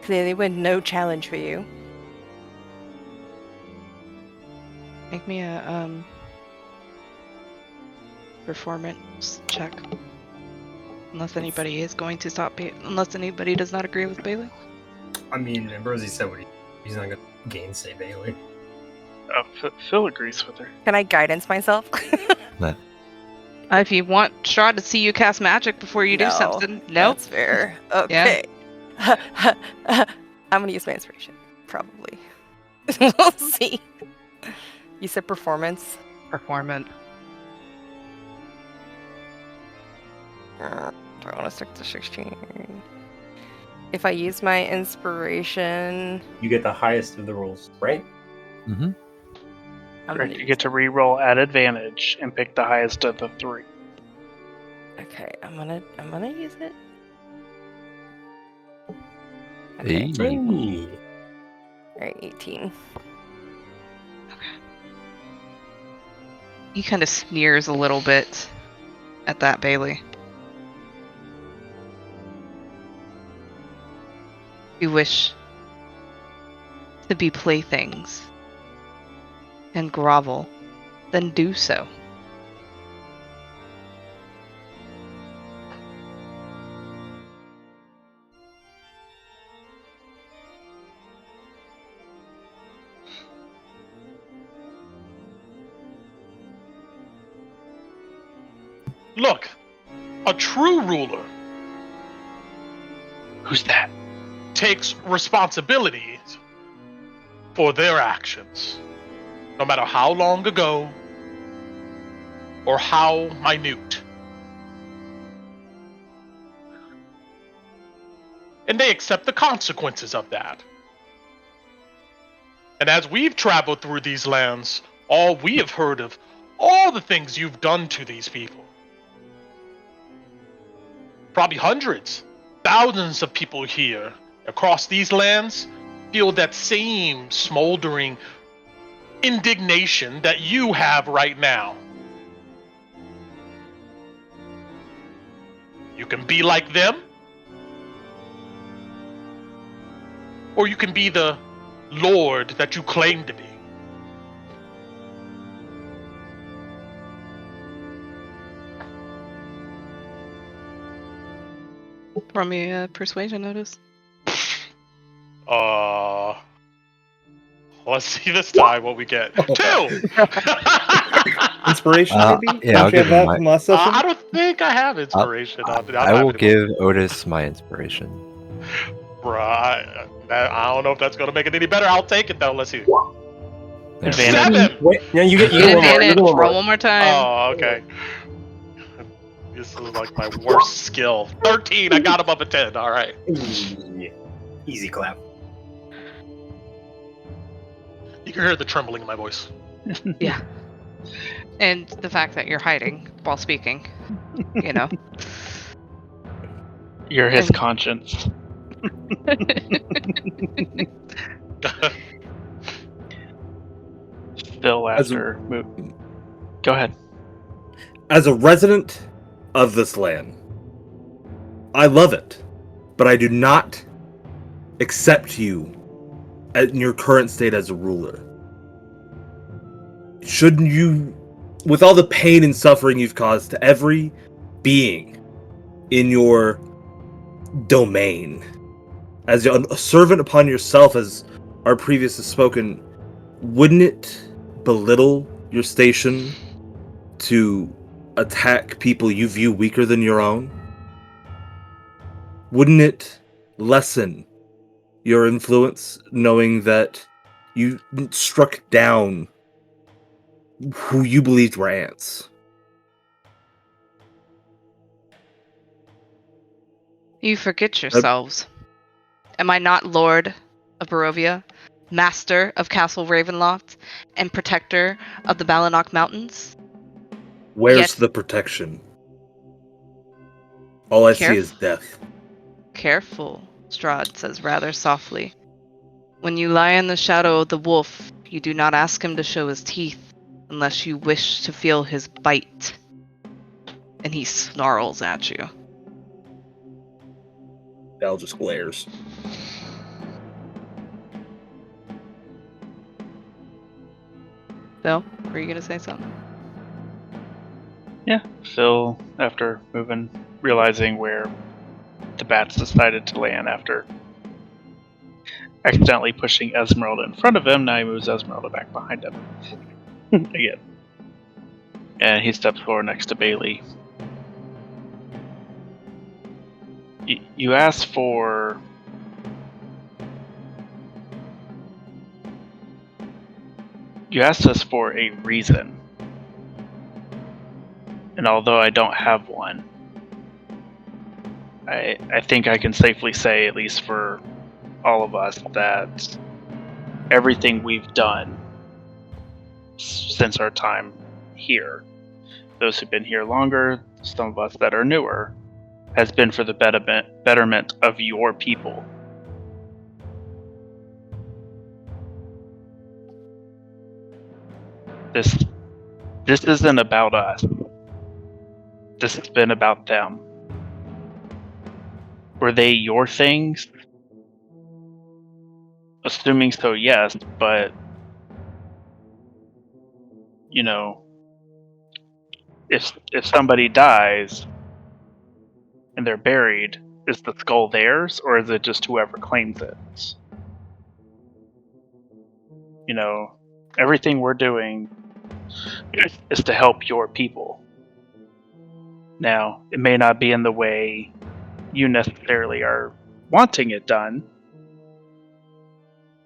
Clearly we're no challenge for you. Make me a performance check. Unless anybody is going to stop. Unless anybody does not agree with Bailey. I mean, Ambrosi said what he's not going to gainsay Bailey. Oh, Phil agrees with her. Can I guidance myself? If you want Strahd to see you cast magic before you do No, something, nope. That's fair. Okay. I'm gonna use my inspiration. Probably. We'll see. You said performance? Performance. Do I want to stick to 16? If I use my inspiration, You get the highest of the rolls, right? Mm-hmm. I'm Correct. gonna You get to re-roll at advantage and pick the highest of the three. Okay, I'm gonna use it. Okay. Hey. Alright, 18. He kind of sneers a little bit at that, Bailey. You wish to be playthings and grovel, then do so. Look, a true ruler Who's that? takes responsibility for their actions, no matter how long ago or how minute. And they accept the consequences of that. And as we've traveled through these lands, all we have heard of all the things you've done to these people. Probably hundreds, thousands of people here across these lands feel that same smoldering indignation that you have right now. You can be like them, or you can be the Lord that you claim to be. Throw me a persuasion notice. Let's see this time what we get. 2! Inspiration, maybe? Yeah, Don't I'll you give have that him from last session? I don't think I have inspiration on it. I will give Otis my inspiration. Bruh, I don't know if that's going to make it any better. I'll take it, though. Let's see. Advantage. 7! Wait, no, you get You get one more. You advantage. get one Roll more. one more time. Oh, okay. This is like my worst skill. 13. I got above a 10. All right. Easy clap. You can hear the trembling in my voice. Yeah. And the fact that you're hiding while speaking, you know. You're his And- conscience. Still after move. Go ahead. As a resident of this land, I love it, but I do not accept you in your current state as a ruler. Shouldn't you, with all the pain and suffering you've caused to every being in your domain, as a servant upon yourself, as our previous has spoken, wouldn't it belittle your station to attack people you view weaker than your own? Wouldn't it lessen your influence knowing that you struck down who you believed were ants? You forget yourselves. Am I not Lord of Barovia, Master of Castle Ravenloft, and Protector of the Balinok Mountains? Where's Yes. the protection? All I see is death. Careful, Strahd says rather softly. When you lie in the shadow of the wolf, you do not ask him to show his teeth unless you wish to feel his bite. And he snarls at you. Val just glares. Phil, were you gonna say something? Yeah, Phil, after moving, realizing where the bats decided to land after accidentally pushing Esmeralda in front of him, now he moves Esmeralda back behind him. Again. And he steps forward next to Bailey. You asked for... You asked us for a reason. And although I don't have one, I think I can safely say, at least for all of us, that everything we've done since our time here, those who've been here longer, some of us that are newer, has been for the betterment of your people. This isn't about us. This has been about them. Were they your things? Assuming so, yes, but you know, if somebody dies and they're buried, is the skull theirs, or is it just whoever claims it? You know, everything we're doing is to help your people. Now, it may not be in the way you necessarily are wanting it done,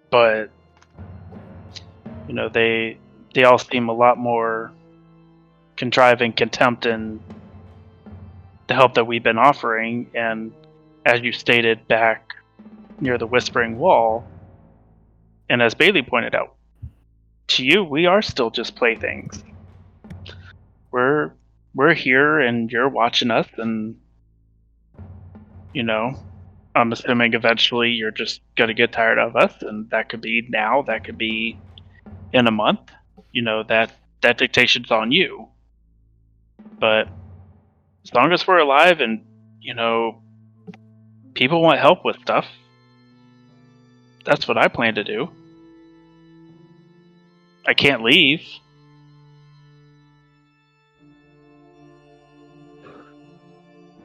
but you know, they all seem a lot more contriving contempt in the help that we've been offering, and as you stated back near the Whispering Wall, and as Bailey pointed out, to you, we are still just playthings. We're here and you're watching us, and you know, I'm assuming eventually you're just gonna get tired of us, and that could be now, that could be in a month. You know, that dictation's on you. But as long as we're alive and, you know, people want help with stuff, that's what I plan to do. I can't leave.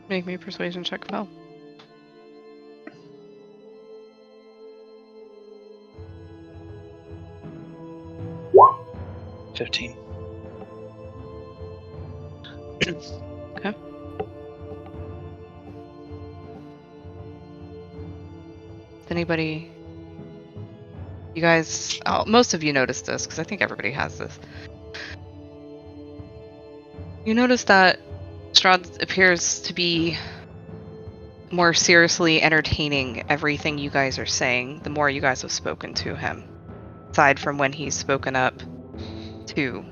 Make me a persuasion check, Phil. 15. Okay. Anybody? You guys, most of you noticed this because I think everybody has this. You notice that Strahd appears to be more seriously entertaining everything you guys are saying the more you guys have spoken to him. Aside from when he's spoken up to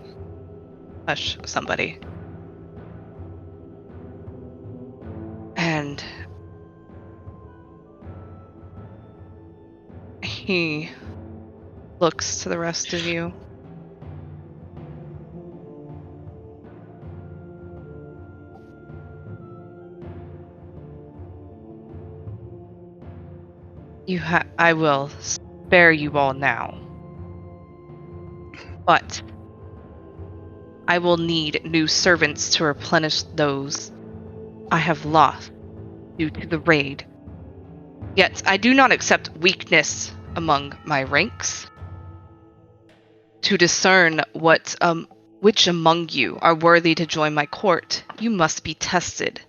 hush somebody. And he looks to the rest of you. I will spare you all now. But I will need new servants to replenish those I have lost due to the raid. Yet I do not accept weakness among my ranks. To discern which among you are worthy to join my court, you must be tested.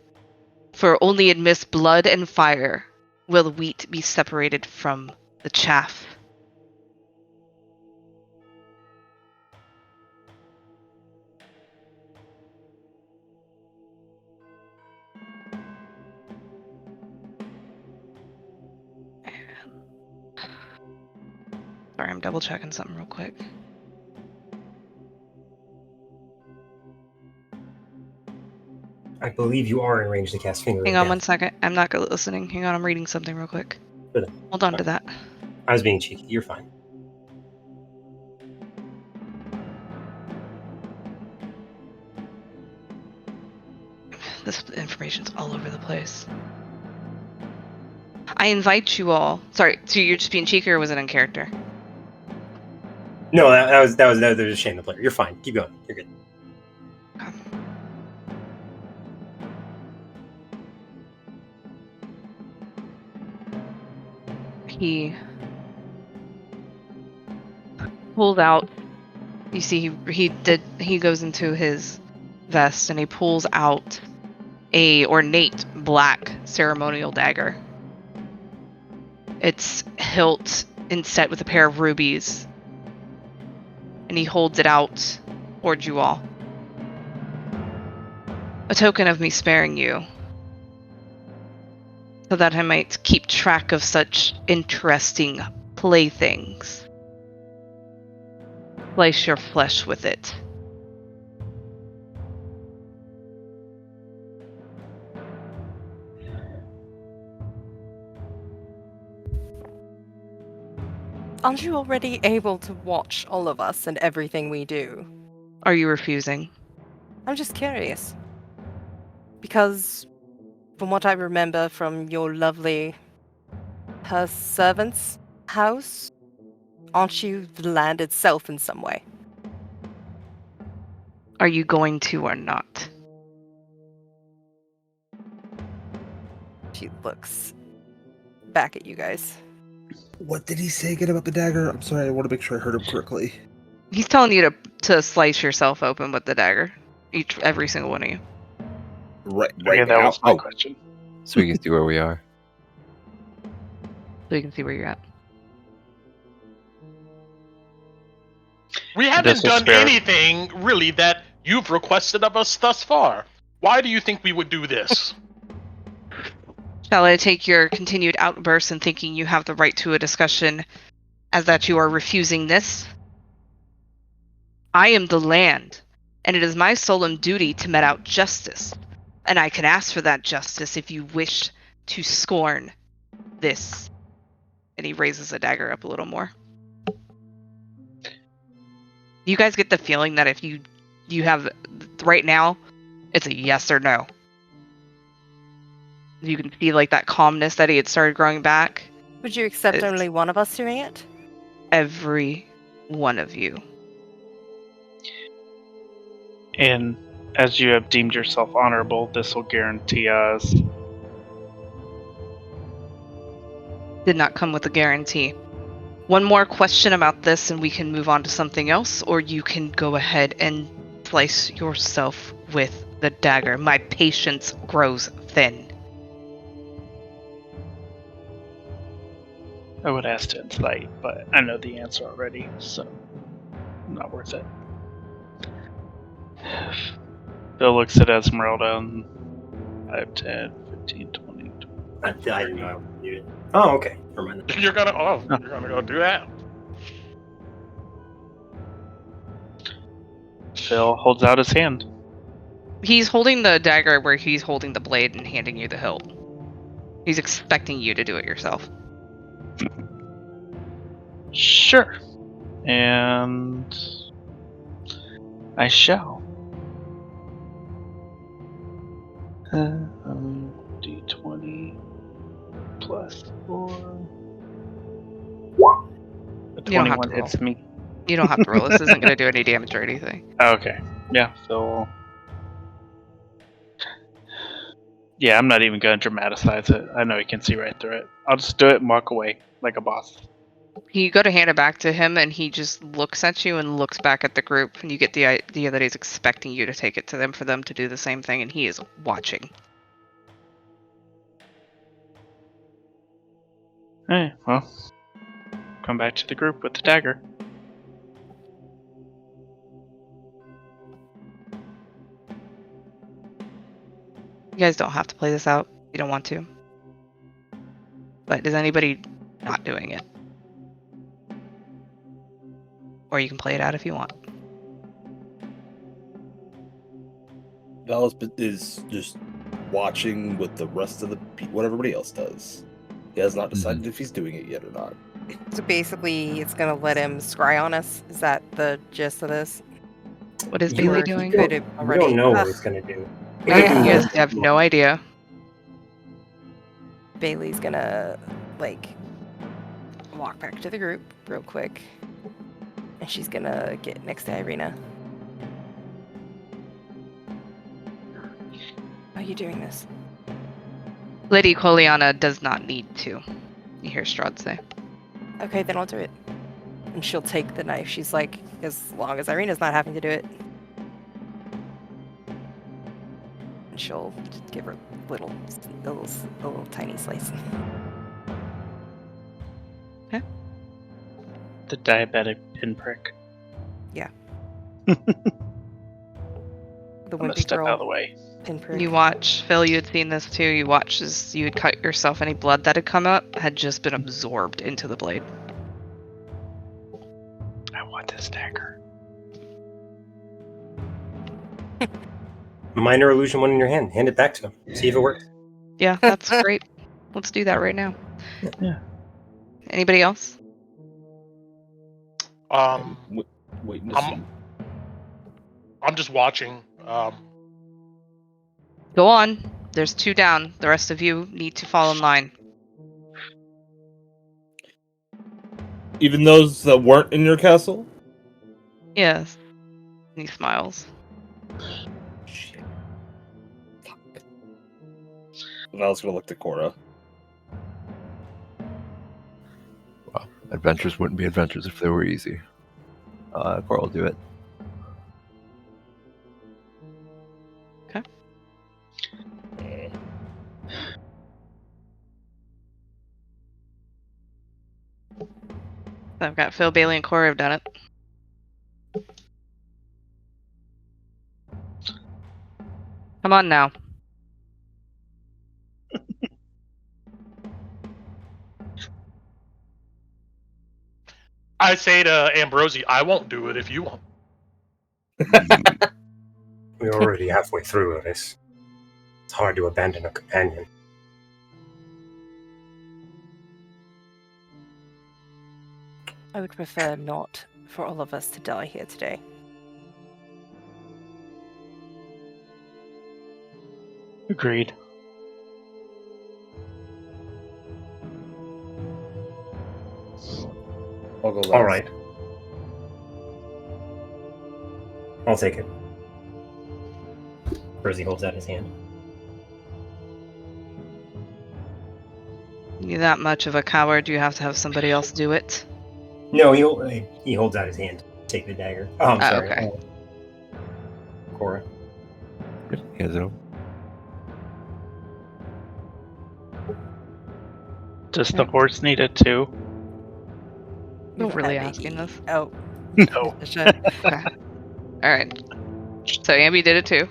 For only amidst blood and fire will the wheat be separated from the chaff. Sorry, I'm double checking something real quick. I believe you are in range to cast Finger Hang of on Death. 1 second. I'm not listening. Hang on, I'm reading something real quick. Good. Hold on to that. I was being cheeky. You're fine. This information's all over the place. I invite you all. Sorry, so you're just being cheeky, or was it in character? No, that was a shame to player. You're fine. Keep going. You're good. He pulls out. You see, he goes into his vest and he pulls out a ornate black ceremonial dagger. Its hilt inset with a pair of rubies, and he holds it out towards you all. A token of me sparing you, so that I might keep track of such interesting playthings. Slice your flesh with it. Aren't you already able to watch all of us and everything we do? Are you refusing? I'm just curious. Because, from what I remember from your lovely... her servant's house, aren't you the land itself in some way? Are you going to or not? She looks back at you guys. What did he say again about the dagger? I'm sorry, I want to make sure I heard him correctly. He's telling you to slice yourself open with the dagger. Every single one of you. Right Okay, that now? was my question. So we can see where we are. So you can see where you're at. We haven't This will done spare- anything really that you've requested of us thus far. Why do you think we would do this? Shall I take your continued outburst and thinking you have the right to a discussion as that you are refusing this? I am the land, and it is my solemn duty to mete out justice, and I can ask for that justice if you wish to scorn this. And he raises the dagger up a little more. You guys get the feeling that if you have right now, it's a yes or no. You can see like that calmness that he had started growing back. Would you accept only one of us doing it? Every one of you. And as you have deemed yourself honorable, this will guarantee us. Did not come with a guarantee. one more question about this and we can move on to something else, or you can go ahead and slice yourself with the dagger. My patience grows thin. I would ask to insight, but I know the answer already, so not worth it. Bill looks at Esmeralda and 5, 10, 15, 20. I didn't know I would do it. Oh, okay. Never mind. You're gonna go do that. Phil holds out his hand. He's holding the dagger where he's holding the blade and handing you the hilt. He's expecting you to do it yourself. Sure. And I shall. D20 plus 4. A You don't have 21 to hits me. You don't have to roll. This isn't going to do any damage or anything. Okay. Yeah, so. Yeah, I'm not even going to dramatize it. I know he can see right through it. I'll just do it and walk away like a boss. You go to hand it back to him, and he just looks at you and looks back at the group, and you get the idea that he's expecting you to take it to them for them to do the same thing, and he is watching. Hey, well, come back to the group with the dagger. You guys don't have to play this out. You don't want to. But is anybody not doing it? Or you can play it out if you want. Dallas is just watching with the rest of the what everybody else does. He has not decided if he's doing it yet or not. So basically, it's gonna let him scry on us. Is that the gist of this? What is You Bailey Or he doing? could have We already. don't know what Ugh, it's gonna do. You guys have no idea. Bailey's gonna walk back to the group real quick, and she's gonna get next to Irina. How are you doing this? Lady Coliana does not need to. You hear Strahd say. Okay, then I'll do it. And she'll take the knife. She's like, as long as Irina's not having to do it. And she'll just give her a little tiny slice. The diabetic pinprick. The I'm gonna wimpy step out of the girl way. pinprick. You watch, Phil, you had seen this too. You watch as you had cut yourself. Any blood that had come up had just been absorbed into the blade. I want this dagger. Minor illusion one in your hand. Hand it back to him. See if it works. Yeah, that's great. Let's do that right now. Yeah. Anybody else? Waiting to see. I'm just watching. Go on. There's 2 down. The rest of you need to fall in line. Even those that weren't in your castle? Yes. And he smiles. Shit. Val's gonna look to Cora. Well, adventures wouldn't be adventures if they were easy. Cora will do it. I've got Phil, Bailey, and Corey have done it. Come on now. I say to Ambrosi, I won't do it if you won't. We're already halfway through this. It's hard to abandon a companion. I would prefer not for all of us to die here today. Agreed. I'll go last. All right. I'll take it. Percy holds out his hand. You that much of a coward, you have to have somebody else do it. No, he holds out his hand to take the dagger. Oh, I'm sorry. Okay. Cora. Does the horse need it too? We Not don't really have asking any- us. Oh. No. Sure. Okay. All right. So Ambi did it too.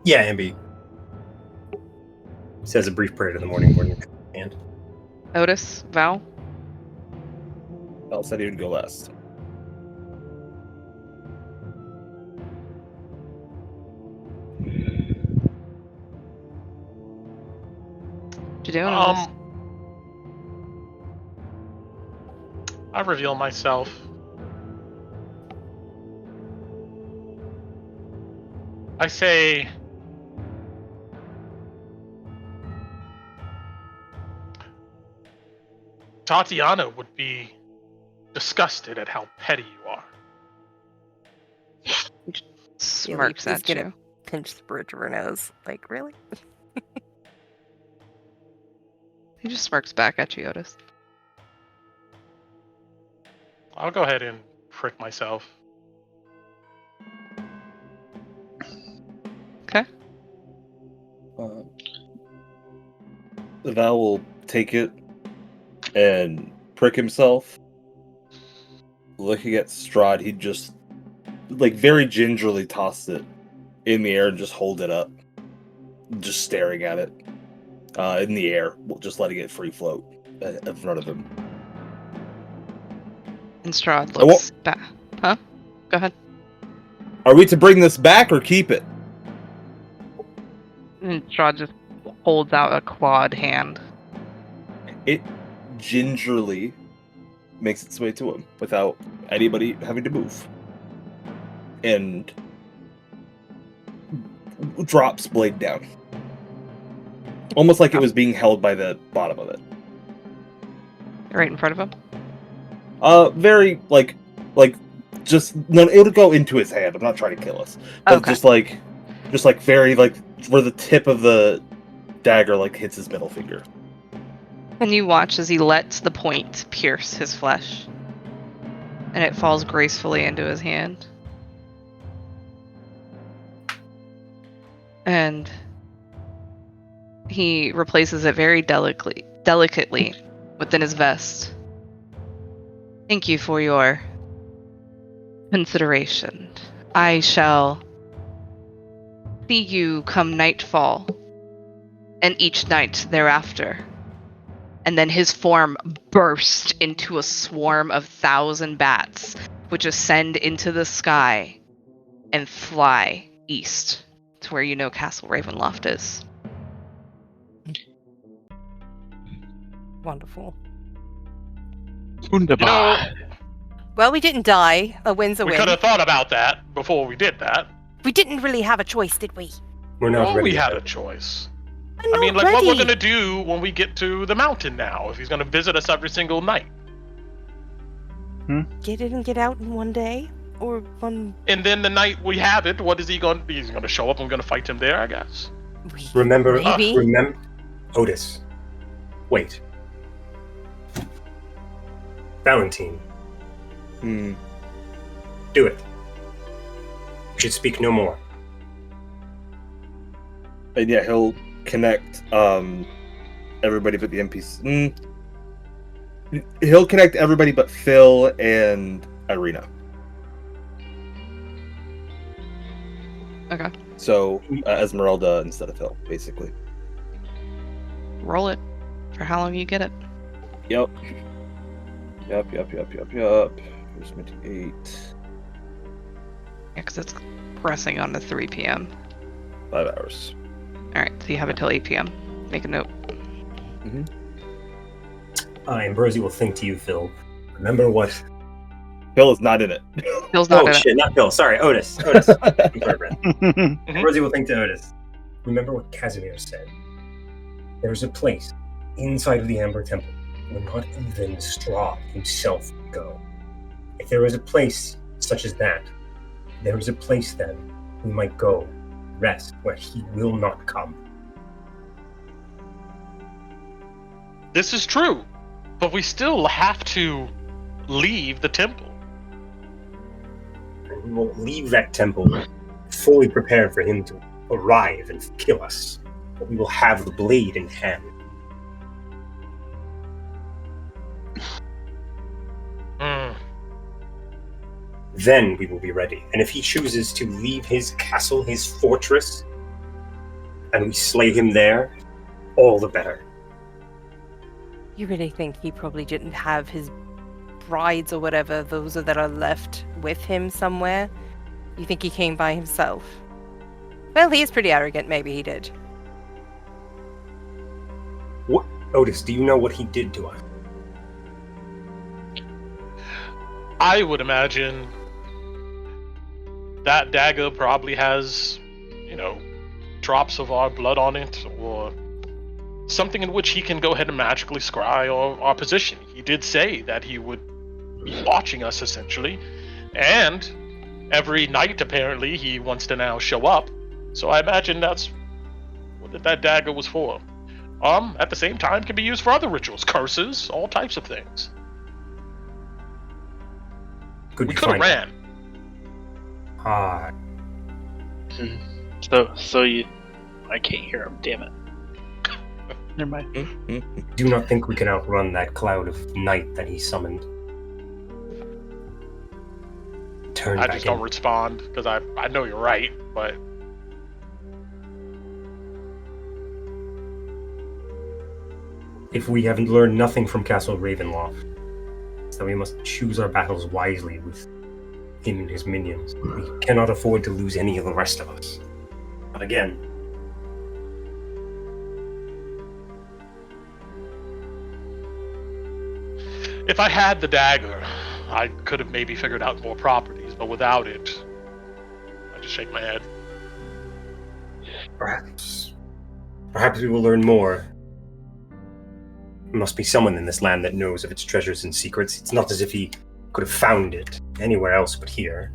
Yeah, Ambi says a brief prayer to the morning and Otis, Val. Val said he would go last. What you doing? Otis? I reveal myself. I say, Tatiana would be disgusted at how petty you are. Smirks he's at gonna you. pinch the bridge of her nose. Like, really? He just smirks back at you, Otis. I'll go ahead and prick myself. Okay. Val will take it and prick himself. Looking at Strahd, he'd just very gingerly toss it in the air and just hold it up, just staring at it in the air, just letting it free float in front of him. And Strahd looks back. Huh? Go ahead. Are we to bring this back or keep it? And Strahd just holds out a clawed hand. It gingerly makes its way to him without anybody having to move. And drops blade down. Almost like it was being held by the bottom of it. Right in front of him? Very, just, no, it'll go into his hand. I'm not trying to kill us. But Okay. just very, where the tip of the dagger, hits his middle finger. And you watch as he lets the point pierce his flesh. And it falls gracefully into his hand. And he replaces it very delicately within his vest. Thank you for your consideration. I shall see you come nightfall, and each night thereafter. And then his form burst into a swarm of 1,000 bats, which ascend into the sky and fly east to where you know Castle Ravenloft is. Wonderful. Wunderbar. Well, we didn't die. A win's a We win. could have thought about that before we did that. We didn't really have a choice, did we? we're not Well, ready. we yet. had a choice. I'm I mean, not what we're ready. gonna do when we get to the mountain now, if he's gonna visit us every single night. Get in and get out in one day? Or one... And then the night we have it, what is he gonna be? He's gonna show up and we're gonna fight him there, I guess. Remember, Maybe. Otis. Wait. Valentine, do it. We should speak no more. And yeah, he'll connect everybody but the NPC. He'll connect everybody but Phil and Irina. Okay. So Esmeralda instead of Phil, basically. Roll it for how long you get it. Yep. Here's my 8. Yeah, because it's pressing on to 3 p.m. 5 hours. Alright, so you have it till 8 p.m. Make a note. Ambrosi will think to you, Phil. Remember what? Phil is not in it. Phil's not Oh in shit, not Phil. Sorry, Otis. Otis. Ambrosi will think to Otis. Remember what Kasimir said. There's a place inside of the Amber Temple where not even Strahd himself would go. If there was a place such as that, there is a place then we might go, rest where he will not come. This is true, but we still have to leave the temple. And we will leave that temple fully prepared for him to arrive and kill us. But we will have the blade in hand. Then we will be ready. And if he chooses to leave his castle, his fortress, and we slay him there, all the better. You really think he probably didn't have his brides or whatever, those that are left with him somewhere? You think he came by himself? Well, he is pretty arrogant, maybe he did. What, Otis, do you know what he did to us? I would imagine that dagger probably has, drops of our blood on it, or something in which he can go ahead and magically scry our position. He did say that he would be watching us, essentially, and every night, apparently, he wants to now show up. So I imagine that's what that dagger was for. At the same time, can be used for other rituals, curses, all types of things. We could have ran. Ah. So you... I can't hear him, damn it. Never mind. Do not think we can outrun that cloud of night that he summoned. Turn I back just in. don't respond, because I know you're right, but... If we haven't learned nothing from Castle Ravenloft, it's that we must choose our battles wisely with him and his minions. We cannot afford to lose any of the rest of us. But again, if I had the dagger, I could have maybe figured out more properties, but without it, I just shake my head. perhaps we will learn more. There must be someone in this land that knows of its treasures and secrets. It's not as if he could have found it anywhere else but here.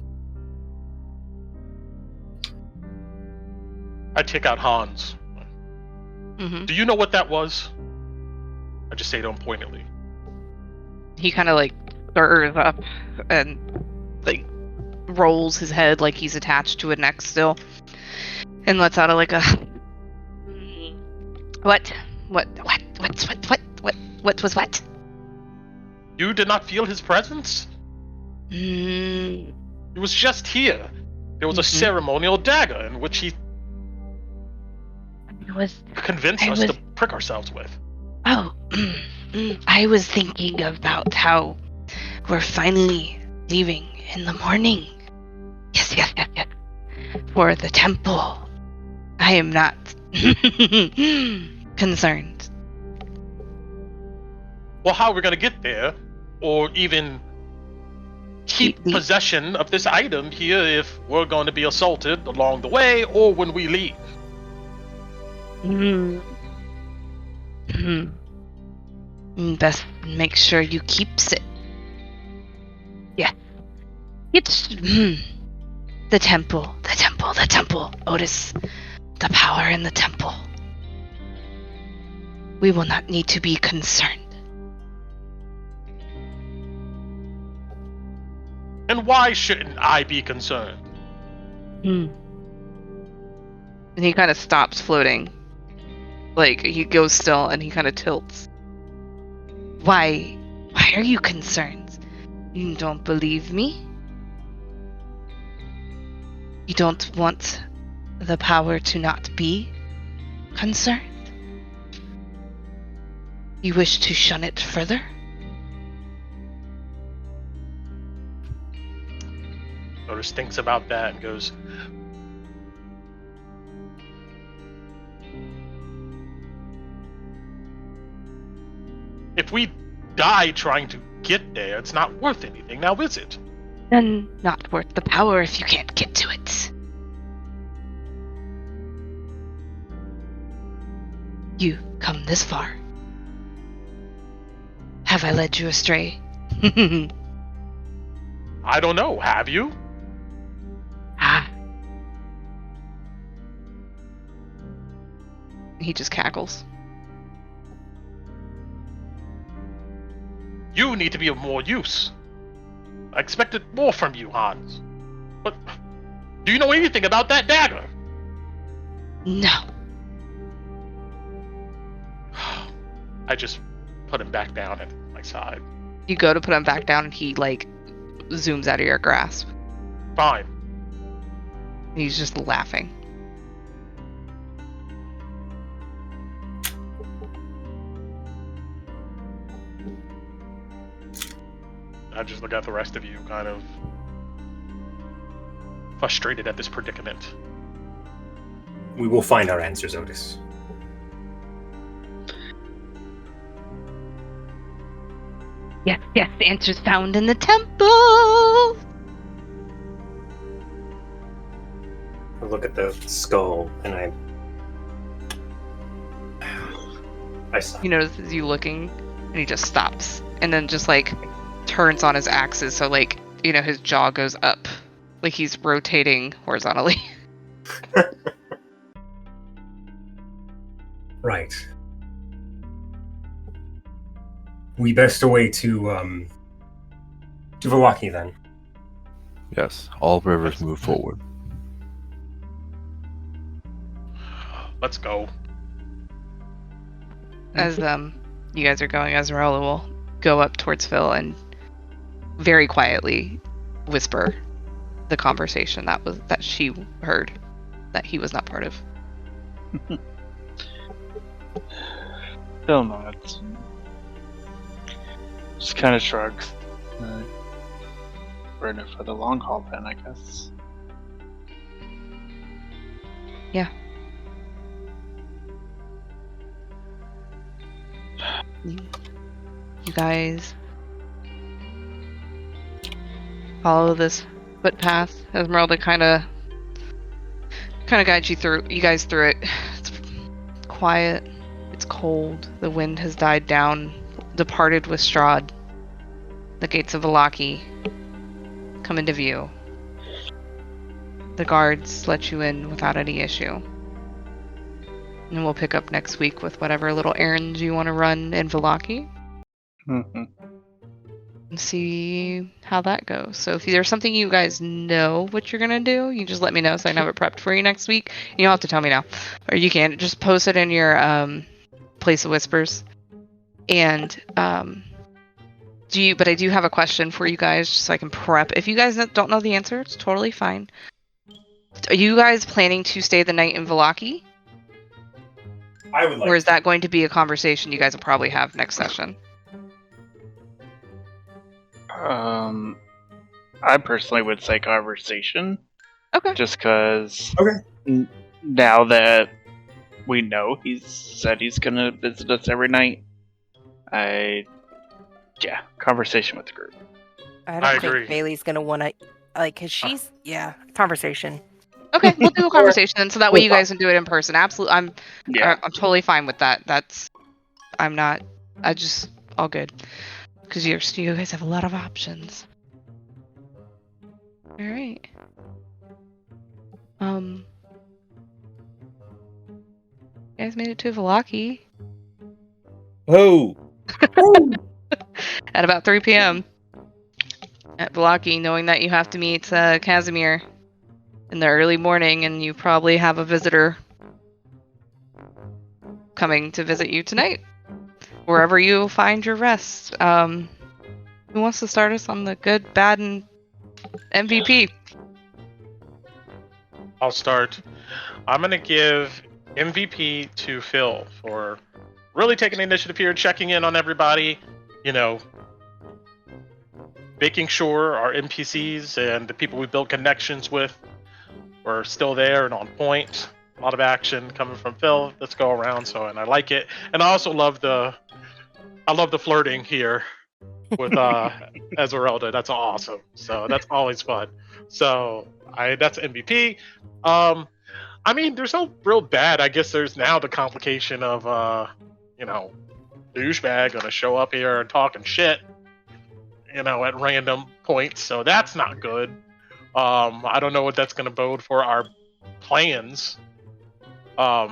I take out Hans. Mm-hmm. Do you know what that was? I just say to him pointedly. He kind of stirs up and rolls his head like he's attached to a neck still, and lets out a what was what? You did not feel his presence? Mm. He was just here. There was a ceremonial dagger in which he convinced us to prick ourselves with. Oh, I was thinking about how we're finally leaving in the morning. Yes. For the temple. I am not concerned. Well, how are we going to get there? Or even keep possession of this item here if we're going to be assaulted along the way or when we leave? Best make sure you keeps it. Yeah. It's the temple. Otis, the power in the temple. We will not need to be concerned. And why shouldn't I be concerned? And he kind of stops floating. He goes still and he kind of tilts. Why are you concerned? You don't believe me? You don't want the power to not be concerned? You wish to shun it further? Otis thinks about that and goes, if we die trying to get there, it's not worth anything, now is it? Then not worth the power if you can't get to it. You come this far. Have I led you astray? I don't know, have you? He just cackles. You need to be of more use. I expected more from you, Hans. But do you know anything about that dagger? No. I just put him back down at my side. You go to put him back down and he, like, zooms out of your grasp. Fine. He's just laughing. I just look at the rest of you, kind of frustrated at this predicament. We will find our answers, Otis. Yes, yes, the answer's found in the temple! I look at the skull and I stop. He notices you looking, and he just stops. And then just, like, turns on his axis, so, like, you know, his jaw goes up. Like he's rotating horizontally. Right. We best away to Velaki then. Yes, all rivers move forward. Let's go. As you guys are going, Esmeralda will go up towards Phil and very quietly whisper the conversation that she heard, that he was not part of. Phil nods. Just kind of shrugs. We're in it for the long haul then, I guess. Yeah. You guys follow this footpath. Esmeralda kind of guides you guys through it. It's quiet. It's cold. The wind has died down. Departed with Strahd. The gates of Velaki come into view. The guards let you in without any issue. And we'll pick up next week with whatever little errands you want to run in Velaki. Mm-hmm. And see how that goes. So if there's something you guys know what you're gonna do, you just let me know so I can have it prepped for you next week. You don't have to tell me now. Or you can just post it in your Place of Whispers. And but I do have a question for you guys just so I can prep. If you guys don't know the answer, it's totally fine. Are you guys planning to stay the night in Velaki? I would like Or is that going to be a conversation you guys will probably have next session? I personally would say conversation. Okay. Just because Okay. Now that we know he's said he's gonna visit us every night, conversation with the group. I I don't agree. think Bailey's gonna want to, like, cause she's conversation. Okay, we'll do a conversation then, so that way you guys can do it in person. Absolutely, I'm totally fine with that. All good. Because you guys have a lot of options. Alright. You guys made it to Velaki Oh, at about 3 p.m. at Velaki, knowing that you have to meet Kasimir in the early morning, and you probably have a visitor coming to visit you tonight. Wherever you find your rest. Who wants to start us on the good, bad, and MVP? I'll start. I'm going to give MVP to Phil for really taking the initiative here, checking in on everybody, making sure our NPCs and the people we build connections with were still there and on point. A lot of action coming from Phil. Let's go around. And I like it. And I also love the flirting here with Esmeralda. That's awesome. So that's always fun. So that's MVP. I mean, there's no real bad. I guess there's now the complication of douchebag gonna show up here and talking shit, at random points. So that's not good. I don't know what that's gonna bode for our plans. So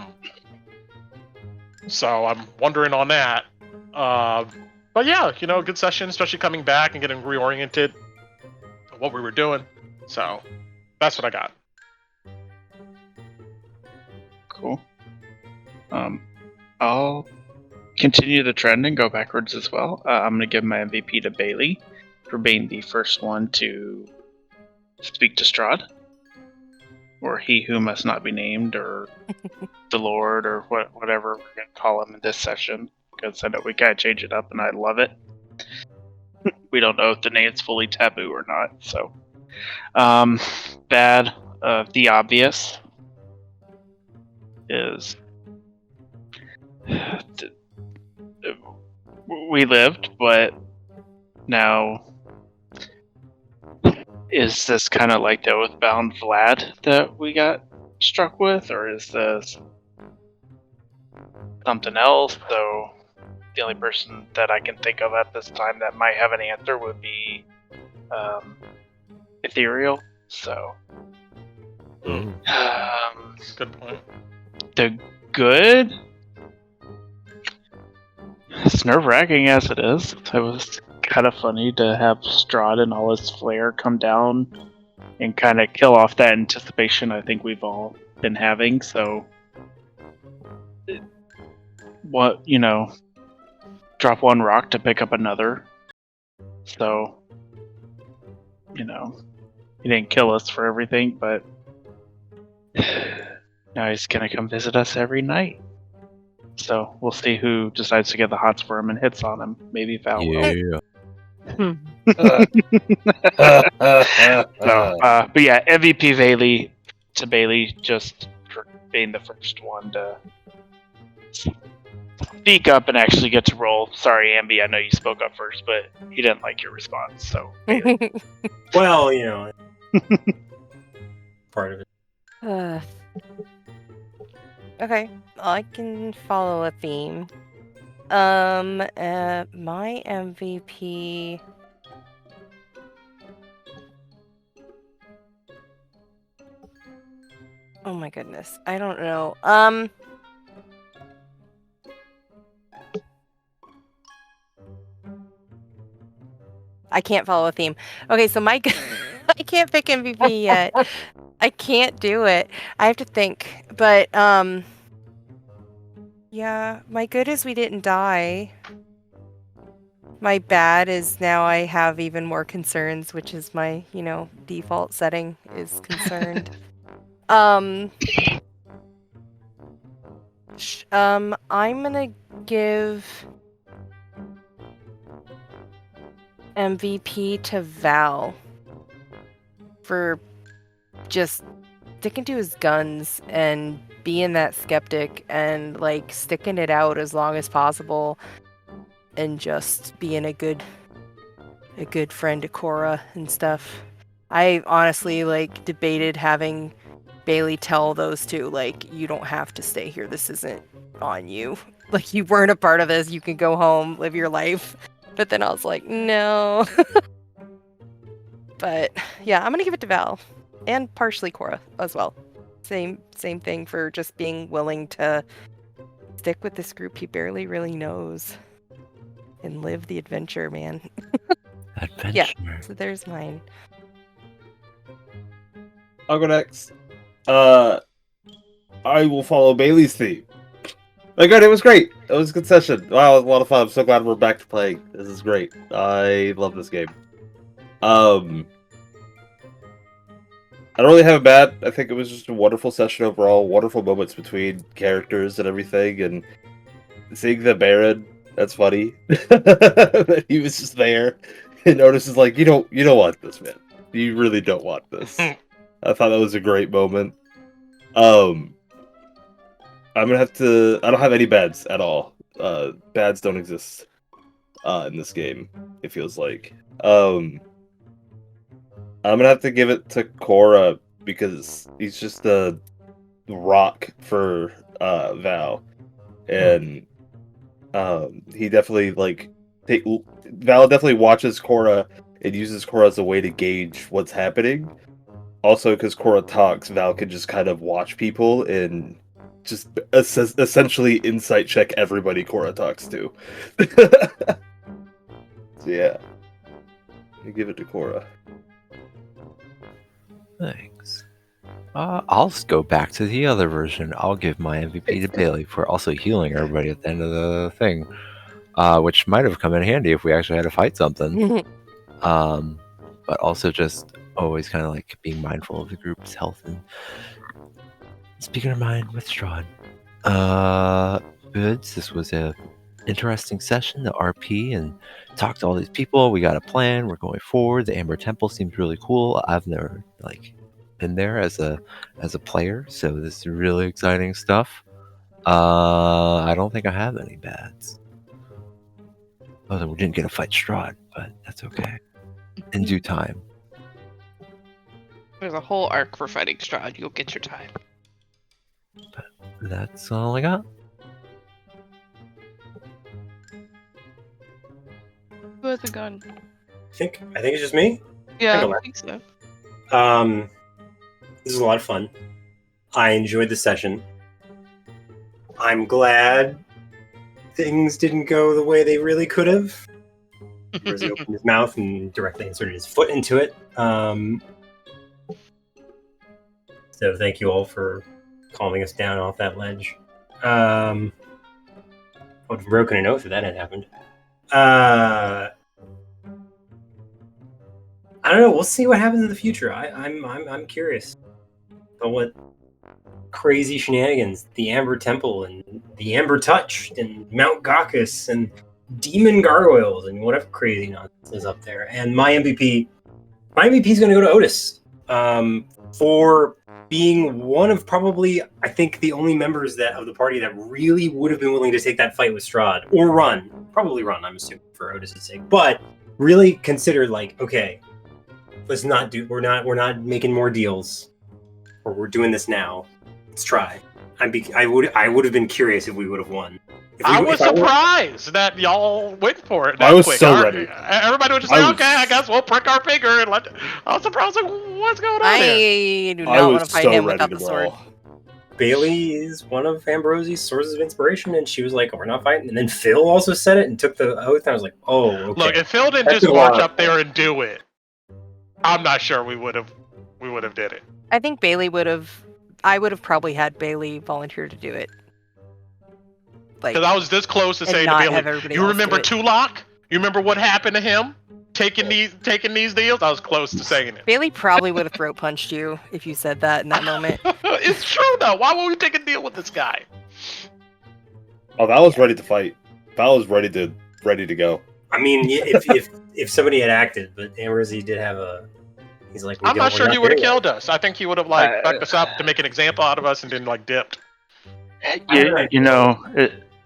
I'm wondering on that. But yeah, good session, especially coming back and getting reoriented. what we were doing. So that's what I got. Cool. I'll continue the trend and go backwards as well. I'm going to give my MVP to Bailey for being the first one to speak to Strahd, or he who must not be named, or the Lord, or whatever we're going to call him in this session, because I know we gotta change it up, and I love it. We don't know if the name's fully taboo or not, so. Bad, the obvious is we lived, but now is this kind of like the Oathbound Vlad that we got struck with, or is this something else? So the only person that I can think of at this time that might have an answer would be Ethereal. So Good point. the good, as nerve-wracking as it is, it was kind of funny to have Strahd and all his flair come down and kind of kill off that anticipation I think we've all been having. So, drop one rock to pick up another. So, he didn't kill us for everything, but now he's gonna come visit us every night. So we'll see who decides to get the hots for him and hits on him. Maybe Val will. Yeah. But yeah, MVP Bailey just for being the first one to speak up and actually get to roll. Sorry, Ambi, I know you spoke up first, but he didn't like your response. So Bailey. Well, part of it. Okay, I can follow a theme. My MVP. Oh my goodness, I don't know. I can't follow a theme. Okay, so I can't pick MVP yet. I can't do it. I have to think. But yeah, my good is we didn't die. My bad is now I have even more concerns, which is my, default setting is concerned. I'm gonna give MVP to Val for just sticking to his guns and being that skeptic and sticking it out as long as possible and just being a good friend to Cora and stuff. I honestly debated having Bailey tell those two you don't have to stay here, this isn't on you, you weren't a part of this, you can go home, live your life. But then I was like, no. But yeah, I'm gonna give it to Val and partially Cora as well. Same thing for just being willing to stick with this group he barely really knows and live the adventure, man. Adventure. Yeah, so there's mine. I'll go next. I will follow Bailey's theme. God, it was great. It was a good session. Wow, it was a lot of fun. I'm so glad we're back to playing. This is great. I love this game. I don't really have a bad. I think it was just a wonderful session overall. Wonderful moments between characters and everything, and seeing the Baron. That's funny. He was just there, and Otis is like, you don't want this, man. You really don't want this. I thought that was a great moment. I'm gonna have to. I don't have any bads at all. Bads don't exist in this game. It feels like. I'm gonna have to give it to Cora because he's just the rock for Val, and he definitely Val definitely watches Cora and uses Cora as a way to gauge what's happening. Also, because Cora talks, Val can just kind of watch people and just essentially insight check everybody Cora talks to. So yeah, I give it to Cora. I'll go back to the other version. I'll give my MVP to Bailey for also healing everybody at the end of the thing, which might have come in handy if we actually had to fight something. But also just always kind of like being mindful of the group's health and speaking our mind with Strahd. Goods. This was a interesting session to RP and talk to all these people. We got a plan. We're going forward. The Amber Temple seems really cool. I've never been there as a player, so this is really exciting stuff. I don't think I have any bads. Although we didn't get to fight Strahd, but that's okay. In due time. There's a whole arc for fighting Strahd. You'll get your time. But that's all I got. Who has a gun? I think it's just me. Yeah, go I back. think so. This is a lot of fun. I enjoyed the session. I'm glad things didn't go the way they really could have. Whereas he opened his mouth and directly inserted his foot into it. So thank you all for calming us down off that ledge. I would have broken an oath if that had happened. I don't know. We'll see what happens in the future. I'm curious about what crazy shenanigans the Amber Temple and the Amber Touch and Mount Gakkus and Demon Gargoyles and whatever crazy nonsense is up there. And my MVP is going to go to Otis for being one of probably, I think, the only members of the party that really would have been willing to take that fight with Strahd or run. Probably run, I'm assuming, for Otis' sake. But really consider okay, let's not do. We're not making more deals, or we're doing this now. Let's try. I would have been curious if we would have won. I was surprised that y'all went for it. I was quick. so ready. Everybody would just say, "Okay, I guess we'll prick our finger." And I was surprised. Like, what's going on here? I do not want to fight him without the to sword. brawl. Bailey is one of Ambrosie's sources of inspiration, and she was like, "We're not fighting." And then Phil also said it and took the oath. And I was like, "Oh, okay." Look, if Phil didn't That's just a lot. march up there and do it, I'm not sure we would have did it. I think Bailey would have. I would have probably had Bailey volunteer to do it. Because I was this close to and saying to not have Bailey, everybody "You else remember do it. Tulak? You remember what happened to him? Taking these deals?" I was close to saying it. Bailey probably would have throat punched you if you said that in that moment. It's true though. Why would we take a deal with this guy? Oh, Val was ready to fight. Val was ready to go. I mean, if somebody had acted, but Ambrosie did have a. He's like, I'm not sure he would have killed us. I think he would have fucked us up to make an example out of us and then dipped.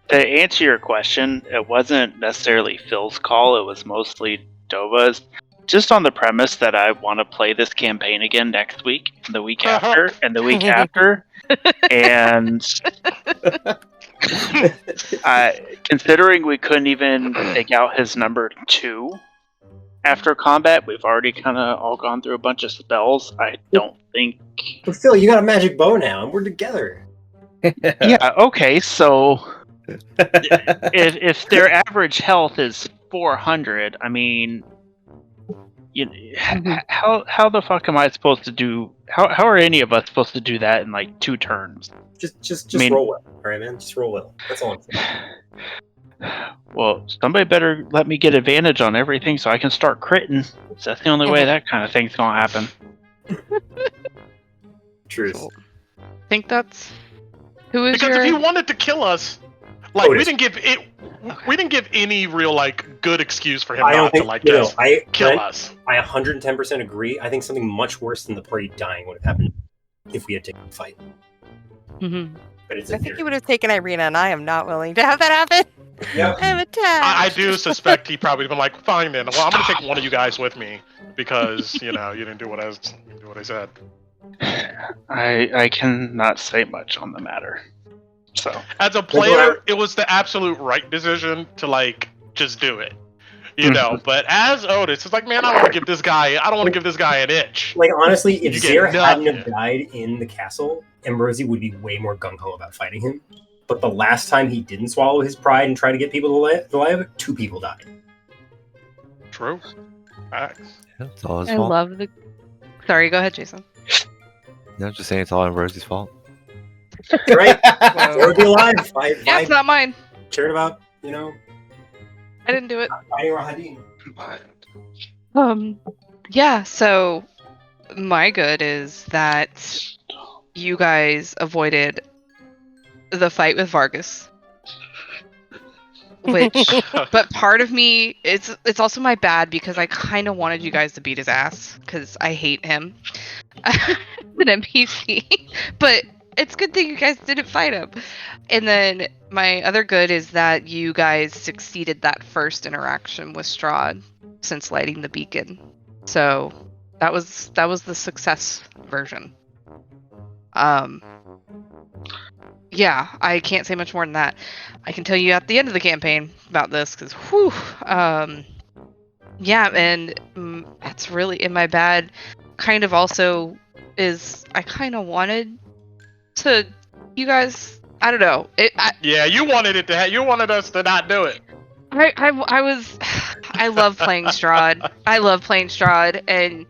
To answer your question, it wasn't necessarily Phil's call. It was mostly Dova's. Just on the premise that I want to play this campaign again next week, the week after, and the week after. And considering we couldn't even take out his number 2 after combat, we've already kind of all gone through a bunch of spells. I don't think... But Phil, you got a magic bow now, and we're together. Yeah, okay, so... if their average health is 400, I mean... how the fuck am I supposed to do... How are any of us supposed to do that in, 2 turns? Just roll well, alright, man? Just roll well. That's all I'm saying. Well, somebody better let me get advantage on everything so I can start critting. So that's the only way that kind of thing's gonna happen. Truth. I think that's... Who is Because your... if he wanted to kill us, Otis. we didn't give any real good excuse for him I don't not think to just kill Glenn, us. I 110% agree. I think something much worse than the party dying would have happened if we had taken the fight. Mhm. But it's I think he would have taken Irina, and I am not willing to have that happen. Yep. I'm attached. I do suspect he probably been like, "Fine then. Well, I'm gonna take one of you guys with me because you didn't do what I said." I cannot say much on the matter. So As a player, it was the absolute right decision to just do it. But as Otis, it's like, man, I don't want to give this guy an itch. Honestly, if You get Zare hadn't have nothing. died in the castle, Ambrosie would be way more gung-ho about fighting him. But the last time he didn't swallow his pride and try to get people to live, 2 people died. True. Facts. That's all his I fault. love the... Sorry, go ahead, Jason. No, just saying it's all Rosie's fault. Right? Whoa. Or be alive. Yeah, it's not mine. cared about, I didn't do it. fighting Rahadin. Yeah, so my good is that you guys avoided the fight with Vargas. But part of me, it's also my bad because I kind of wanted you guys to beat his ass because I hate him. An NPC. But it's a good thing you guys didn't fight him. And then my other good is that you guys succeeded that first interaction with Strahd since lighting the beacon. So that was the success version. Yeah, I can't say much more than that. I can tell you at the end of the campaign about this because, whew, yeah, and that's really in my bad. Kind of also is I kind of wanted to, you guys. I don't know. Yeah, you wanted it to. You wanted us to not do it. I love playing Strahd. I love playing Strahd, and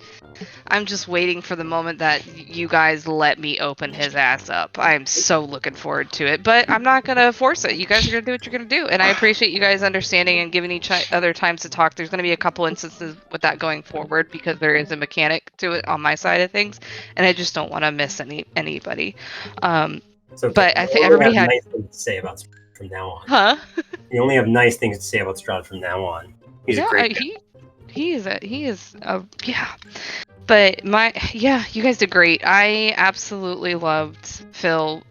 I'm just waiting for the moment that you guys let me open his ass up. I'm so looking forward to it, but I'm not gonna force it. You guys are gonna do what you're gonna do, and I appreciate you guys understanding and giving each other times to talk. There's gonna be a couple instances with that going forward because there is a mechanic to it on my side of things, and I just don't want to miss anybody. But I think everybody had nice things to say about Strahd from now on. Huh? You only have nice things to say about Strahd from now on. He's a great guy. He is yeah. But you guys did great. I absolutely loved Phil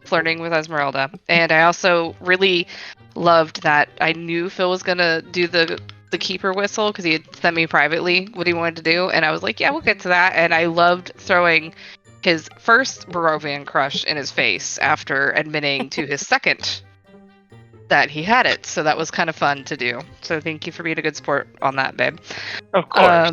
flirting with Esmeralda, and I also really loved that I knew Phil was gonna do the keeper whistle because he had sent me privately what he wanted to do, and I was like, yeah, we'll get to that. And I loved throwing his first Barovian crush in his face after admitting to his second that he had it. So that was kind of fun to do. So thank you for being a good sport on that, babe. Of course.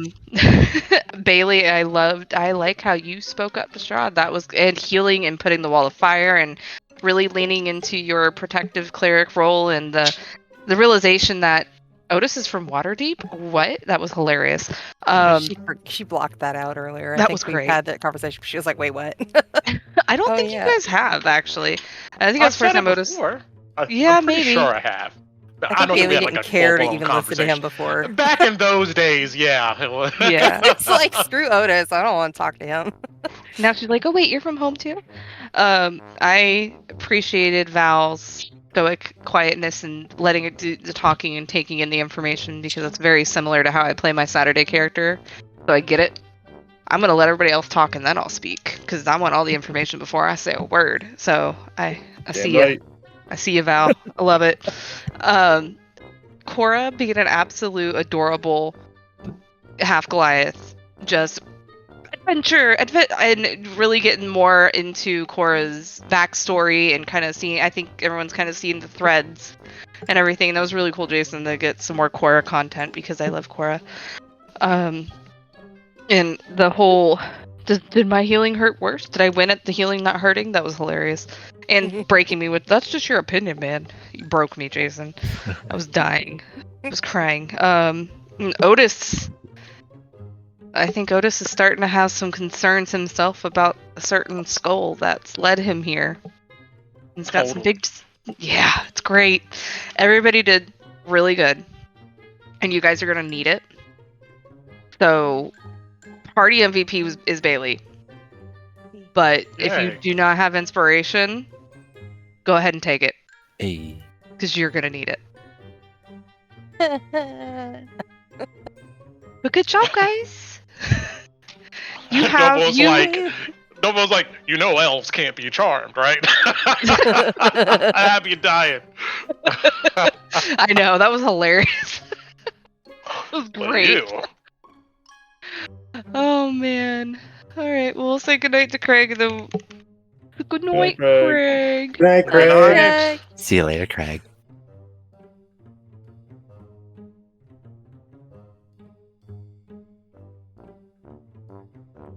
Bailey, I like how you spoke up to Strahd. That was, and healing and putting the wall of fire and really leaning into your protective cleric role and the realization that Otis is from Waterdeep. What? That was hilarious. She blocked that out earlier. That I think was we great. had that conversation. She was like, "Wait, what?" I don't Oh, think yeah. you guys have actually. I think that's the first time Otis. Yeah, I'm pretty maybe. sure I have. I I think don't think we Bailey had didn't like a care to full-blown even listen to him conversation. before. Back in those days, yeah. It was. Yeah. It's like, screw Otis. I don't want to talk to him. Now she's like, oh wait, you're from home too? I appreciated Val's stoic quietness and letting it do the talking and taking in the information because it's very similar to how I play my Saturday character. So I get it. I'm going to let everybody else talk and then I'll speak because I want all the information before I say a word. So I see you. Right. I see you, Val. I love it. Cora being an absolute adorable half Goliath, just adventure, and really getting more into Cora's backstory and kind of seeing. I think everyone's kind of seeing the threads and everything. And that was really cool, Jason, to get some more Cora content because I love Cora. And the whole. Did my healing hurt worse? Did I win at the healing not hurting? That was hilarious. And breaking me with, that's just your opinion, man. You broke me, Jason. I was dying. I was crying. Otis. I think Otis is starting to have some concerns himself about a certain skull that's led him here. He's got some big... Yeah, it's great. Everybody did really good. And you guys are going to need it. So... Party MVP is Bailey. But if you do not have inspiration, go ahead and take it. Hey. Because you're going to need it. But good job, guys. Nobody's like, elves can't be charmed, right? I have you dying. I know, that was hilarious. That was great. Oh man. Alright, well, we'll say goodnight to Craig and then... Good night, Craig. Good night, Craig. See you later, Craig.